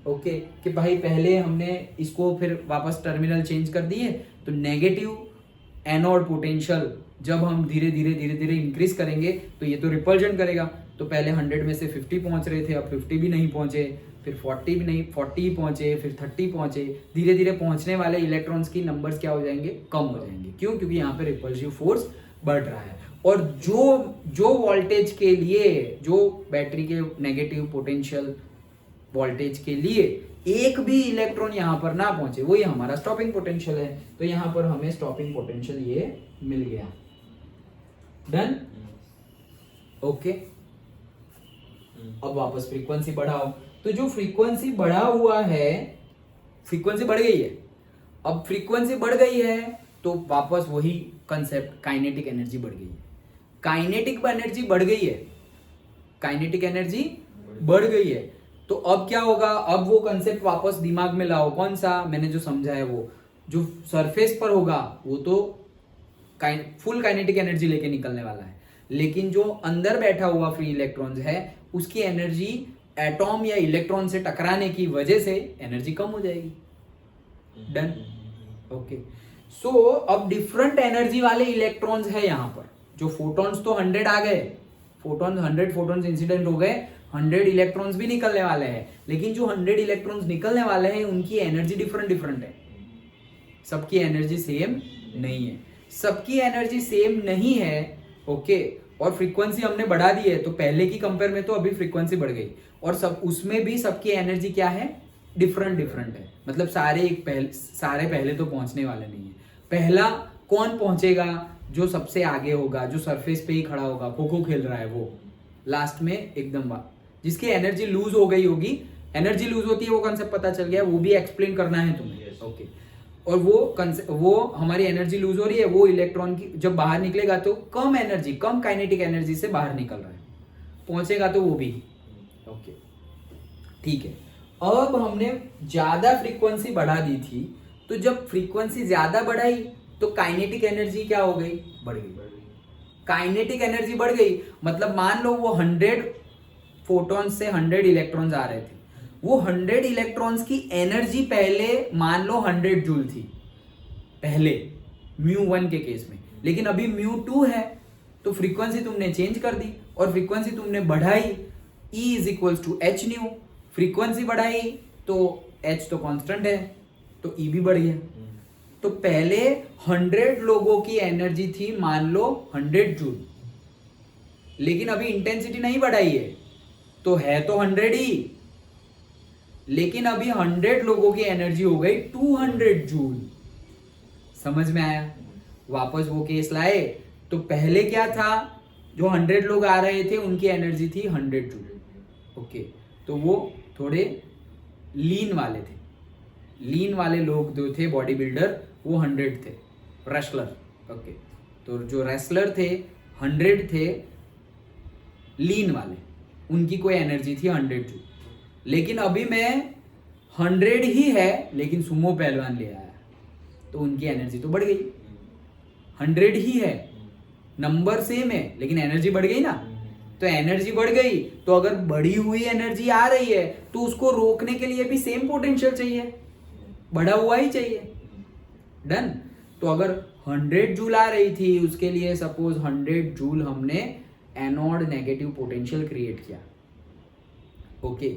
S1: ओके, कि भाई पहले हमने इसको फिर वापस टर्मिनल चेंज कर दिए, तो नेगेटिव एनोड पोटेंशियल जब हम धीरे धीरे इंक्रीज करेंगे तो ये तो रिपल्जन करेगा, तो पहले 100 में से 50 पहुंच रहे थे, अब 50 भी नहीं पहुंचे, फिर 40 भी नहीं, 40 पहुंचे, फिर 30 पहुंचे, धीरे धीरे पहुंचने वाले इलेक्ट्रॉन्स की नंबर्स क्या हो जाएंगे, कम हो जाएंगे। क्यों, क्योंकि यहाँ पे रिपल्सिव फोर्स बढ़ रहा है, और जो वोल्टेज के लिए, जो बैटरी के नेगेटिव पोटेंशियल वोल्टेज के लिए एक भी इलेक्ट्रॉन यहाँ पर ना पहुंचे, वो ये हमारा स्टॉपिंग पोटेंशियल है, तो यहाँ पर हमें स्टॉपिंग पोटेंशियल ये मिल गया। डन। ओके, अब वापस फ्रीक्वेंसी बढ़ाओ, तो जो फ्रीक्वेंसी बढ़ा हुआ है, फ्रीक्वेंसी बढ़ गई है, अब फ्रीक्वेंसी बढ़ गई है तो वापस वही कंसेप्ट, काइनेटिक एनर्जी बढ़ गई है, काइनेटिक एनर्जी बढ़ गई है, काइनेटिक एनर्जी बढ़ गई है, तो अब क्या होगा, अब वो कंसेप्ट वापस दिमाग में लाओ, कौन सा, मैंने जो समझा है वो, जो सरफेस पर होगा वो तो फुल काइनेटिक एनर्जी लेके निकलने वाला है, लेकिन जो अंदर बैठा हुआ फ्री इलेक्ट्रॉन्स है उसकी एनर्जी एटॉम या इलेक्ट्रॉन से टकराने की वजह से एनर्जी कम हो जाएगी। डन। ओके, सो अब डिफरेंट एनर्जी वाले इलेक्ट्रॉन्स है यहाँ पर, जो फोटॉन्स तो 100 आ गए, 100 फोटॉन्स इंसिडेंट हो गए, 100 इलेक्ट्रॉन्स भी निकलने वाले हैं, लेकिन जो 100 इलेक्ट्रॉन्स निकलने वाले हैं उनकी एनर्जी डिफरेंट है, सबकी एनर्जी सेम नहीं है, सबकी एनर्जी सेम नहीं है। ओके, और फ्रीक्वेंसी हमने बढ़ा दी है, तो पहले की कंपेयर में तो अभी फ्रीक्वेंसी बढ़ गई, और सब उसमें भी सबकी एनर्जी क्या है, डिफरेंट है, मतलब सारे पहले तो पहुंचने वाले नहीं है। पहला कौन पहुंचेगा, जो सबसे आगे होगा, जो सरफेस पे ही खड़ा होगा, खो खो खेल रहा है, वो लास्ट में एकदम जिसकी एनर्जी लूज हो गई होगी, एनर्जी लूज होती है वो कंसेप्ट पता चल गया, वो भी एक्सप्लेन करना है तुम्हें। ओके, और वो हमारी एनर्जी लूज हो रही है, वो इलेक्ट्रॉन की जब बाहर निकलेगा तो कम एनर्जी, कम काइनेटिक एनर्जी से बाहर निकल रहा है, पहुंचेगा तो वो भी। ओके, ठीक है, अब हमने ज्यादा फ्रीक्वेंसी बढ़ा दी थी, तो जब फ्रीक्वेंसी ज्यादा बढ़ाई तो काइनेटिक एनर्जी क्या हो गई, बढ़ गई, काइनेटिक एनर्जी बढ़ गई, मतलब मान लो वो 100 फोटॉन्स से 100 इलेक्ट्रॉन्स आ रहे थे, वो 100 इलेक्ट्रॉन्स की एनर्जी पहले मान लो 100 जूल थी पहले μ1 के केस में, लेकिन अभी μ2 है, तो फ्रीक्वेंसी तुमने चेंज कर दी और फ्रीक्वेंसी तुमने बढ़ाई, E = h/v, फ्रीक्वेंसी बढ़ाई तो h तो कांस्टेंट है, तो E भी बढ़ गया। तो पहले 100 लोगों की एनर्जी थी मान लो 100 जूल, लेकिन अभी इंटेंसिटी नहीं बढ़ाई है, तो है तो 100 ही, लेकिन अभी 100 लोगों की एनर्जी हो गई 200 जूल। समझ में आया? वापस वो केस लाए तो पहले क्या था, जो 100 लोग आ रहे थे उनकी एनर्जी थी 100 जूल। ओके, तो वो थोड़े लीन वाले थे, लीन वाले लोग जो थे बॉडी बिल्डर वो 100 थे, रेसलर। ओके, तो जो रेसलर थे 100 थे लीन वाले, उनकी कोई एनर्जी थी 100 जूल। लेकिन अभी मैं 100 ही है लेकिन सुमो पहलवान ले आया तो उनकी एनर्जी तो बढ़ गई। 100 ही है, नंबर सेम है लेकिन एनर्जी बढ़ गई ना। तो एनर्जी बढ़ गई तो अगर बढ़ी हुई एनर्जी आ रही है तो उसको रोकने के लिए भी सेम पोटेंशियल चाहिए, बढ़ा हुआ ही चाहिए। डन। तो अगर 100 जूल आ रही थी उसके लिए सपोज 100 जूल हमने एनोड नेगेटिव पोटेंशियल क्रिएट किया। ओके,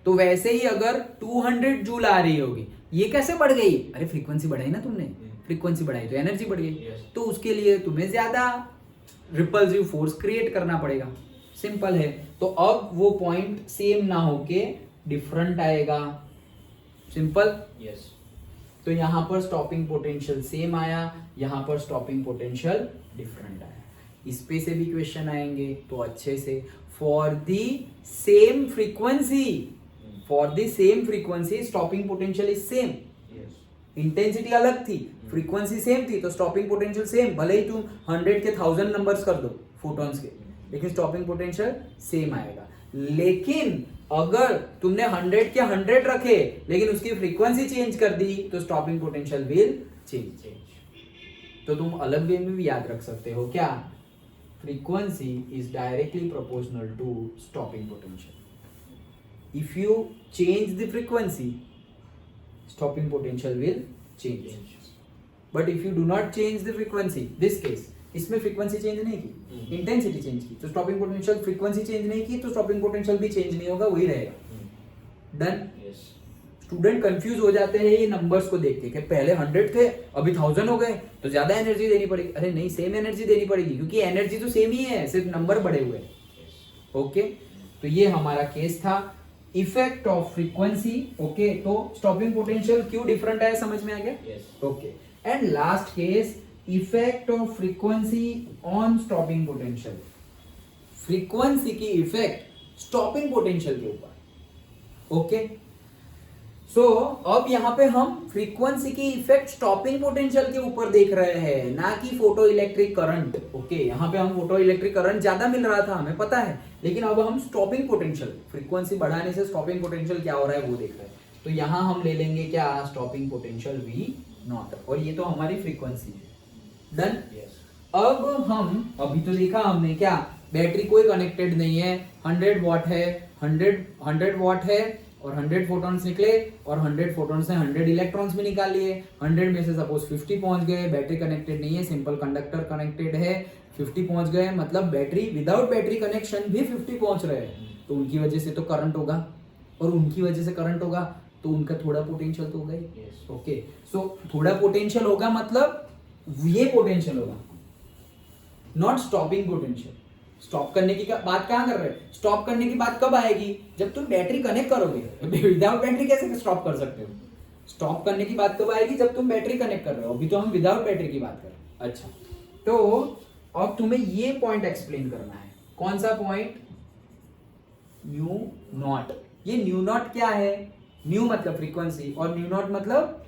S1: तो वैसे ही अगर 200 जूल आ रही होगी, ये कैसे बढ़ गई? अरे फ्रीक्वेंसी बढ़ाई ना तुमने, फ्रीक्वेंसी बढ़ाई तो एनर्जी बढ़ गई। तो उसके लिए तुम्हें ज्यादा रिपल्सिव फोर्स क्रिएट करना पड़ेगा, सिंपल है। तो अब वो पॉइंट सेम ना होके डिफरेंट आएगा, सिंपल।
S2: यस।
S1: तो यहां पर स्टॉपिंग पोटेंशियल सेम आया, यहां पर स्टॉपिंग पोटेंशियल डिफरेंट आया। इस पे से भी क्वेश्चन आएंगे तो अच्छे से, for the same frequency, for the same frequency stopping potential is same. Intensity अलग थी, फ्रीक्वेंसी सेम थी, तो स्टॉपिंग पोटेंशियल सेम। भले ही तुम 100 के 1000 नंबर्स कर दो फोटॉन्स के, लेकिन स्टॉपिंग पोटेंशियल सेम आएगा। लेकिन अगर तुमने 100 के 100 रखे लेकिन उसकी फ्रीक्वेंसी चेंज कर दी तो स्टॉपिंग पोटेंशियल विल चेंज। तो तुम अलग वे में भी याद रख सकते हो क्या, frequency is directly proportional to stopping potential. If you change the frequency, stopping potential will change. But if you do not change the frequency, this case, इसमें फ्रीक्वेंसी चेंज नहीं की, इंटेंसिटी चेंज की, तो स्टॉपिंग पोटेंशियल, फ्रीक्वेंसी चेंज नहीं की तो stopping potential भी change नहीं होगा, वही रहेगा। डन। स्टूडेंट कंफ्यूज हो जाते हैं ये नंबर्स को देख के कि पहले 100 थे अभी 1000 हो गए तो ज्यादा एनर्जी देनी पड़ेगी। अरे नहीं, सेम एनर्जी देनी पड़ेगी क्योंकि एनर्जी तो सेम ही है, सिर्फ नंबर बढ़े हुए हैं। ओके, तो ये हमारा केस था इफेक्ट ऑफ फ्रीक्वेंसी। ओके, तो स्टॉपिंग पोटेंशियल क्यों डिफरेंट है समझ में आ गया? Okay, and last case effect of frequency on stopping potential. Frequency की इफेक्ट स्टॉपिंग पोटेंशियल के ऊपर। ओके, सो अब यहां पे हम फ्रीक्वेंसी की इफेक्ट स्टॉपिंग पोटेंशियल के ऊपर देख रहे हैं, ना कि फोटो इलेक्ट्रिक करंट। ओके, यहां पे हम फोटो इलेक्ट्रिक करंट ज्यादा मिल रहा था हमें पता है, लेकिन अब हम स्टॉपिंग पोटेंशियल, फ्रीक्वेंसी बढ़ाने से स्टॉपिंग पोटेंशियल क्या हो रहा है वो देख रहे हैं। तो यहां हम ले लेंगे क्या, स्टॉपिंग पोटेंशियल V0, और ये तो हमारी फ्रीक्वेंसी है। डन। अब हम अभी तो देखा हमने क्या, बैटरी कोई कनेक्टेड नहीं है, 100 वॉट है, 100 वॉट है और 100 फोटॉन्स निकले और 100 फोटॉन्स से 100 इलेक्ट्रॉन्स भी निकाल लिए। 100 में से सपोज 50 पहुंच गए, बैटरी कनेक्टेड नहीं है, सिंपल कंडक्टर कनेक्टेड है, 50 पहुंच गए, मतलब बैटरी विदाउट बैटरी कनेक्शन भी 50 पहुंच रहे हैं, तो उनकी वजह से तो करंट होगा, और उनकी वजह से करंट होगा तो उनका थोड़ा पोटेंशियल तो होगा ही। ओके, सो थोड़ा पोटेंशियल होगा मतलब ये पोटेंशियल होगा, नॉट स्टॉपिंग पोटेंशियल। स्टॉप करने की बात कहां कर रहे हैं, स्टॉप करने की बात कब आएगी, जब तुम बैटरी कनेक्ट करोगे। विदाउट बैटरी कैसे स्टॉप कर सकते हो? स्टॉप करने की बात कब आएगी, जब तुम बैटरी कनेक्ट कर रहे हो। अभी तो हम विदाउट बैटरी की बात कर रहे हैं। अच्छा, तो अब तुम्हें ये पॉइंट एक्सप्लेन करना है। कौन सा पॉइंट? New not. ये न्यू नॉट क्या है? न्यू मतलब फ्रीक्वेंसी और न्यू नॉट मतलब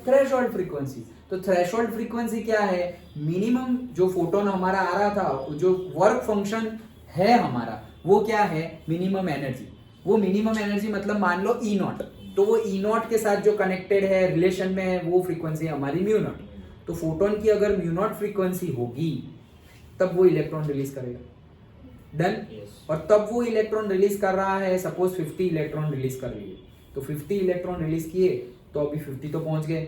S1: थ्रेशोल्ड फ्रीक्वेंसी। तो थ्रेशोल्ड फ्रीक्वेंसी क्या है? मिनिमम जो फोटोन हमारा आ रहा था, जो वर्क फंक्शन है हमारा, वो क्या है? Minimum energy. वो मिनिमम एनर्जी मतलब मान लो ई नॉट, तो वो ई नॉट के साथ जो कनेक्टेड है, रिलेशन में है, वो फ्रीक्वेंसी हमारी म्यू नॉट। तो फोटोन की अगर म्यू नॉट फ्रीक्वेंसी होगी तब वो इलेक्ट्रॉन रिलीज करेगा। डन। और तब वो इलेक्ट्रॉन रिलीज कर रहा है, सपोज 50 इलेक्ट्रॉन रिलीज कर रही है, तो 50 इलेक्ट्रॉन रिलीज किए तो अभी 50 तो पहुंच गए,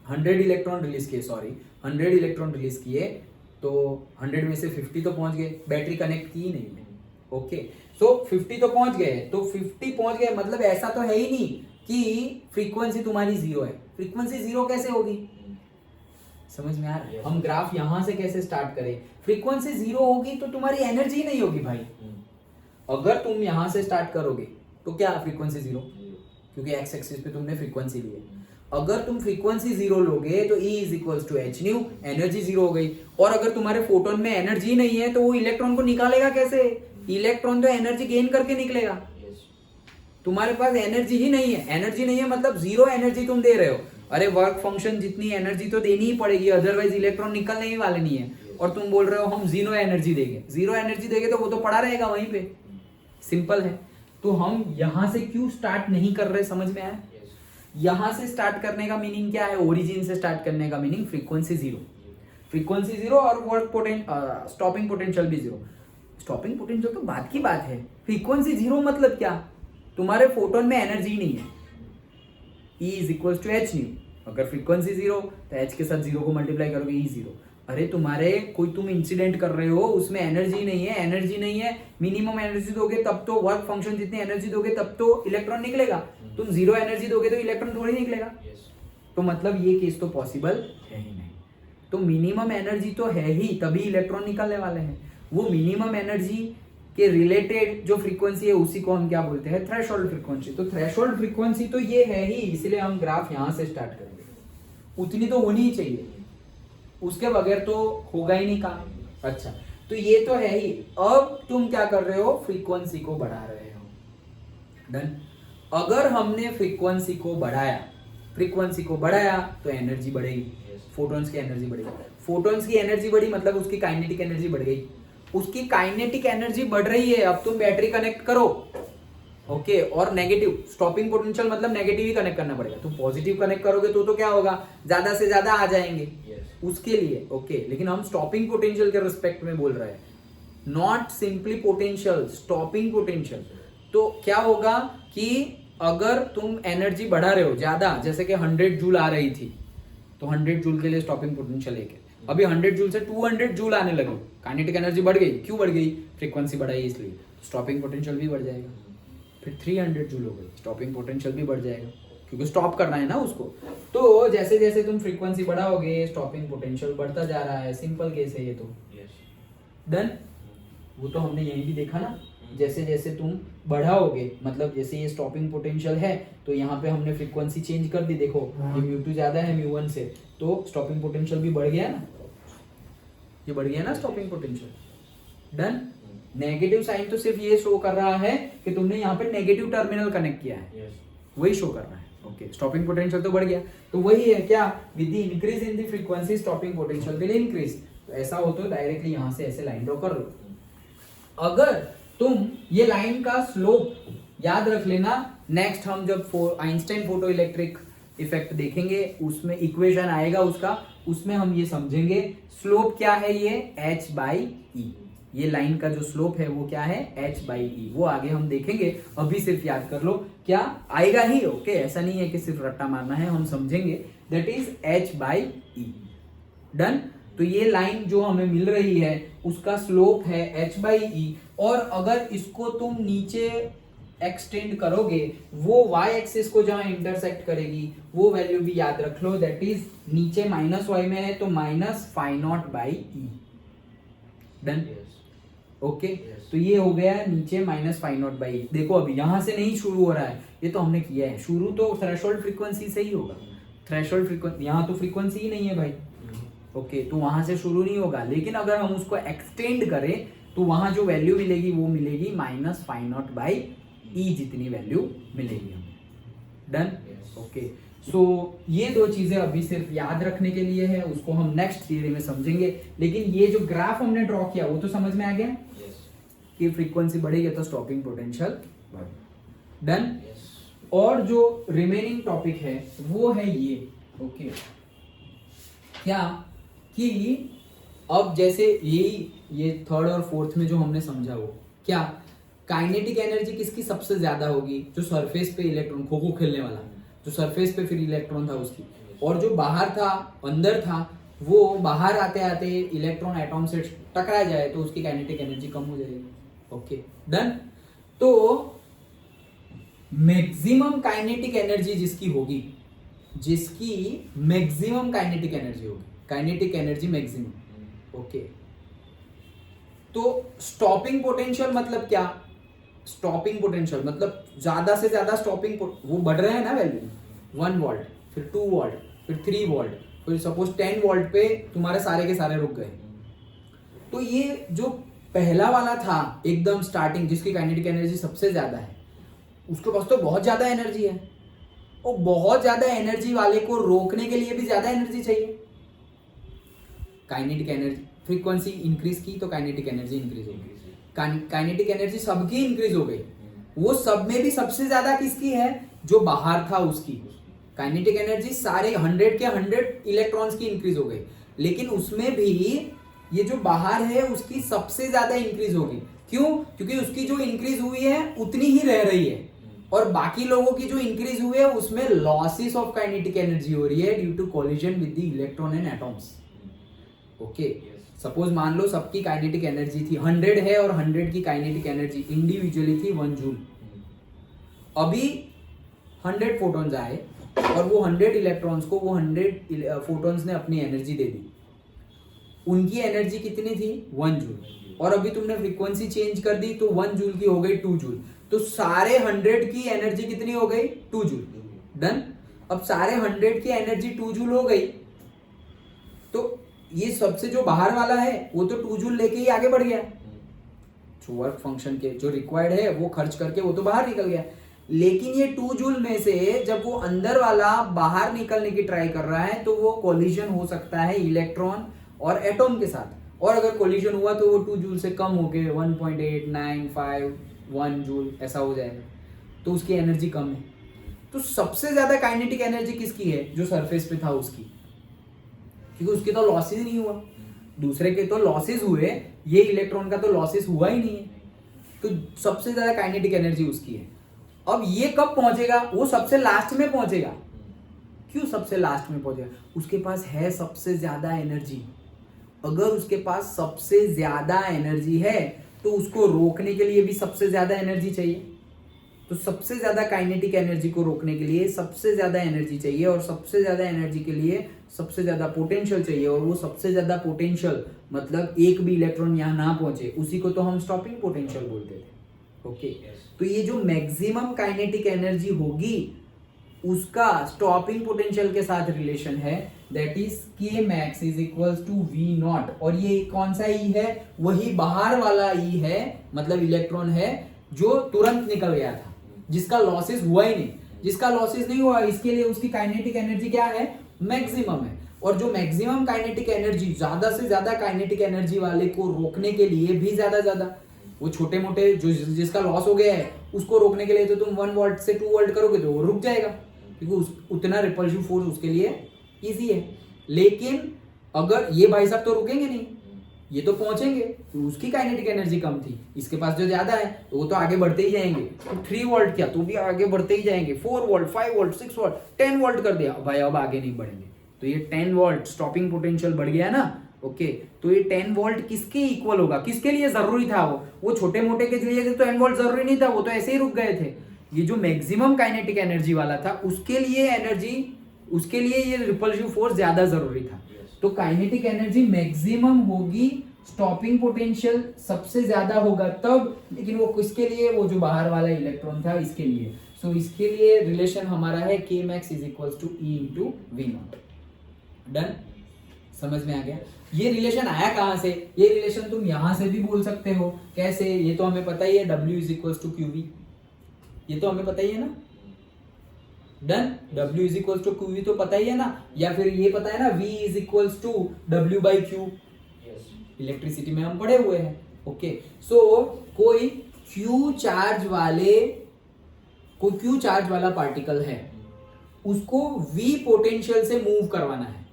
S1: 100 इलेक्ट्रॉन रिलीज किए, सॉरी 100 इलेक्ट्रॉन रिलीज किए तो 100 में से 50 तो पहुंच गए, बैटरी कनेक्ट की नहीं है। ओके, सो 50 तो पहुंच गए, तो 50 पहुंच गए मतलब ऐसा तो है ही नहीं कि फ्रीक्वेंसी तुम्हारी 0 है। फ्रीक्वेंसी 0 कैसे होगी? समझ में आ रहा है? हम ग्राफ यहां से कैसे स्टार्ट करें? फ्रीक्वेंसी 0 होगी तो तुम्हारी एनर्जी नहीं होगी भाई। अगर तुम यहां से स्टार्ट करोगे तो क्या फ्रीक्वेंसी 0, क्योंकि एक्स एक्सिस पे तुमने फ्रीक्वेंसी ली है। अगर तुम फ्रीक्वेंसी जीरो लोगे तो E is equals to h nu, energy zero हो गई। और अगर तुम्हारे फोटोन में एनर्जी नहीं है तो वो इलेक्ट्रॉन को निकालेगा कैसे? इलेक्ट्रॉन तो एनर्जी गेन करके निकलेगा। तुम्हारे पास एनर्जी ही नहीं है, एनर्जी नहीं है मतलब जीरो एनर्जी तुम दे रहे हो। अरे वर्क फंक्शन जितनी एनर्जी तो देनी ही पड़ेगी, अदरवाइज इलेक्ट्रॉन निकलने ही वाले नहीं है। और तुम बोल रहे हो हम जीरो एनर्जी देंगे, जीरो एनर्जी देंगे तो वो तो पड़ा रहेगा वहीं पे। सिंपल है। तो हम यहां से क्यों स्टार्ट नहीं कर रहे, समझ में आया? यहां से स्टार्ट करने का मीनिंग क्या है? ओरिजिन से स्टार्ट करने का meaning frequency zero, frequency zero और वर्क स्टॉपिंग पोटेंशियल भी जीरो। स्टॉपिंग पोटेंशियल तो बात की बात है, फ्रीक्वेंसी जीरो मतलब क्या? तुम्हारे फोटोन में एनर्जी नहीं है, E is equal to h nu. अगर फ्रीक्वेंसी जीरो तो एच के साथ जीरो को मल्टीप्लाई करोगे E जीरो। अरे तुम्हारे कोई तुम इंसिडेंट कर रहे हो उसमें एनर्जी नहीं है, एनर्जी नहीं है, मिनिमम एनर्जी दोगे तब तो वर्क फंक्शन जितनी एनर्जी दोगे तब तो इलेक्ट्रॉन निकलेगा। तुम जीरो एनर्जी दोगे तो इलेक्ट्रॉन थोड़ी निकलेगा। तो मतलब ये केस तो पॉसिबल है ही नहीं। तो मिनिमम एनर्जी तो है ही तभी इलेक्ट्रॉन निकलने वाले हैं। वो मिनिमम एनर्जी के रिलेटेड जो फ्रीक्वेंसी है उसी को हम क्या बोलते हैं? Threshold frequency. तो थ्रेशोल्ड फ्रीक्वेंसी तो ये है ही, इसलिए हम ग्राफ यहां से स्टार्ट करेंगे। उतनी तो होनी ही चाहिए, उसके बगैर तो होगा ही नहीं काम। अच्छा, तो ये तो है ही। अब तुम क्या कर रहे हो? फ्रीक्वेंसी को बढ़ा रहे हो। डन। अगर हमने फ्रीक्वेंसी को बढ़ाया, फ्रीक्वेंसी को बढ़ाया तो एनर्जी बढ़ेगी, फोटॉन्स की एनर्जी बढ़ेगी। फोटॉन्स की एनर्जी बढ़ी मतलब उसकी काइनेटिक एनर्जी बढ़ गई। उसकी काइनेटिक एनर्जी बढ़ रही है, अब तुम बैटरी कनेक्ट करो। ओके, और नेगेटिव स्टॉपिंग पोटेंशियल मतलब नेगेटिव ही कनेक्ट करना पड़ेगा। तुम पॉजिटिव कनेक्ट करोगे तो क्या होगा? ज्यादा से ज्यादा आ जाएंगे उसके लिए। ओके, लेकिन हम स्टॉपिंग पोटेंशियल के रिस्पेक्ट में बोल रहे हैं, not simply potential, stopping potential. तो क्या होगा कि अगर तुम एनर्जी बढ़ा रहे हो ज्यादा, जैसे कि 100 जूल आ रही थी तो 100 जूल के लिए स्टॉपिंग पोटेंशियल एक है। अभी 100 जूल से 200 जूल आने लगी, काइनेटिक एनर्जी बढ़ गई। क्यों बढ़ गई? फ्रीक्वेंसी बढ़ाई इसलिए। स्टॉपिंग पोटेंशियल भी बढ़ जाएगा। फिर 300 जूल हो गई, स्टॉपिंग पोटेंशियल भी बढ़ जाएगा क्योंकि स्टॉप करना है ना उसको। तो जैसे जैसे तुम फ्रीक्वेंसी बढ़ाओगे स्टॉपिंग पोटेंशियल बढ़ता जा रहा है। सिंपल केस है ये तो। डन। वो तो हमने यही भी देखा ना, जैसे जैसे तुम बढ़ाओगे मतलब जैसे ये स्टॉपिंग पोटेंशियल है तो यहाँ पे हमने फ्रीक्वेंसी चेंज कर दी। देखो ये म्यू2 ज्यादा है म्यू1 से, तो स्टॉपिंग पोटेंशियल भी बढ़ गया ना, ये बढ़ गया ना stopping potential. Done. Negative sign तो सिर्फ ये शो कर रहा है कि तुमने यहाँ पे नेगेटिव टर्मिनल कनेक्ट किया है, वही शो कर रहा है। ओके, स्टॉपिंग पोटेंशियल तो बढ़ गया। तो वही है क्या? With the increase in the frequency stopping potential will increase. तो ऐसा हो तो डायरेक्टली यहाँ से ऐसे लाइन ड्रॉ कर लो। अगर तुम ये लाइन का स्लोप याद रख लेना, नेक्स्ट हम जब आइंस्टाइन फोटो इलेक्ट्रिक इफेक्ट देखेंगे उसमें इक्वेशन आएगा उसका, उसमें हम ये समझेंगे स्लोप क्या है। ये h/e, ये लाइन का जो स्लोप है वो क्या है? h/e। वो आगे हम देखेंगे, अभी सिर्फ याद कर लो क्या आएगा ही। ओके, ऐसा नहीं है कि सिर्फ रट्टा मारना है, हम समझेंगे। That is h/e। डन। तो ये लाइन जो हमें मिल रही है उसका स्लोप है h/e, और अगर इसको तुम नीचे एक्सटेंड करोगे वो y एक्सिस को जहां इंटरसेक्ट करेगी वो वैल्यू भी याद रख लो। दैट इज नीचे -y में है तो -φ0/e। डन। ओके, तो ये हो गया नीचे -φ0/e। देखो अभी यहां से नहीं शुरू हो रहा है, ये तो हमने किया है। शुरू तो थ्रेशोल्ड फ्रीक्वेंसी से ही होगा। थ्रेशोल्ड फ्रीक्वेंसी, यहाँ तो फ्रीक्वेंसी ही नहीं है भाई। ओके, तो वहां से शुरू नहीं होगा, लेकिन अगर हम उसको एक्सटेंड करें तो वहां जो वैल्यू मिलेगी वो मिलेगी -φ0/e जितनी वैल्यू मिलेगी हमें। डन। ओके, सो ये दो चीजें अभी सिर्फ याद रखने के लिए है, उसको हम नेक्स्ट थियरी में समझेंगे। लेकिन ये जो ग्राफ हमने ड्रॉ किया वो तो समझ में आ गया कि फ्रीक्वेंसी बढ़ेगी तो स्टॉपिंग पोटेंशियल बढ़ेगा। डन। और जो रिमेनिंग टॉपिक है वो है ये। ओके, क्या कि अब जैसे ये थर्ड और फोर्थ में जो हमने समझा वो क्या, काइनेटिक एनर्जी किसकी सबसे ज्यादा होगी? जो सरफेस पे इलेक्ट्रॉन, खो खो खेलने वाला जो सरफेस पे फिर इलेक्ट्रॉन था उसकी, और जो बाहर था अंदर था वो बाहर आते आते इलेक्ट्रॉन एटॉम से टकरा जाए तो उसकी काइनेटिक एनर्जी कम हो जाएगी। Okay, done. तो मैक्सिमम काइनेटिक एनर्जी जिसकी होगी, जिसकी मैक्सिमम काइनेटिक एनर्जी होगी, काइनेटिक एनर्जी मैक्सिमम। ओके, तो स्टॉपिंग पोटेंशियल मतलब क्या? स्टॉपिंग पोटेंशियल मतलब ज्यादा से ज्यादा स्टॉपिंग वो बढ़ रहे हैं ना वैल्यू 1 वोल्ट, फिर 2 वोल्ट, फिर 3 वोल्ट, फिर सपोज 10 वोल्ट पे तुम्हारे सारे के सारे रुक गए। तो ये जो पहला वाला था एकदम स्टार्टिंग, जिसकी काइनेटिक एनर्जी सबसे ज्यादा है, उसके पास तो बहुत ज्यादा एनर्जी है, और बहुत ज्यादा एनर्जी वाले को रोकने के लिए भी ज्यादा एनर्जी चाहिए। काइनेटिक एनर्जी फ्रीक्वेंसी इंक्रीज की तो काइनेटिक एनर्जी इंक्रीज हो गई, काइनेटिक एनर्जी सबकी इंक्रीज हो गई। वो सब में भी सबसे ज्यादा किसकी है? जो बाहर था उसकी। काइनेटिक एनर्जी सारे 100 के 100 इलेक्ट्रॉन्स की इंक्रीज हो गई, लेकिन उसमें भी ये जो बाहर है उसकी सबसे ज्यादा इंक्रीज होगी। क्यों? क्योंकि उसकी जो इंक्रीज हुई है उतनी ही रह रही है, और बाकी लोगों की जो इंक्रीज हुई है उसमें लॉसेस ऑफ काइनेटिक एनर्जी हो रही है due to collision with the electron and atoms. Okay, suppose मान लो सबकी काइनेटिक एनर्जी थी 100 है, और 100 की काइनेटिक एनर्जी इंडिविजुअली थी 1 जूल। अभी 100 फोटॉन्स आए, और वो 100 इलेक्ट्रॉन्स को वो 100 फोटॉन्स ने अपनी एनर्जी दे दी। उनकी एनर्जी कितनी थी? 1 जूल। और अभी तुमने फ्रीक्वेंसी चेंज कर दी तो 1 जूल की हो गई 2 जूल। तो सारे 100 की एनर्जी कितनी हो गई? 2 जूल। डन। अब सारे 100 की एनर्जी 2 जूल हो गई, तो ये सबसे जो बाहर वाला है वो तो 2 जूल लेके ही आगे बढ़ गया। जो वर्क फंक्शन के जो रिक्वायर्ड है वो खर्च करके वो तो बाहर निकल गया। लेकिन ये 2 जूल में से जब वो अंदर वाला बाहर निकलने की ट्राई कर रहा है तो वो कोलिजन हो सकता है इलेक्ट्रॉन और एटॉम के साथ, और अगर कोलिजन हुआ तो वो 2 जूल से कम होके 1.895 जूल ऐसा हो जाएगा, तो उसकी एनर्जी कम है। तो सबसे ज्यादा काइनेटिक एनर्जी किसकी है? जो सरफेस पे था उसकी, क्योंकि उसके तो लॉसेस नहीं हुआ, दूसरे के तो लॉसेस हुए, ये इलेक्ट्रॉन का तो लॉसेस हुआ ही नहीं है, तो सबसे ज्यादा काइनेटिक एनर्जी उसकी है। अब ये कब पहुंचेगा? वो सबसे लास्ट में पहुंचेगा। क्यों सबसे लास्ट में पहुंचेगा? उसके पास है सबसे ज्यादा एनर्जी। अगर उसके पास सबसे ज्यादा एनर्जी है तो उसको रोकने के लिए भी सबसे ज्यादा एनर्जी चाहिए। तो सबसे ज्यादा काइनेटिक एनर्जी को रोकने के लिए सबसे ज्यादा एनर्जी चाहिए, और सबसे ज्यादा एनर्जी के लिए सबसे ज्यादा पोटेंशियल चाहिए, और वो सबसे ज्यादा पोटेंशियल मतलब एक भी इलेक्ट्रॉन यहाँ ना पहुंचे, उसी को तो हम स्टॉपिंग पोटेंशियल बोलते थे। ओके, तो ये जो मैक्सिमम काइनेटिक एनर्जी होगी उसका स्टॉपिंग पोटेंशियल के साथ रिलेशन है, that is K max is equals to V naught. और ये कौन सा ई है? वही बाहर वाला ई है, मतलब इलेक्ट्रॉन है जो तुरंत निकल गया था, जिसका लॉसेस हुआ ही नहीं। जिसका लॉसेस नहीं हुआ इसके लिए उसकी काइनेटिक एनर्जी क्या है? मैक्सिमम है। और जो मैक्सिमम काइनेटिक एनर्जी, ज्यादा से ज्यादा काइनेटिक एनर्जी वाले को रोकने के लिए भी ज्यादा, वो छोटे मोटे जो जिसका लॉस हो गया है उसको रोकने के लिए तो तुम 1 वोल्ट से 2 वोल्ट करोगे तो वो रुक जाएगा, क्योंकि उतना रिपल्सिव फोर्स उसके लिए इजी है। लेकिन अगर ये भाई साहब तो रुकेंगे नहीं, ये तो पहुंचेंगे, तो उसकी काइनेटिक एनर्जी कम थी, इसके पास जो ज्यादा है तो वो तो आगे बढ़ते ही जाएंगे। तो 3 वोल्ट क्या, तो भी आगे बढ़ते ही जाएंगे। 4 वोल्ट, 5 वोल्ट, 6 वोल्ट, 10 वोल्ट कर दिया भाई, अब आगे नहीं बढ़ेंगे। तो ये 10 वोल्ट स्टॉपिंग पोटेंशियल बढ़ गया ना। ओके, तो ये 10 वोल्ट किसके इक्वल होगा? किसके लिए जरूरी था? वो छोटे मोटे के लिए तो 10 वोल्ट जरूरी नहीं था, वो तो ऐसे ही रुक गए थे। ये जो मैक्सिमम काइनेटिक एनर्जी वाला था उसके लिए एनर्जी, उसके लिए ये रिपल्सिव फोर्स ज्यादा जरूरी था। तो काइनेटिक एनर्जी मैक्सिमम होगी, स्टॉपिंग पोटेंशियल सबसे ज्यादा होगा तब, लेकिन वो किसके लिए? वो जो बाहर वाला इलेक्ट्रॉन था इसके लिए। सो इसके लिए रिलेशन हमारा है के max is equals to E into V naught. Done? समझ में आ गया? ये रिलेशन आया कहां से? ये रिलेशन तुम यहां से भी बोल सकते हो। कैसे? ये तो हमें पता ही है, W is equals to Q V, ये तो हमें पता ही है ना। Done? W is equals to Q V तो पता ही है ना। या फिर ये पता है ना, V is equals to W by Q, electricity में हम पढ़े हुए हैं। ओके, सो कोई Q चार्ज वाला पार्टिकल है, उसको V पोटेंशियल से मूव करवाना है।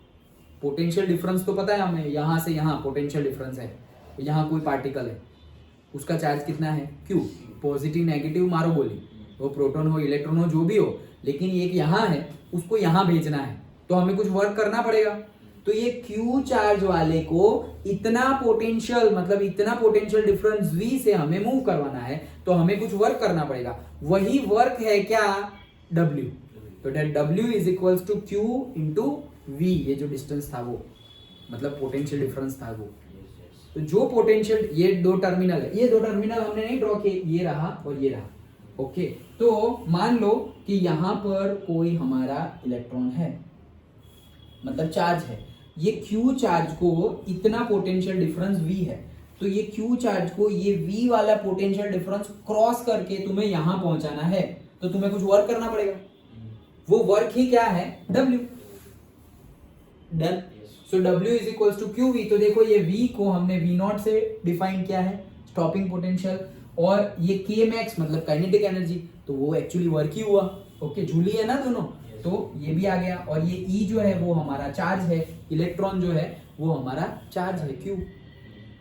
S1: पोटेंशियल डिफरेंस तो पता है हमें, यहां से यहां पोटेंशियल डिफरेंस है। यहां कोई पार्टिकल है, उसका चार्ज कितना है? Q। पॉजिटिव नेगेटिव मारो गोली, वो प्रोटॉन हो इलेक्ट्रॉन हो जो भी हो, लेकिन एक यहां है, उसको यहां भेजना है, तो हमें कुछ वर्क करना पड़ेगा। तो ये Q चार्ज वाले को इतना पोटेंशियल, मतलब इतना पोटेंशियल डिफरेंस V से हमें मूव करवाना है, तो हमें कुछ वर्क करना पड़ेगा। वही वर्क है क्या? W। तो W is equals to Q into V, ये जो डिस्टेंस था वो, मतलब पोटेंशियल डिफरेंस था वो। तो जो पोटेंशियल, ये 2 टर्मिनल है, ये 2 टर्मिनल हमने नहीं ड्रॉ किए, ये रहा और ये रहा। ओके, तो तो मान लो कि यहाँ पर कोई हमारा इलेक्ट्रॉन है, मतलब चार्ज है, ये Q चार्ज को इतना पोटेंशियल डिफरेंस V है, तो ये Q चार्ज को ये V वाला पोटेंशियल डिफरेंस क्रॉस करके तुम्हें यहां पहुंचाना है, तो तुम्हें कुछ वर्क करना पड़ेगा। वो वर्क ही क्या है? W। Done. So W is equal to QV। तो देखो ये V को हमने V0 से डिफाइन किया है, स्टॉपिंग पोटेंशियल, और ये K मैक्स मतलब काइनेटिक एनर्जी, तो वो एक्चुअली वर्क ही हुआ। ओके, झूली है ना दोनों, तो ये भी आ गया। और ये E जो है वो हमारा चार्ज है, इलेक्ट्रॉन जो है वो हमारा चार्ज है Q।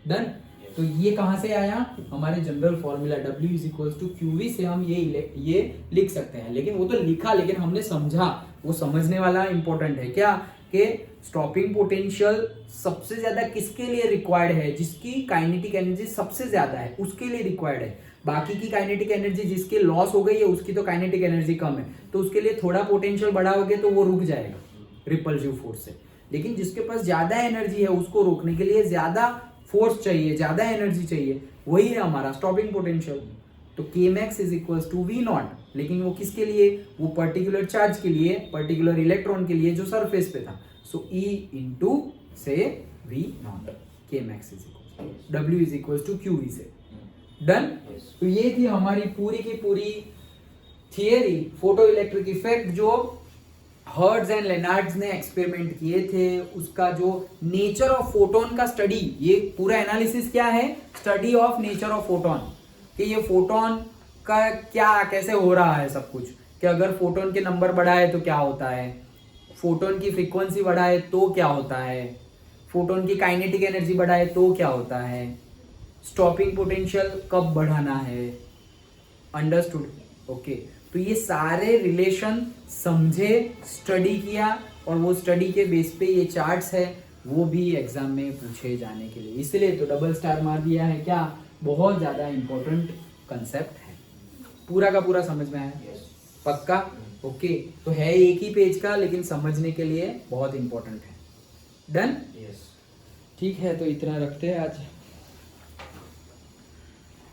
S1: डन। तो ये कहां से आया? हमारे general formula W is equal to QV से हम ये लिख सकते हैं। लेकिन वो तो लिखा, लेकिन हमने समझा, वो समझने वाला इंपॉर्टेंट है क्या कि स्टॉपिंग पोटेंशियल सबसे ज्यादा किसके लिए रिक्वायर्ड है? जिसकी काइनेटिक एनर्जी सबसे ज्यादा है उसके लिए रिक्वायर्ड है। बाकी की काइनेटिक एनर्जी जिसकी लॉस हो गई है उसकी तो काइनेटिक एनर्जी कम है, तो उसके लिए थोड़ा पोटेंशियल बढ़ाओगे तो वो रुक जाएगा रिपल्सिव फोर्स से। लेकिन जिसके पास ज्यादा एनर्जी है उसको रोकने के लिए ज्यादा फोर्स चाहिए, ज्यादा एनर्जी चाहिए, वही है हमारा स्टॉपिंग पोटेंशियल। तो Kmax is equal to V0, लेकिन वो किसके लिए? वो पर्टिकुलर चार्ज के लिए, पर्टिकुलर इलेक्ट्रॉन के लिए जो सरफेस पे था। सो E इंटू से V0, Kmax is equal W is equal to QV से। डन। तो ये थी हमारी पूरी की पूरी थियरी, फोटो इलेक्ट्रिक इफेक्ट, जो हर्ट्ज एंड लेनार्ड्स ने एक्सपेरिमेंट किए थे, उसका जो नेचर ऑफ फोटोन का स्टडी, ये पूरा एनालिसिस क्या है? Study of nature of photon, कि ये फोटोन का क्या कैसे हो रहा है सब कुछ, कि अगर फोटोन के नंबर बढ़ाए तो क्या होता है, फोटोन की फ्रीक्वेंसी बढ़ाए तो क्या होता है, फोटोन की काइनेटिक एनर्जी बढ़ाए तो क्या होता है, स्टॉपिंग पोटेंशियल कब बढ़ाना है। अंडरस्टूड? ओके। तो ये सारे रिलेशन समझे, स्टडी किया, और वो स्टडी के बेस पे ये चार्ट्स है वो भी एग्जाम में पूछे जाने के लिए, इसलिए तो डबल स्टार मार दिया है। क्या? बहुत ज़्यादा इंपॉर्टेंट कंसेप्ट है। पूरा का पूरा समझ में आया? पक्का? ओके। तो है एक ही पेज का, लेकिन समझने के लिए बहुत इंपॉर्टेंट है। डन? ठीक है, तो इतना रखते हैं आज।